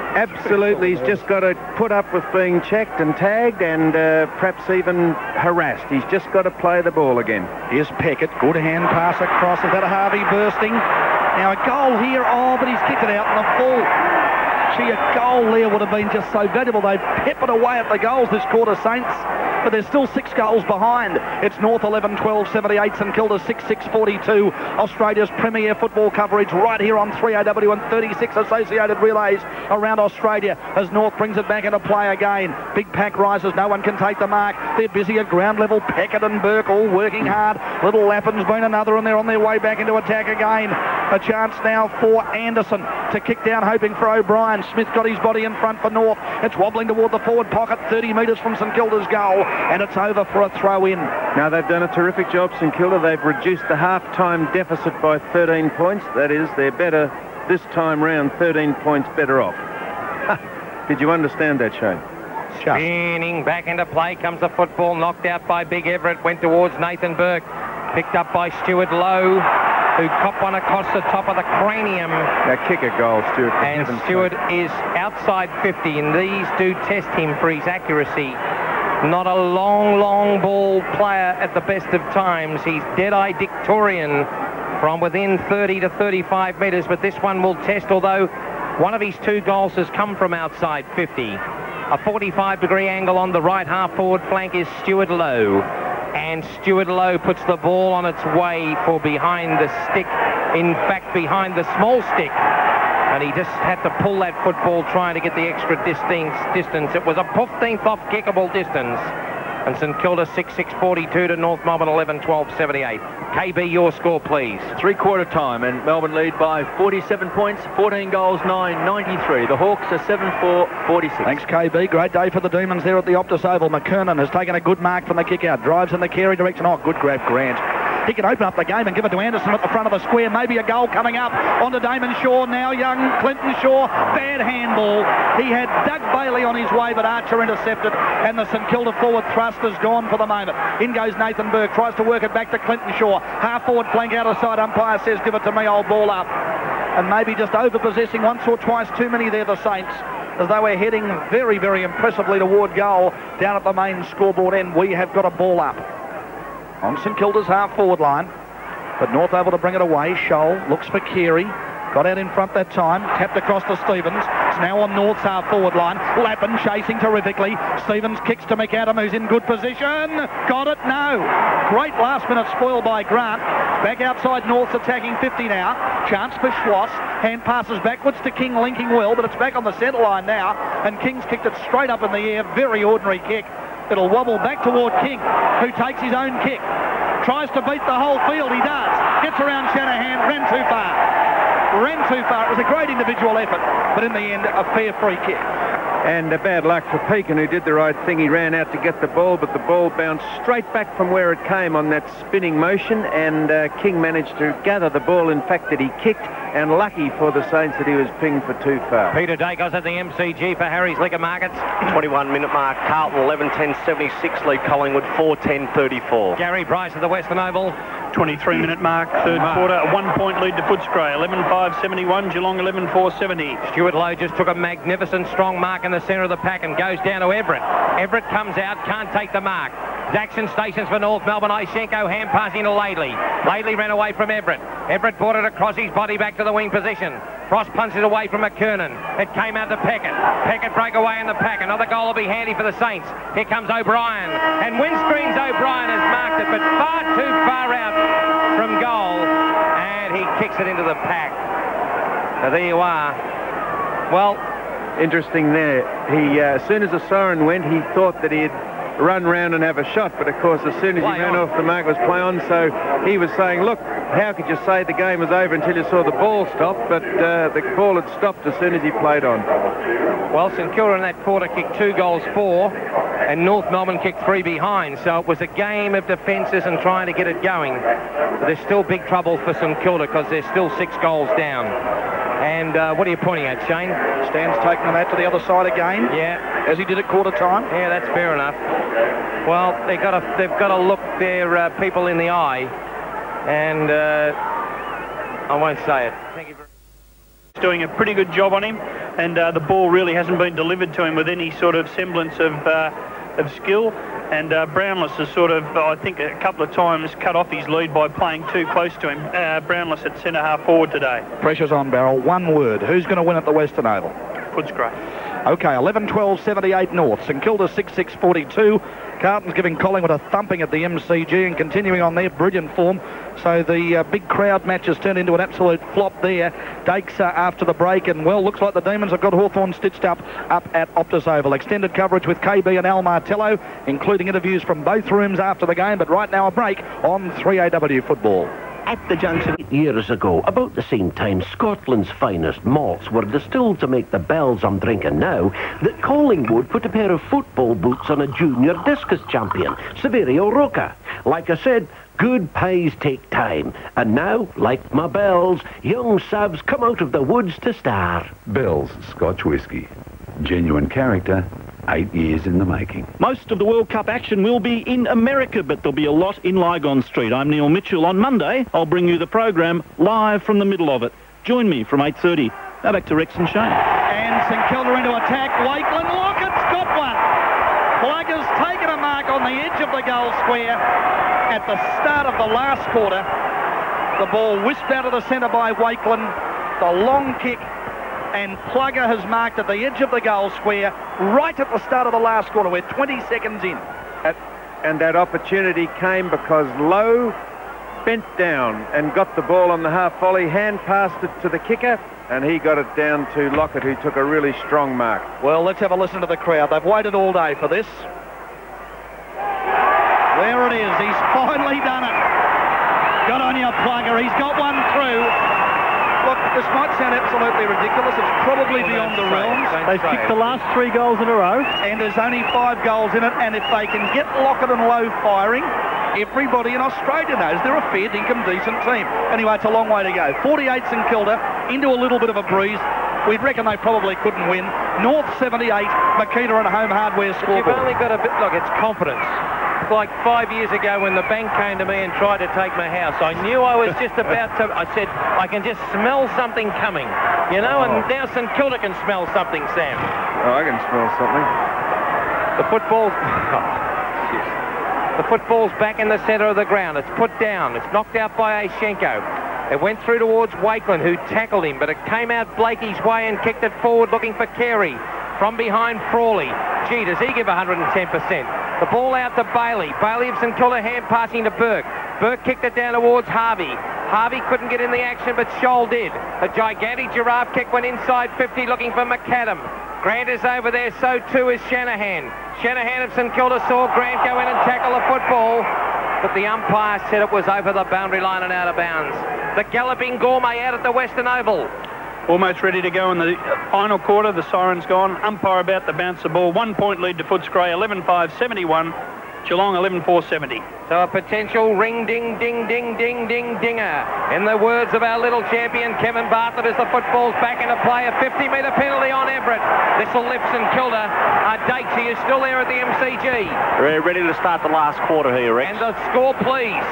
Speaker 4: Absolutely, he's just got to put up with being checked and tagged and perhaps even harassed. He's just got to play the ball again.
Speaker 2: Here's Peckett. Good hand pass across. Is that a Harvey bursting? Now a goal here. Oh, but he's kicked it out in the full. Gee, a goal there would have been just so valuable. They've peppered away at the goals this quarter, Saints. But there's still 6 goals behind. It's North 11-12, 78, St Kilda 6-6, 42. Australia's premier football coverage right here on 3AW and 36 associated relays around Australia as North brings it back into play again. Big pack rises, no one can take the mark. They're busy at ground level. Peckett and Burke all working hard. Little Lappin's been another, and they're on their way back into attack again. A chance now for Anderson to kick down, hoping for O'Brien. Smith got his body in front for North. It's wobbling toward the forward pocket, 30 metres from St Kilda's goal, and it's over for a throw-in.
Speaker 4: Now, they've done a terrific job, St Kilda. They've reduced the half-time deficit by 13 points. That is, they're better this time round, 13 points better off. Did you understand that, Shane?
Speaker 5: Spinning back into play comes the football, knocked out by Big Everett, went towards Nathan Burke, picked up by Stuart Lowe, who copped one across the top of the cranium.
Speaker 4: Now kick a goal, Stuart.
Speaker 5: And Stuart is outside 50, and these do test him for his accuracy. Not a long ball player at the best of times. He's dead-eye Dictorian from within 30 to 35 metres, but this one will test, although one of his 2 goals has come from outside 50. A 45-degree angle on the right half-forward flank is Stuart Lowe. And Stuart Lowe puts the ball on its way for behind the stick. In fact, behind the small stick. And he just had to pull that football trying to get the extra distance. It was a 15th off kickable distance. And St Kilda 6-6-42 to North Melbourne 11-12-78. KB, your score, please.
Speaker 15: 3-quarter time, and Melbourne lead by 47 points, 14 goals, 9-93. The Hawks are 7-4-46.
Speaker 2: Thanks, KB. Great day for the Demons there at the Optus Oval. McKernan has taken a good mark from the kick-out. Drives in the Carey direction. Oh, good grab, Grant. He can open up the game and give it to Anderson at the front of the square. Maybe a goal coming up onto Damon Shaw. Now young Clinton Shaw. Bad handball. He had Doug Bailey on his way, but Archer intercepted, and the St Kilda forward thrust is gone for the moment. In goes Nathan Burke. Tries to work it back to Clinton Shaw. Half-forward flank out of side. Umpire says, give it to me, old ball up. And maybe just over-possessing once or twice too many there, the Saints, as though we're heading very, very impressively toward goal down at the main scoreboard end. We have got a ball up on St Kilda's half-forward line, but North able to bring it away. Scholl looks for Carey. Got out in front that time. Tapped across to Stevens. It's now on North's half-forward line. Lappin chasing terrifically. Stevens kicks to McAdam, who's in good position. Got it? No. Great last-minute spoil by Grant. Back outside North's attacking 50 now. Chance for Schwass. Hand passes backwards to King, linking well, but it's back on the centre line now, and King's kicked it straight up in the air. Very ordinary kick. It'll wobble back toward King, who takes his own kick. Tries to beat the whole field. He does. Gets around Shanahan. Ran too far. It was a great individual effort, but in the end, a fair free kick.
Speaker 4: And bad luck for Pekin, who did the right thing. He ran out to get the ball, but the ball bounced straight back from where it came on that spinning motion, and King managed to gather the ball, in fact, that he kicked, and lucky for the Saints that he was pinged for too far.
Speaker 5: Peter Dacos at the MCG for Harry's Liquor Markets.
Speaker 16: 21-minute mark. Carlton 11:10.76 lead Collingwood 4:10.34.
Speaker 5: Gary Bryce at the Western Oval.
Speaker 9: 23-minute mark, third quarter, a 1-point lead to Footscray, 11:5.71, Geelong 11:4.70.
Speaker 5: Stuart Lowe just took a magnificent strong mark in the centre of the pack and goes down to Everett. Everett comes out, can't take the mark. Jackson stations for North Melbourne. Ishenko hand passing to Laidley. Laidley ran away from Everett. Everett brought it across his body back to the wing position. Frost punches away from McKernan. It came out to Peckett. Peckett break away in the pack. Another goal will be handy for the Saints. Here comes O'Brien. And windscreens O'Brien has marked it, but far too far out from goal. And he kicks it into the pack. So there you are. Well,
Speaker 4: interesting there. He, as soon as the siren went, he thought that he'd run round and have a shot, but of course as soon as he ran off the mark, it was play on. So he was saying, look, how could you say the game was over until you saw the ball stop? But the ball had stopped as soon as he played on.
Speaker 5: Well, St Kilda in that quarter kicked 2 goals for, and North Melbourne kicked 3 behind. So it was a game of defences and trying to get it going. But there's still big trouble for St Kilda because they're still 6 goals down. And what are you pointing at, Shane?
Speaker 2: Stan's taking them out to the other side again.
Speaker 5: Yeah.
Speaker 2: As he did at quarter time.
Speaker 5: Yeah, that's fair enough. Well, they've got to look their people in the eye, and I won't say it. Thank you very much.
Speaker 9: He's doing a pretty good job on him, and the ball really hasn't been delivered to him with any sort of semblance of skill. And Brownless has sort of, I think, a couple of times cut off his lead by playing too close to him. Brownless at centre half forward today.
Speaker 2: Pressure's on, Barrel. One word. Who's going to win at the Western Oval?
Speaker 9: Footscray.
Speaker 2: Okay, 11-12-78 North. St Kilda 6-6-42. Carlton's giving Collingwood a thumping at the MCG and continuing on their brilliant form. So the big crowd match has turned into an absolute flop there. Dakes after the break, and well, looks like the Demons have got Hawthorn stitched up at Optus Oval. Extended coverage with KB and Al Martello, including interviews from both rooms after the game. But right now a break on 3AW football.
Speaker 18: At the junction 8 years ago, about the same time Scotland's finest malts were distilled to make the bells I'm drinking now, that Collingwood put a pair of football boots on a junior discus champion, Severio Roca. Like I said, good pies take time. And now, like my bells, young Sabs come out of the woods to star.
Speaker 19: Bell's Scotch Whisky. Genuine character, 8 years in the making.
Speaker 20: Most of the World Cup action will be in America, but there'll be a lot in Lygon Street. I'm Neil Mitchell. On Monday, I'll bring you the program live from the middle of it. Join me from 8:30. Now back to Rex and Shane.
Speaker 2: And St Kilda into attack. Wakeland, look, it's got one. Plugger's taken a mark on the edge of the goal square at the start of the last quarter. The ball whisked out of the centre by Wakeland. The long kick. And Plugger has marked at the edge of the goal square right at the start of the last quarter. We're 20 seconds in.
Speaker 4: And that opportunity came because Lowe bent down and got the ball on the half volley, hand passed it to the kicker, and he got it down to Lockett, who took a really strong mark.
Speaker 2: Well, let's have a listen to the crowd. They've waited all day for this. There it is. He's finally done it. Good on you, Plugger. He's got one through. Look, this might sound absolutely ridiculous. It's probably beyond the realms.
Speaker 14: They've kicked the last 3 goals in a row.
Speaker 2: And there's only 5 goals in it. And if they can get Lockett and Lowe firing, everybody in Australia knows they're a fair dinkum decent team. Anyway, it's a long way to go. 48 St Kilda into a little bit of a breeze. We'd reckon they probably couldn't win. North 78, Makita and Home Hardware Scoreboard.
Speaker 5: You've only got a bit, look, it's confidence. Like 5 years ago when the bank came to me and tried to take my house, I knew I was just about to, I said, I can just smell something coming, you know, and now St Kilda can smell something, Sam.
Speaker 4: Oh, I can smell something.
Speaker 5: The football's back in the centre of the ground. It's put down. It's knocked out by Ashenko. It went through towards Wakeland, who tackled him, but it came out Blakey's way and kicked it forward looking for Carey. From behind Frawley. Gee, does he give 110%? The ball out to Bailey. Bailey of St Kilda hand passing to Burke. Burke kicked it down towards Harvey. Harvey couldn't get in the action, but Scholl did. A gigantic giraffe kick went inside 50 looking for McAdam. Grant is over there, so too is Shanahan. Shanahan of St Kilda saw Grant go in and tackle the football, but the umpire said it was over the boundary line and out of bounds. The galloping Gourmet out at the Western Oval.
Speaker 9: Almost ready to go in the final quarter. The siren's gone. Umpire about to bounce the ball. 1 point lead to Footscray, 11-5-71. Geelong 11-4-70.
Speaker 5: So a potential ring, ding, ding, ding, ding, ding, dinger. In the words of our little champion, Kevin Bartlett, as the football's back into play. A 50-metre penalty on Everett. This will lift St Kilda. Datesy is still there at the MCG.
Speaker 16: We're ready to start the last quarter here, Rex.
Speaker 5: And the score, please.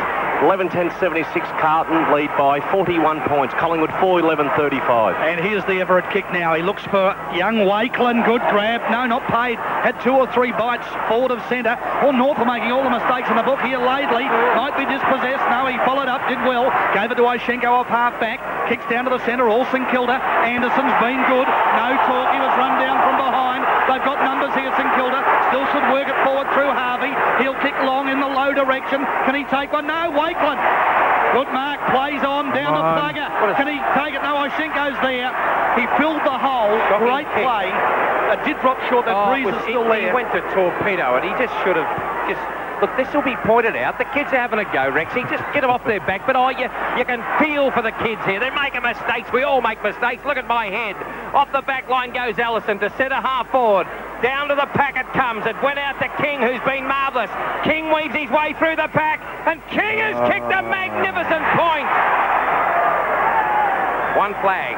Speaker 16: 11-10-76, Carlton lead by 41 points. Collingwood 4-11-35.
Speaker 2: And here's the Everett kick now. He looks for young Wakeland. Good grab. No, not paid. Had 2 or 3 bites forward of centre. Well, North are making all the mistakes in the book here. Laidley might be dispossessed. No, he followed up, did well. Gave it to Ishenko off half back. Kicks down to the centre. All St Kilda. Anderson's been good. No talk. He was run down from behind. They've got numbers here, St Kilda. Still should work it forward through Harvey. He'll kick long in the low direction. Can he take one? No, Wakeland. Good mark. Plays on down to Plugger. Can he take it? No, Ishenko's there. He filled the hole. Great play. It did drop short. That breeze is still there.
Speaker 5: He went to torpedo it. He just should have just... Look, this will be pointed out. The kids are having a go, Rexy. Just get them off their back. But, you can feel for the kids here. They're making mistakes. We all make mistakes. Look at my head. Off the back line goes Allison to centre half forward. Down to the pack it comes. It went out to King, who's been marvellous. King weaves his way through the pack. And King has kicked a magnificent point. One flag.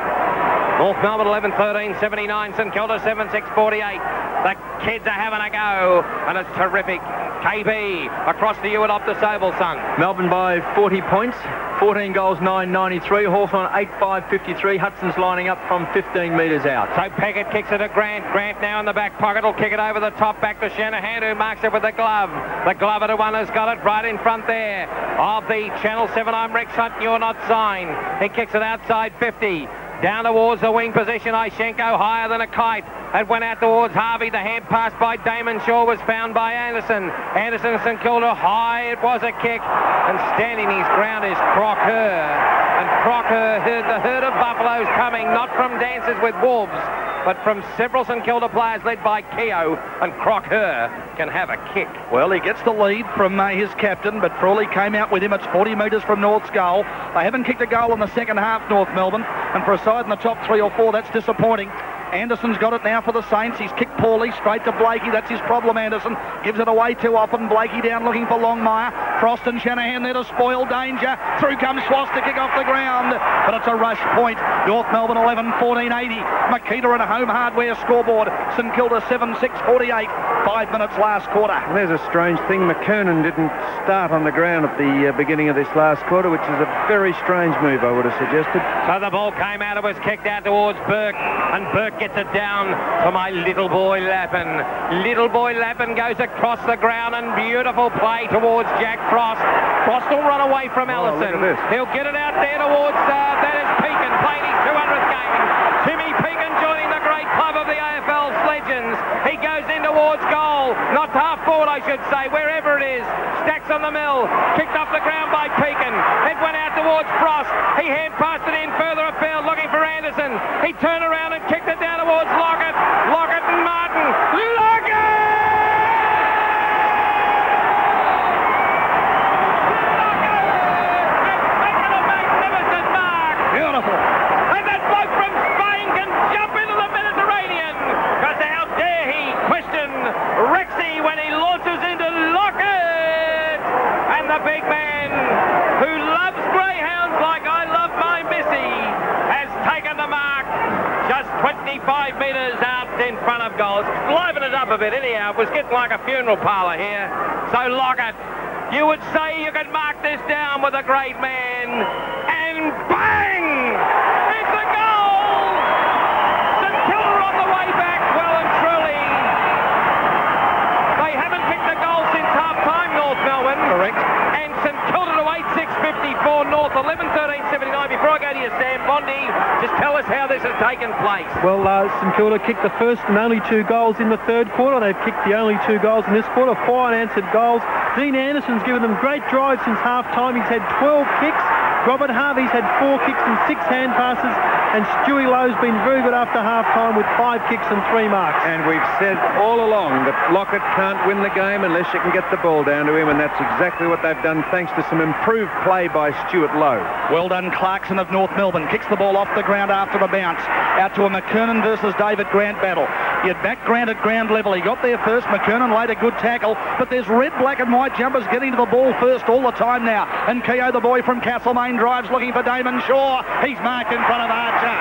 Speaker 5: North Melbourne 11-13-79. St Kilda 7-6-48. The kids are having a go. And it's terrific. KB across to you at Optus Ovalsung.
Speaker 15: Melbourne by 40 points. 14 goals, 9.93. Hawthorn 8-5-53. Hudson's lining up from 15 metres out.
Speaker 5: So Peckett kicks it at Grant. Grant now in the back pocket will kick it over the top back to Shanahan, who marks it with the glove. The glover to one has got it right in front there of the Channel 7 I'm Rex Hunt. You're not signed. He kicks it outside 50. Down towards the wing position, Ishenko higher than a kite. It went out towards Harvey. The hand pass by Damon Shaw was found by Anderson. Anderson and St Kilda high. It was a kick. And standing his ground is Crocker. And Crocker heard the herd of buffaloes coming, not from Dances with Wolves, but from several St Kilda players led by Keogh. And Crocker can have a kick.
Speaker 2: Well, he gets the lead from his captain, but Frawley came out with him. It's 40 metres from North's goal. They haven't kicked a goal in the second half, North Melbourne, and for a side in the top 3 or 4, that's disappointing. Anderson's got it now for the Saints. He's kicked poorly, straight to Blakey. That's his problem, Anderson. Gives it away too often. Blakey down looking for Longmire. Frost and Shanahan there to spoil danger. Through comes Schwartz to kick off the ground. But it's a rush point. North Melbourne 11-14-80. Makita and a Home Hardware scoreboard. St Kilda 7-6-48. 5 minutes last quarter.
Speaker 4: There's a strange thing. McKernan didn't start on the ground at the beginning of this last quarter, which is a very strange move, I would have suggested.
Speaker 5: So the ball came out. It was kicked out towards Burke. And Burke gets it down for my little boy Lappin. Little boy Lappin goes across the ground and beautiful play towards Jack Frost. Frost will run away from Ellison. He'll get it out there towards, that is Pekin playing his 200th game. Timmy Pekin joining the great club of the AFL's legends. He goes in towards goal. Not half forward, I should say, wherever it is. Stacks on the mill. Kicked off the ground by Pekin. It went out towards Frost. He hand passed it in further afield looking for Anderson. He turned around and kicked it down towards Lockett. Lockett and Martin. Lockett!
Speaker 2: Beautiful.
Speaker 5: And that bloke from Spain can jump into the Mediterranean. Because how dare he question Rexy when he launches into Lockett. And the big man who loves greyhounds like I love my Missy has taken the mark. Just 25 metres out in front of goal. It's liven it up a bit anyhow. It was getting like a funeral parlour here. So Lockett, you would say you could mark this down with a great man. And bang! It's a goal! St Kilda on the way back, well and truly. They haven't kicked a goal since half-time, North Melbourne.
Speaker 2: Correct.
Speaker 5: And St Kilda to 8-6-54, North 11-13-79. Before I go to you, Sam Bondi, just tell us how this has taken place.
Speaker 14: Well, St Kilda kicked the first and only 2 goals in the third quarter. They've kicked the only 2 goals in this quarter, 4 unanswered goals. Dean Anderson's given them great drive since half-time. He's had 12 kicks. Robert Harvey's had 4 kicks and 6 hand passes, and Stewie Lowe's been very good after half-time with 5 kicks and 3 marks.
Speaker 4: And we've said all along that Lockett can't win the game unless you can get the ball down to him, and that's exactly what they've done thanks to some improved play by Stuart Lowe.
Speaker 2: Well done, Clarkson of North Melbourne. Kicks the ball off the ground after a bounce. Out to a McKernan versus David Grant battle. You'd back Grant at ground level. He got there first. McKernan laid a good tackle, but there's red, black and white jumpers getting to the ball first all the time now. And Keogh, the boy from Castlemaine, drives looking for Damon Shaw. He's marked in front of Archer.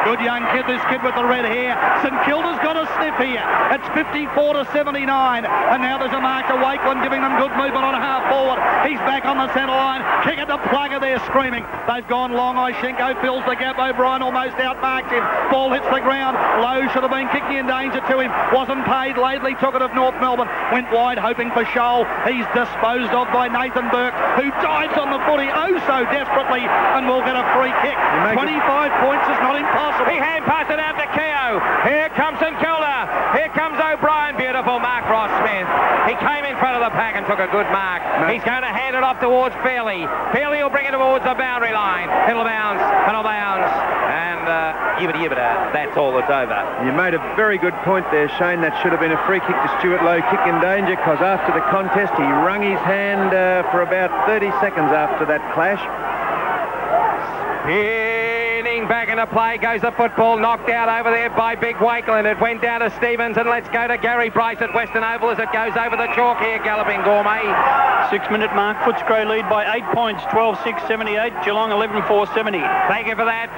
Speaker 2: Good young kid, this kid with the red hair. St Kilda's got a sniff here. It's 54-79. And now there's a mark to Wakeland, giving them good movement on half forward. He's back on the centre line. Kick it to Plugger there, screaming. They've gone long. Ishenko fills the gap. O'Brien almost outmarked him. Ball hits the ground. Lowe should have been kicking in danger to him. Wasn't paid. Laidley took it of North Melbourne. Went wide, hoping for Shoal. He's disposed of by Nathan Burke, who dives on the footy oh so desperately and will get a free kick. 25 points is not impossible.
Speaker 5: He hand passed it out to Keogh. Here comes St Kilda. Here comes O'Brien. Beautiful mark, Ross Smith. He came in front of the pack and took a good mark. He's going to hand it off towards Fairley. Fairley will bring it towards the boundary line. It'll bounce, and it'll bounce. And yibbida, that's all that's over.
Speaker 4: You made a very good point there, Shane. That should have been a free kick to Stuart Lowe. Kick in danger, because after the contest he wrung his hand for about 30 seconds after that clash.
Speaker 5: Spinning back into play goes the football, knocked out over there by Big Wakeland. It went down to Stevens, and let's go to Gary Bryce at Western Oval as it goes over the chalk here, Galloping Gourmet.
Speaker 9: 6-minute mark. Footscray lead by 8 points, 12-6-78. Geelong 11-4-70.
Speaker 5: Thank you for that.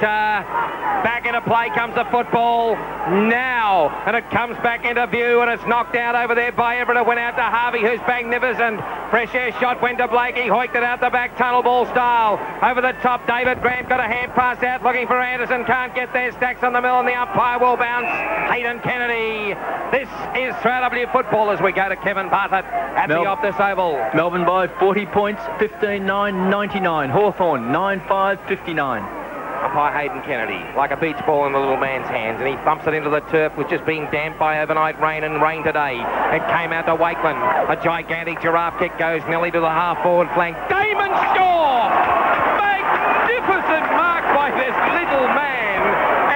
Speaker 5: Back into play comes the football now, and it comes back into view, and it's knocked out over there by Everett. It went out to Harvey, who's magnificent. Fresh air shot went to Blakey, hoiked it out the back, tunnel ball style. Over the top, David Grant got a hand pass out, looking for Anderson, can't get there. Stacks on the middle, and the umpire will bounce. Hayden Kennedy. This is 3AW football as we go to Kevin Bartlett at the Optus Oval.
Speaker 15: Melbourne by 40 points, 15-9-99. Hawthorn 9-5-59.
Speaker 5: Umpire Hayden Kennedy, like a beach ball in the little man's hands, and he thumps it into the turf, which is being damped by overnight rain and rain today. It came out to Wakeland. A gigantic giraffe kick goes nearly to the half-forward flank. Damon Shaw! Magnificent mark by this little man,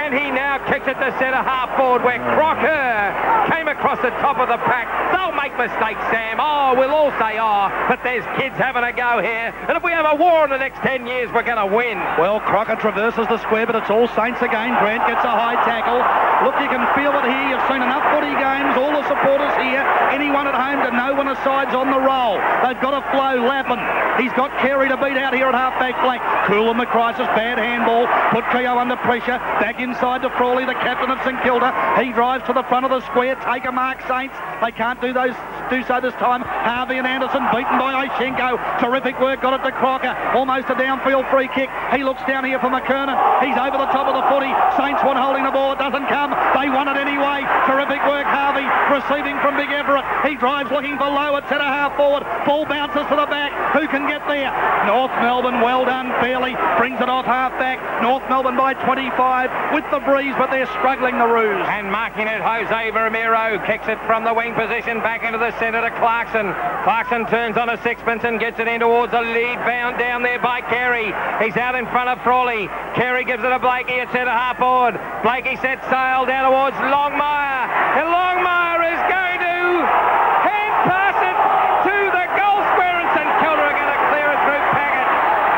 Speaker 5: and he now kicks it to centre half-forward where Crocker came across the top of the pack. They'll make mistakes, Sam. Oh, we'll all say, but there's kids having a go here, and if we have a war in the next 10 years, we're going to win.
Speaker 2: Well, Crocker traverses the square, but it's all Saints again. Grant gets a high tackle. Look, you can feel it here. You've seen enough footy games, all the supporters here, anyone at home to know when a side's on the roll. They've got a flow. Lappin, he's got Carey to beat out here at half-back flank. Cool in the crisis, bad handball, put Keogh under pressure. Back inside to Frawley, the captain of St Kilda. He drives to the front of the square. Take a mark, Saints. They can't do so this time. Harvey and Anderson beaten by Ishenko. Terrific work, got it to Crocker. Almost a downfield free kick. He looks down here for McKernan. He's over the top of the footy. Saints want holding the ball. It doesn't come. They want it anyway. Terrific work, Harvey. Receiving from Big Everett. He drives looking for Lowe at centre half forward. Ball bounces to the back. Who can get there? North Melbourne, well done. Fairley brings it off half back. North Melbourne by 25 with the breeze, but they're struggling the Roos.
Speaker 5: And marking it, Jose Ramiro kicks it from the wing position back into the centre to Clarkson. Clarkson turns on a sixpence and gets it in towards the lead, bound down there by Carey. He's out in front of Frawley. Carey gives it to Blakey at centre half forward. Blakey sets sail down towards Longmire, and Longmire is going to hand pass it to the goal square, and St Kilda are going to clear it through Packett.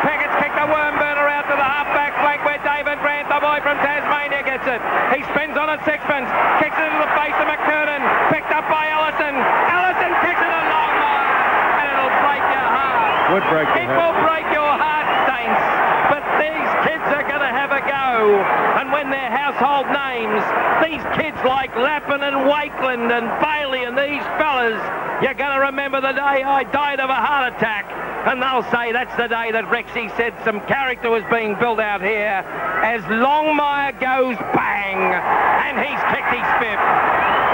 Speaker 5: Packett's kicked the worm burner out to the half-back flank where David Grant, the boy from Tasmania, gets it. He spins on a sixpence, kicks it into the face of McKernan, picked up by Allison. Allison kicks it to Longmire, and it'll break your heart.
Speaker 4: Would break your
Speaker 5: It
Speaker 4: heart.
Speaker 5: will break your heart, Saints. But these kids are going to have a go. And when they're household names, these kids like Lappin and Wakeland and Bailey and these fellas, you're going to remember the day I died of a heart attack. And they'll say that's the day that Rexy said some character was being built out here as Longmire goes bang, and he's kicked his fifth.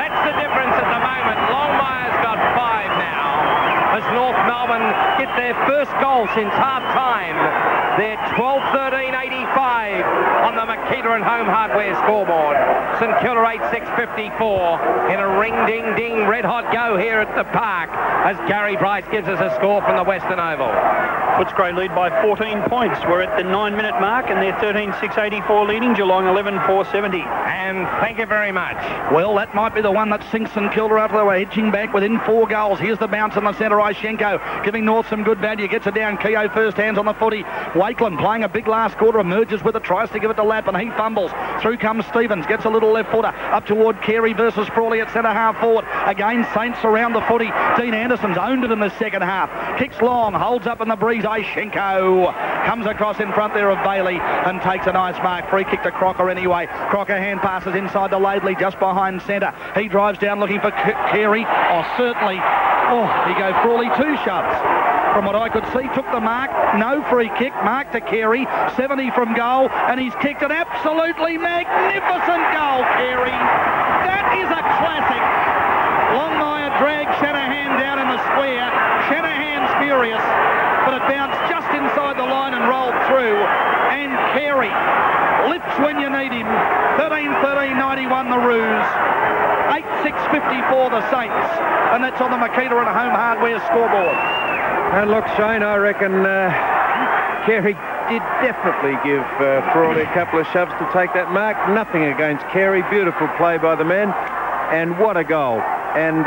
Speaker 5: That's the difference at the moment. Longmire's got 5 now as North Melbourne get their first goal since half-time. They're 12-13-85 on the Makita and Home Hardware scoreboard. St Kilda 8-6-54 in a ring-ding-ding red-hot go here at the park. as Gary Bryce gives us a score from the Western Oval.
Speaker 9: Footscray lead by 14 points. We're at the 9-minute mark and they're 13.684 leading, Geelong 11.470.
Speaker 5: And thank you very much.
Speaker 2: Well, that might be the one that sinks St Kilda after they were edging back within 4 goals. Here's the bounce in the centre. Ischenko giving North some good value. Gets it down. Keogh first hands on the footy. Wakeland playing a big last quarter. Emerges with it. Tries to give it to Lapp and he fumbles. Through comes Stevens. Gets a little left footer. Up toward Carey versus Frawley at centre half forward. Again, Saints around the footy. Dean Anderson's owned it in the second half. Kicks long. Holds up in the breeze. Ischenko comes across in front there of Bailey and takes a nice mark. Free kick to Crocker anyway. Crocker hand passes inside to Laidley just behind centre. He drives down looking for Carey. Certainly. He go Frawley 2 shoves. From what I could see, took the mark. No free kick. Mark to Carey. 70 from goal. And he's kicked an absolutely magnificent goal, Carey. That is a classic. Longmire dragged Shanahan down in the square. Shanahan's furious, but it bounced just inside the line and rolled through. And Carey lifts when you need him. 13-13-91 the Roos. 8-6-54 the Saints. And that's on the Makita and Home Hardware scoreboard.
Speaker 4: And look, Shane, I reckon Carey did definitely give Frawley a couple of shoves to take that mark. Nothing against Carey. Beautiful play by the man. And what a goal. And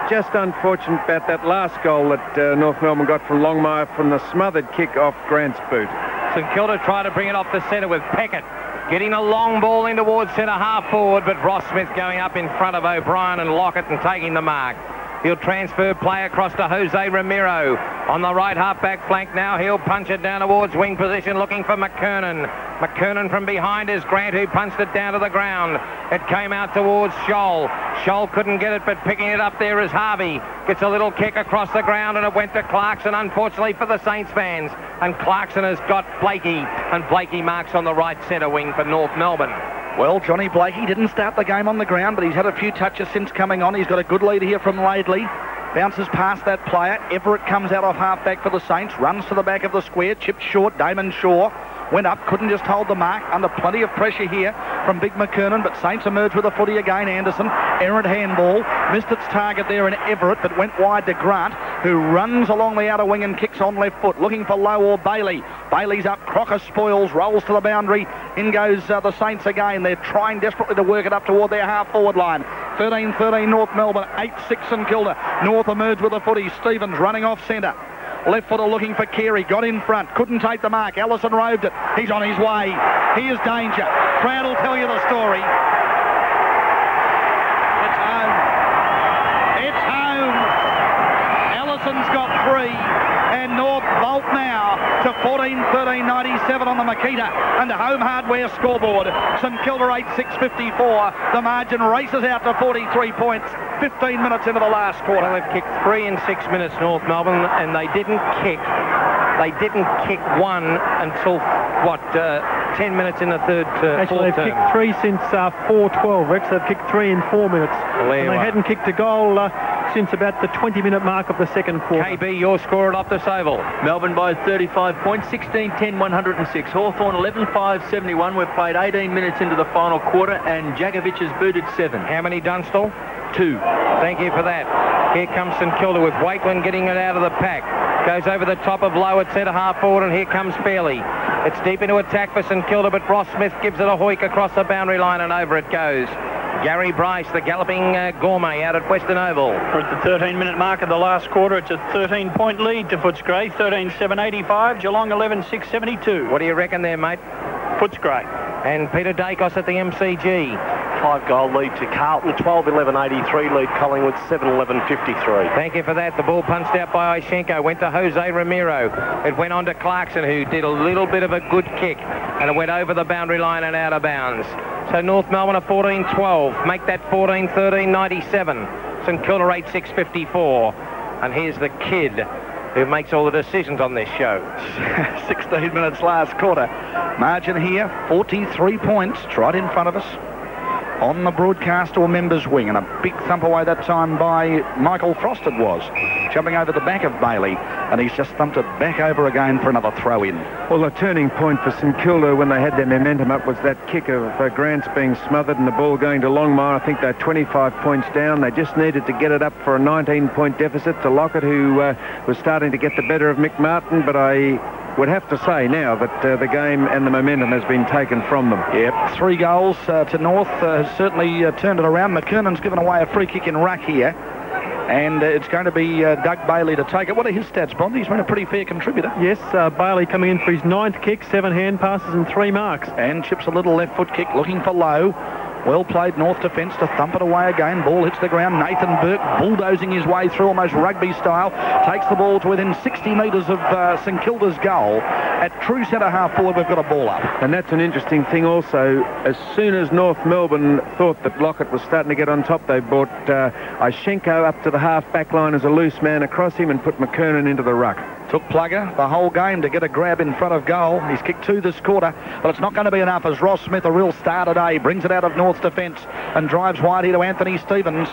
Speaker 4: just unfortunate about that last goal that North Melbourne got from Longmire from the smothered kick off Grant's boot.
Speaker 5: St Kilda try to bring it off the centre with Peckett. Getting a long ball in towards centre half forward, but Ross Smith going up in front of O'Brien and Lockett and taking the mark. He'll transfer play across to Jose Ramiro on the right half-back flank now. He'll punch it down towards wing position looking for McKernan. McKernan from behind is Grant, who punched it down to the ground. It came out towards Scholl. Scholl couldn't get it, but picking it up there is Harvey. Gets a little kick across the ground and it went to Clarkson, unfortunately for the Saints fans. And Clarkson has got Blakey, and Blakey marks on the right centre wing for North Melbourne.
Speaker 2: Well, Johnny Blakey didn't start the game on the ground, but he's had a few touches since coming on. He's got a good lead here from Laidley. Bounces past that player. Everett comes out off half-back for the Saints. Runs to the back of the square. Chipped short. Damon Shaw went up. Couldn't just hold the mark. Under plenty of pressure here from Big McKernan, but Saints emerge with the footy again. Anderson. Errant handball. Missed its target there in Everett, but went wide to Grant, who runs along the outer wing and kicks on left foot. Looking for Lowe or Bailey. Bailey's up. Crocker spoils. Rolls to the boundary. In goes the Saints again. They're trying desperately to work it up toward their half-forward line. 13-13 North Melbourne. 8-6 St Kilda. North emerge with the footy. Stevens running off centre. Left footer looking for Carey. Got in front. Couldn't take the mark. Allison roved it. He's on his way. He is danger. Crowd will tell you the story. It's home. It's home. Allison's got 3. And North vault now to 14-13-97 on the Makita and the Home Hardware scoreboard. St Kilda 8-6-54. The margin races out to 43 points. 15 minutes into the last quarter.
Speaker 5: Well, they've kicked 3 in 6 minutes, North Melbourne, and they didn't kick one until 10 minutes in the third
Speaker 14: Actually, they've kicked 3 since 4:12, Rex. They've kicked 3 in 4 minutes.
Speaker 5: Well,
Speaker 14: and they hadn't kicked a goal since about the 20-minute mark of the second quarter.
Speaker 5: KB, your score at Optus Oval.
Speaker 15: Melbourne by 35 points, 16-10-106. Hawthorn 11-5-71. We've played 18 minutes into the final quarter, and Jagovic has booted 7.
Speaker 5: How many, Dunstall?
Speaker 15: 2.
Speaker 5: Thank you for that. Here comes St Kilda with Wakeland getting it out of the pack. Goes over the top of Lowe at centre half forward, and here comes Fairley. It's deep into attack for St Kilda, but Ross Smith gives it a hoik across the boundary line, and over it goes. Gary Bryce, the galloping gourmet out at Western Oval.
Speaker 9: We're at the 13-minute mark of the last quarter. It's a 13-point lead to Footscray. 13-7-85. Geelong 11-6-72.
Speaker 5: What do you reckon there, mate?
Speaker 9: Footscray.
Speaker 5: And Peter Dacos at the MCG.
Speaker 16: 5-goal lead to Carlton. 12-11-83 lead Collingwood. 7-11-53.
Speaker 5: Thank you for that. The ball punched out by Ischenko. Went to Jose Ramiro. It went on to Clarkson, who did a little bit of a good kick. And it went over the boundary line and out of bounds. So North Melbourne are 14-12. Make that 14-13-97. St Kilda 8-6-54. And here's the kid who makes all the decisions on this show.
Speaker 2: 16 minutes last quarter. Margin here, 43 points. Right in front of us on the broadcast or members wing. And a big thump away that time by Michael Frost it was. jumping over the back of Bailey, and he's just thumped it back over again for another throw-in.
Speaker 4: Well, the turning point for St Kilda when they had their momentum up was that kick of Grant's being smothered and the ball going to Longmire. I think they're 25 points down. They just needed to get it up for a 19-point deficit to Lockett, who was starting to get the better of Mick Martin, but I would have to say now that the game and the momentum has been taken from them.
Speaker 2: Yep, 3 goals to North has certainly turned it around. McKernan's given away a free kick in ruck here, and it's going to be Doug Bailey to take it. What are his stats, Bond? He's been a pretty fair contributor.
Speaker 14: Yes, Bailey coming in for his 9th kick, 7 hand passes and 3 marks.
Speaker 2: And chips a little left foot kick, looking for Lowe. Well played North defence to thump it away again. Ball hits the ground. Nathan Burke bulldozing his way through almost rugby style. Takes the ball to within 60 metres of St Kilda's goal. At true centre half forward, we've got a ball up.
Speaker 4: And that's an interesting thing also. As soon as North Melbourne thought that Lockett was starting to get on top, they brought Ishenko up to the half back line as a loose man across him and put McKernan into the ruck.
Speaker 2: Took Plugger the whole game to get a grab in front of goal. He's kicked 2 this quarter, but it's not going to be enough as Ross Smith, a real star today, brings it out of North's defence and drives wide here to Anthony Stevens,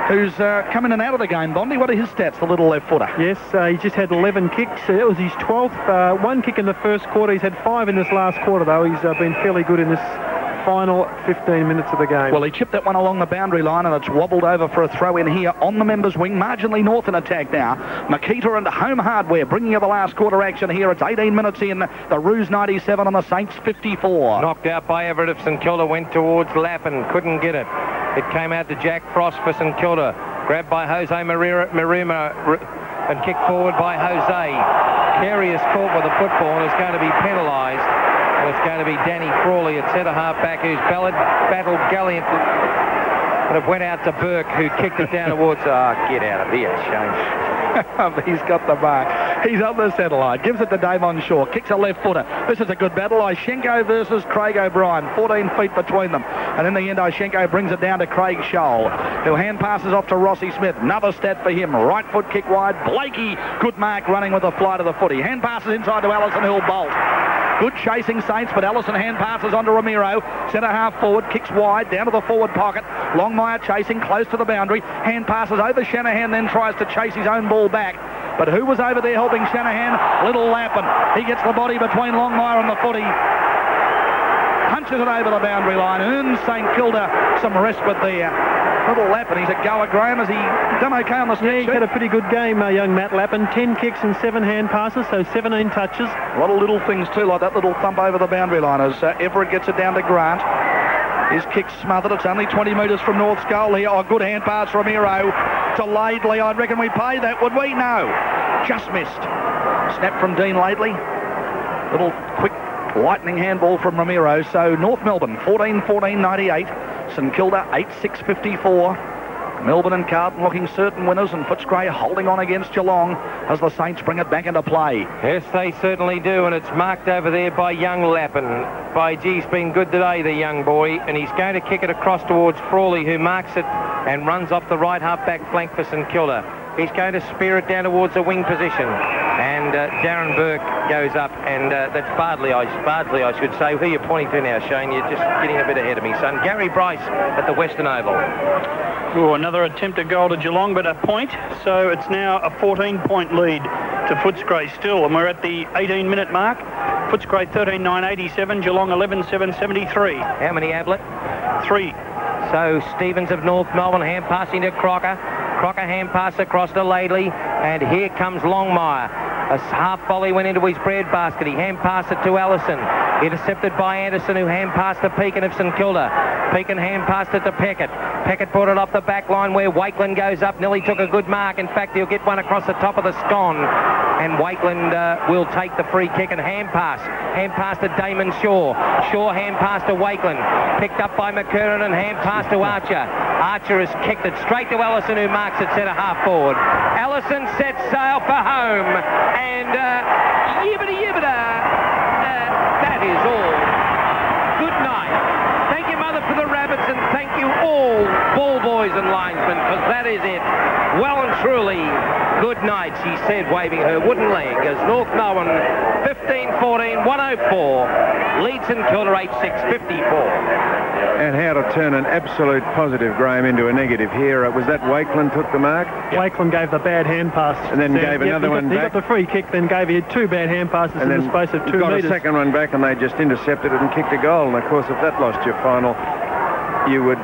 Speaker 2: who's come in and out of the game. Bondi, what are his stats, the little left footer?
Speaker 14: Yes, he just had 11 kicks. It was his 12th. 1 kick in the first quarter. He's had 5 in this last quarter, though. He's been fairly good in this final 15 minutes of the game.
Speaker 2: Well, he chipped that one along the boundary line, and it's wobbled over for a throw in here on the members' wing. Marginally North in attack now. Makita and Home Hardware bringing you the last quarter action here. It's 18 minutes in. The Roos 97 and the Saints 54.
Speaker 5: Knocked out by Everett of St Kilda, went towards Lappin, couldn't get it. It came out to Jack Frost for St Kilda. Grabbed by Jose Marima and kicked forward by Jose. Carey is caught with the football and is going to be penalised. And it's going to be Danny Frawley at centre half back, who's battled gallant. But it went out to Burke, who kicked it down towards... get out of here, Shane.
Speaker 2: He's got the mark. He's up the centre line. Gives it to Damon Shaw. Kicks a left footer. This is a good battle. Ishenko versus Craig O'Brien. 14 feet between them. And in the end, Ishenko brings it down to Craig Scholl, who hand passes off to Rossi Smith. Another stat for him. Right foot kick wide. Blakey, good mark, running with a flight of the footy. Hand passes inside to Allison, who'll bolt. Good chasing Saints, but Allison hand passes on to Ramiro. Centre half forward, kicks wide, down to the forward pocket. Longmire chasing, close to the boundary. Hand passes over Shanahan, then tries to chase his own ball back. But who was over there helping Shanahan? Little Lappin. He gets the body between Longmire and the footy. Punches it over the boundary line. Earns St Kilda some respite there. Little Lappin, he's a goer, Graham. Has he done okay on the stat
Speaker 14: sheet? He had a pretty good game, young Matt Lappin. 10 kicks and 7 hand passes, so 17 touches.
Speaker 2: A lot of little things too, like that little thump over the boundary line as Everett gets it down to Grant. His kick's smothered. It's only 20 metres from North's goal here. Oh, good hand pass from Ramiro to Laidley. I reckon we'd pay that, would we? No. Just missed. Snap from Dean Laidley. Little quick lightning handball from Ramiro. So North Melbourne 14-14-98. St Kilda 8-6-54. Melbourne and Carlton looking certain winners, and Footscray holding on against Geelong as the Saints bring it back into play.
Speaker 5: Yes, they certainly do, and it's marked over there by young Lappin. By he's been good today, the young boy, and he's going to kick it across towards Frawley, who marks it and runs off the right half-back flank for St Kilda. He's going to spear it down towards the wing position. And Darren Burke goes up, and that's Bardley, I should say. Who are you pointing to now, Shane? You're just getting a bit ahead of me, son. Gary Bryce at the Western Oval.
Speaker 9: Ooh, another attempt at goal to Geelong, but a point. So it's now a 14-point lead to Footscray still, and we're at the 18-minute mark. Footscray 13-9-87, Geelong 11-7-73.
Speaker 5: How many, Ablett?
Speaker 9: 3.
Speaker 5: So Stevens of North Melbourne hand passing to Crocker. Crocker hand pass across to Laidley, and here comes Longmire. A half volley went into his bread basket. He hand passed it to Allison. Intercepted by Anderson, who hand passed to Pekin of St Kilda. Pekin hand passed it to Peckett. Peckett brought it off the back line where Wakeland goes up. Nearly took a good mark. In fact, he'll get one across the top of the scone. And Wakeland will take the free kick and hand pass. Hand pass to Damon Shaw. Shaw hand pass to Wakeland. Picked up by McKernan and hand pass to Archer. Archer has kicked it straight to Ellison, who marks it centre half forward. Ellison sets sail for home. And yibbida. That is all. Good night. Thank you, Mother, for the rabbits and thank you all, ball boys and linesmen, because that is it. Well and truly, good night, she said, waving her wooden leg as North Melbourne 15-14, 104, leads St Kilda 8-6, 54.
Speaker 4: And how to turn an absolute positive, Graham, into a negative here. Was that Wakeland took the mark?
Speaker 14: Wakeland gave the bad hand pass.
Speaker 4: And then gave another one back.
Speaker 14: He got the free kick, then gave you 2 bad hand passes in the space of 2
Speaker 4: got
Speaker 14: metres.
Speaker 4: a second one back, and they just intercepted it and kicked a goal. And, of course, if that lost your final, you would,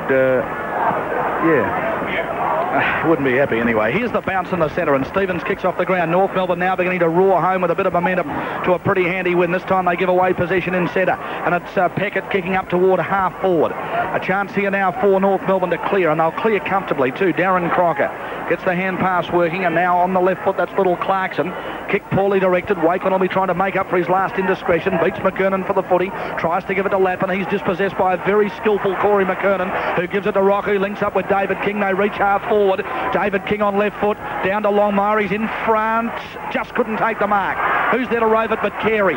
Speaker 2: Wouldn't be happy anyway. Here's the bounce in the centre, and Stevens kicks off the ground. North Melbourne now beginning to roar home with a bit of momentum to a pretty handy win. This time they give away possession in centre, and it's Peckett kicking up toward half forward. A chance here now for North Melbourne to clear, and they'll clear comfortably too. Darren Crocker gets the hand pass working, and now on the left foot, that's little Clarkson. Kick poorly directed. Wakeland will be trying to make up for his last indiscretion. Beats McKernan for the footy. Tries to give it to Lappin. He's dispossessed by a very skillful Corey McKernan, who gives it to Rock, who links up with David King. They reach half forward. David King on left foot. Down to Longmire. He's in front. Just couldn't take the mark. Who's there to rove it but Carey?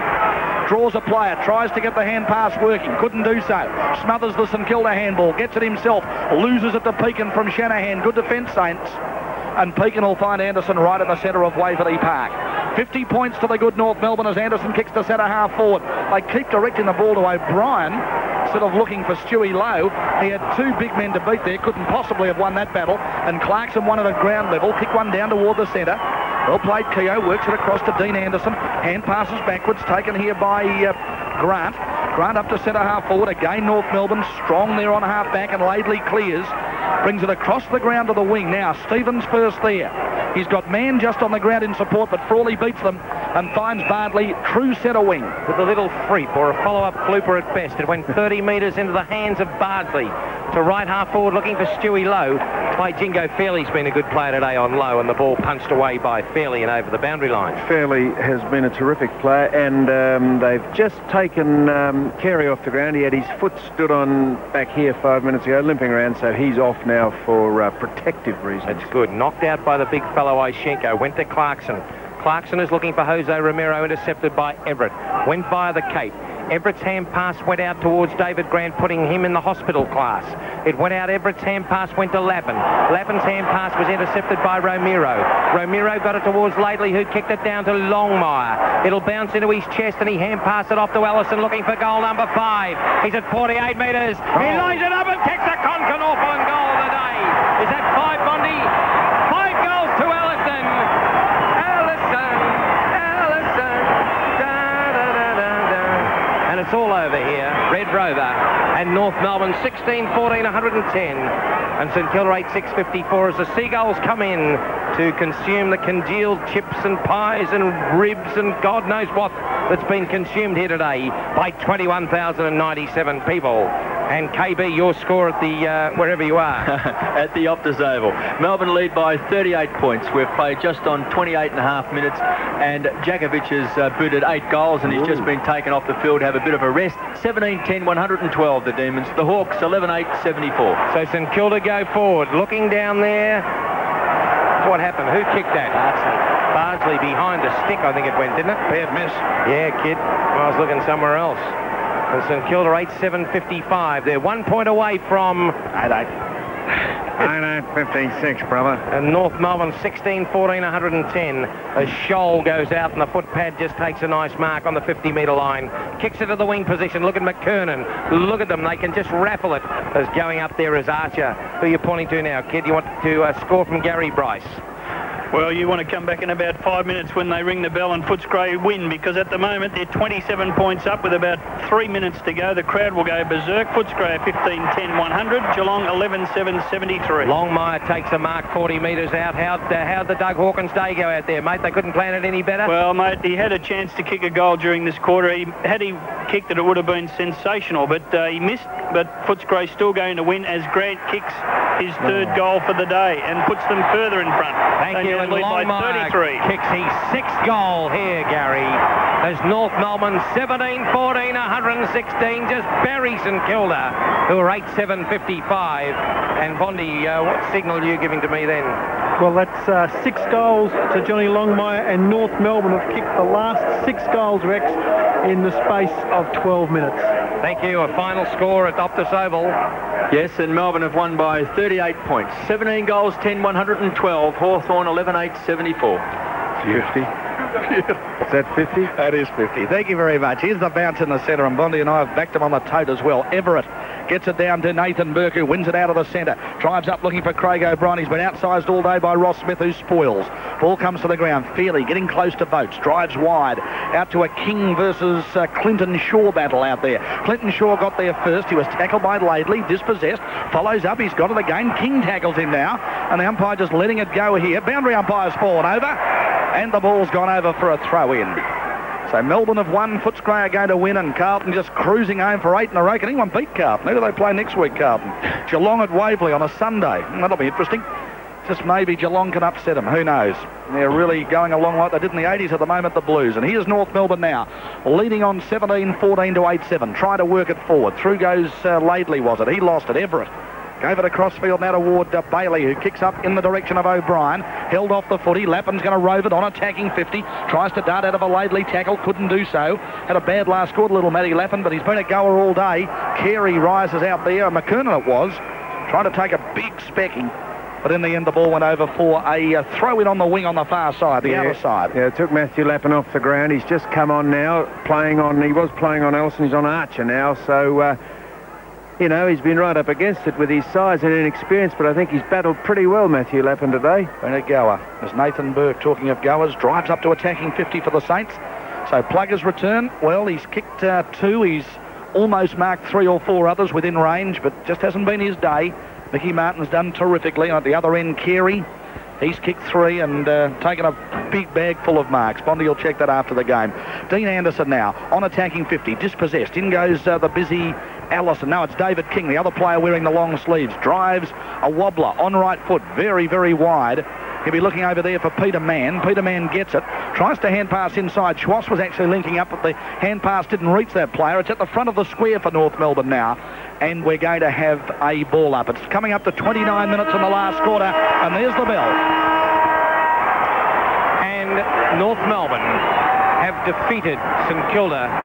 Speaker 2: Draws a player. Tries to get the hand pass working. Couldn't do so. Smothers the St Kilda handball. Gets it himself. Loses it to Pekin from Shanahan. Good defence, Saints. And Pekin will find Anderson right in the centre of Waverley Park. 50 points to the good North Melbourne as Anderson kicks the centre half forward. They keep directing the ball to O'Brien instead of looking for Stewie Lowe. He had 2 big men to beat there. Couldn't possibly have won that battle. And Clarkson won it at ground level. Kick one down toward the centre. Well played, Keogh. Works it across to Dean Anderson. Hand passes backwards. Taken here by Grant. Grant up to centre half forward. Again, North Melbourne strong there on half back, and Laidley clears. Brings it across the ground to the wing. Now, Stevens first there. He's got man just on the ground in support, but Frawley beats them and finds Bardley true centre wing.
Speaker 5: With a little freep or a follow-up blooper at best. It went 30 metres into the hands of Bardley. To right half forward looking for Stewie Lowe. By Jingo Fairley's been a good player today on low, and the ball punched away by Fairley and over the boundary line.
Speaker 4: Fairley has been a terrific player, and they've just taken Carey off the ground. He had his foot stood on back here 5 minutes ago, limping around, so he's off now for protective reasons.
Speaker 5: That's good. Knocked out by the big fellow Ishenko. Went to Clarkson. Clarkson is looking for Jose Romero, intercepted by Everett. Went via the Cape. Everett's hand pass went out towards David Grant, putting him in the hospital class. It went out. Everett's hand pass went to Lappin. Lappin's hand pass was intercepted by Romero. Romero got it towards Laidley, who kicked it down to Longmire. It'll bounce into his chest, and he hand passed it off to Ellison, looking for goal number 5. He's at 48 metres. He lines it up and kicks a Concan-Orphan goal of the day. Is that 5, Bondi? 5 goals to Ellison. And it's all over here. Red Rover and North Melbourne 16-14, 110. And St Kilda 8-6, 54 as the Seagulls come in to consume the congealed chips and pies and ribs and God knows what that's been consumed here today by 21,097 people. And KB, your score at the wherever you are.
Speaker 15: At the Optus Oval. Melbourne lead by 38 points. We've played just on 28 and a half minutes, and Djakovic has booted 8 goals, and he's just been taken off the field to have a bit of a rest. 17-10, 112, the Demons. The Hawks, 11-8, 74.
Speaker 5: So St Kilda go forward. Looking down there. What happened? Who kicked that? Bardsley behind the stick, I think it went, didn't it?
Speaker 2: Bad miss.
Speaker 5: Yeah, kid. I was looking somewhere else. And St Kilda 8-7, 55. They're 1 point away from
Speaker 4: 56, brother.
Speaker 5: And North Melbourne 16-14, 110. As Scholl goes out and the footpad just takes a nice mark on the 50-metre line. Kicks it to the wing position. Look at McKernan. Look at them. They can just raffle it. As going up there is Archer. Who are you pointing to now, kid? You want to score from Gary Bryce?
Speaker 9: Well, you want to come back in about 5 minutes when they ring the bell and Footscray win, because at the moment they're 27 points up with about 3 minutes to go. The crowd will go berserk. Footscray 15-10, 100. Geelong 11-7, 73.
Speaker 5: Longmire takes a mark 40 metres out. How'd the Doug Hawkins day go out there, mate? They couldn't plan it any better?
Speaker 9: Well, mate, he had a chance to kick a goal during this quarter. Had he kicked it, it would have been sensational, but he missed. But Footscray still going to win as Grant kicks his 3rd goal for the day and puts them further in front.
Speaker 5: Thank you. And Longmire kicks his 6th goal here, Gary, as North Melbourne 17-14, 116 just bury St Kilda, who are 8-7, 55. And Bondi, what signal are you giving to me then?
Speaker 14: Well, that's 6 goals to Johnny Longmire, and North Melbourne have kicked the last 6 goals, Rex, in the space of 12 minutes.
Speaker 15: Thank you. A final score at Optus Oval. Yes, and Melbourne have won by 38 points. 17 goals, 10-112. Hawthorn 11-8-74.
Speaker 4: 50. Is that 50?
Speaker 2: That is 50. Thank you very much. Here's the bounce in the centre, and Bondi and I have backed him on the tote as well. Everett gets it down to Nathan Burke, who wins it out of the centre. Drives up looking for Craig O'Brien. He's been outsized all day by Ross Smith, who spoils. Ball comes to the ground. Feely getting close to Boats. Drives wide. Out to a King versus Clinton Shaw battle out there. Clinton Shaw got there first. He was tackled by Laidley, dispossessed. Follows up. He's got it again. King tackles him now. And the umpire just letting it go here. Boundary umpire's fallen over. And the ball's gone over for a throw-in. So Melbourne have won, Footscray are going to win, and Carlton just cruising home for 8 in a row. Can anyone beat Carlton? Who do they play next week, Carlton? Geelong at Waverley on a Sunday. That'll be interesting. Just maybe Geelong can upset them. Who knows? They're really going along like they did in the 80s at the moment, the Blues. And here's North Melbourne now, leading on 17-14 to 8-7. Trying to work it forward. Through goes Laidley, was it? He lost it. Everett gave it across field now toward Bailey, who kicks up in the direction of O'Brien. Held off the footy. Lappin's going to rove it on, attacking 50. Tries to dart out of a Laidley tackle. Couldn't do so. Had a bad last score, little Matty Lappin, but he's been a goer all day. Carey rises out there. McKernan it was. Trying to take a big specking. But in the end, the ball went over for a throw-in on the wing on the far side, the outer side.
Speaker 4: Yeah, it took Matthew Lappin off the ground. He's just come on now, he was playing on Ellison. He's on Archer now, so... you know, he's been right up against it with his size and inexperience, but I think he's battled pretty well, Matthew Lappin, today.
Speaker 2: Been a goer. As Nathan Burke, talking of goers, drives up to attacking 50 for the Saints. So Plugger's return, well, he's kicked 2. He's almost marked 3 or 4 others within range, but just hasn't been his day. Mickey Martin's done terrifically. And at the other end, Carey, he's kicked 3 and taken a big bag full of marks. Bondi will check that after the game. Dean Anderson now on attacking 50, dispossessed. In goes the busy Allison. Now it's David King, the other player wearing the long sleeves. Drives a wobbler on right foot, very, very wide. He'll be looking over there for Peter Mann. Peter Mann gets it. Tries to hand pass inside. Schwass was actually linking up, but the hand pass didn't reach that player. It's at the front of the square for North Melbourne now. And we're going to have a ball up. It's coming up to 29 minutes in the last quarter. And there's the bell.
Speaker 5: And North Melbourne have defeated St Kilda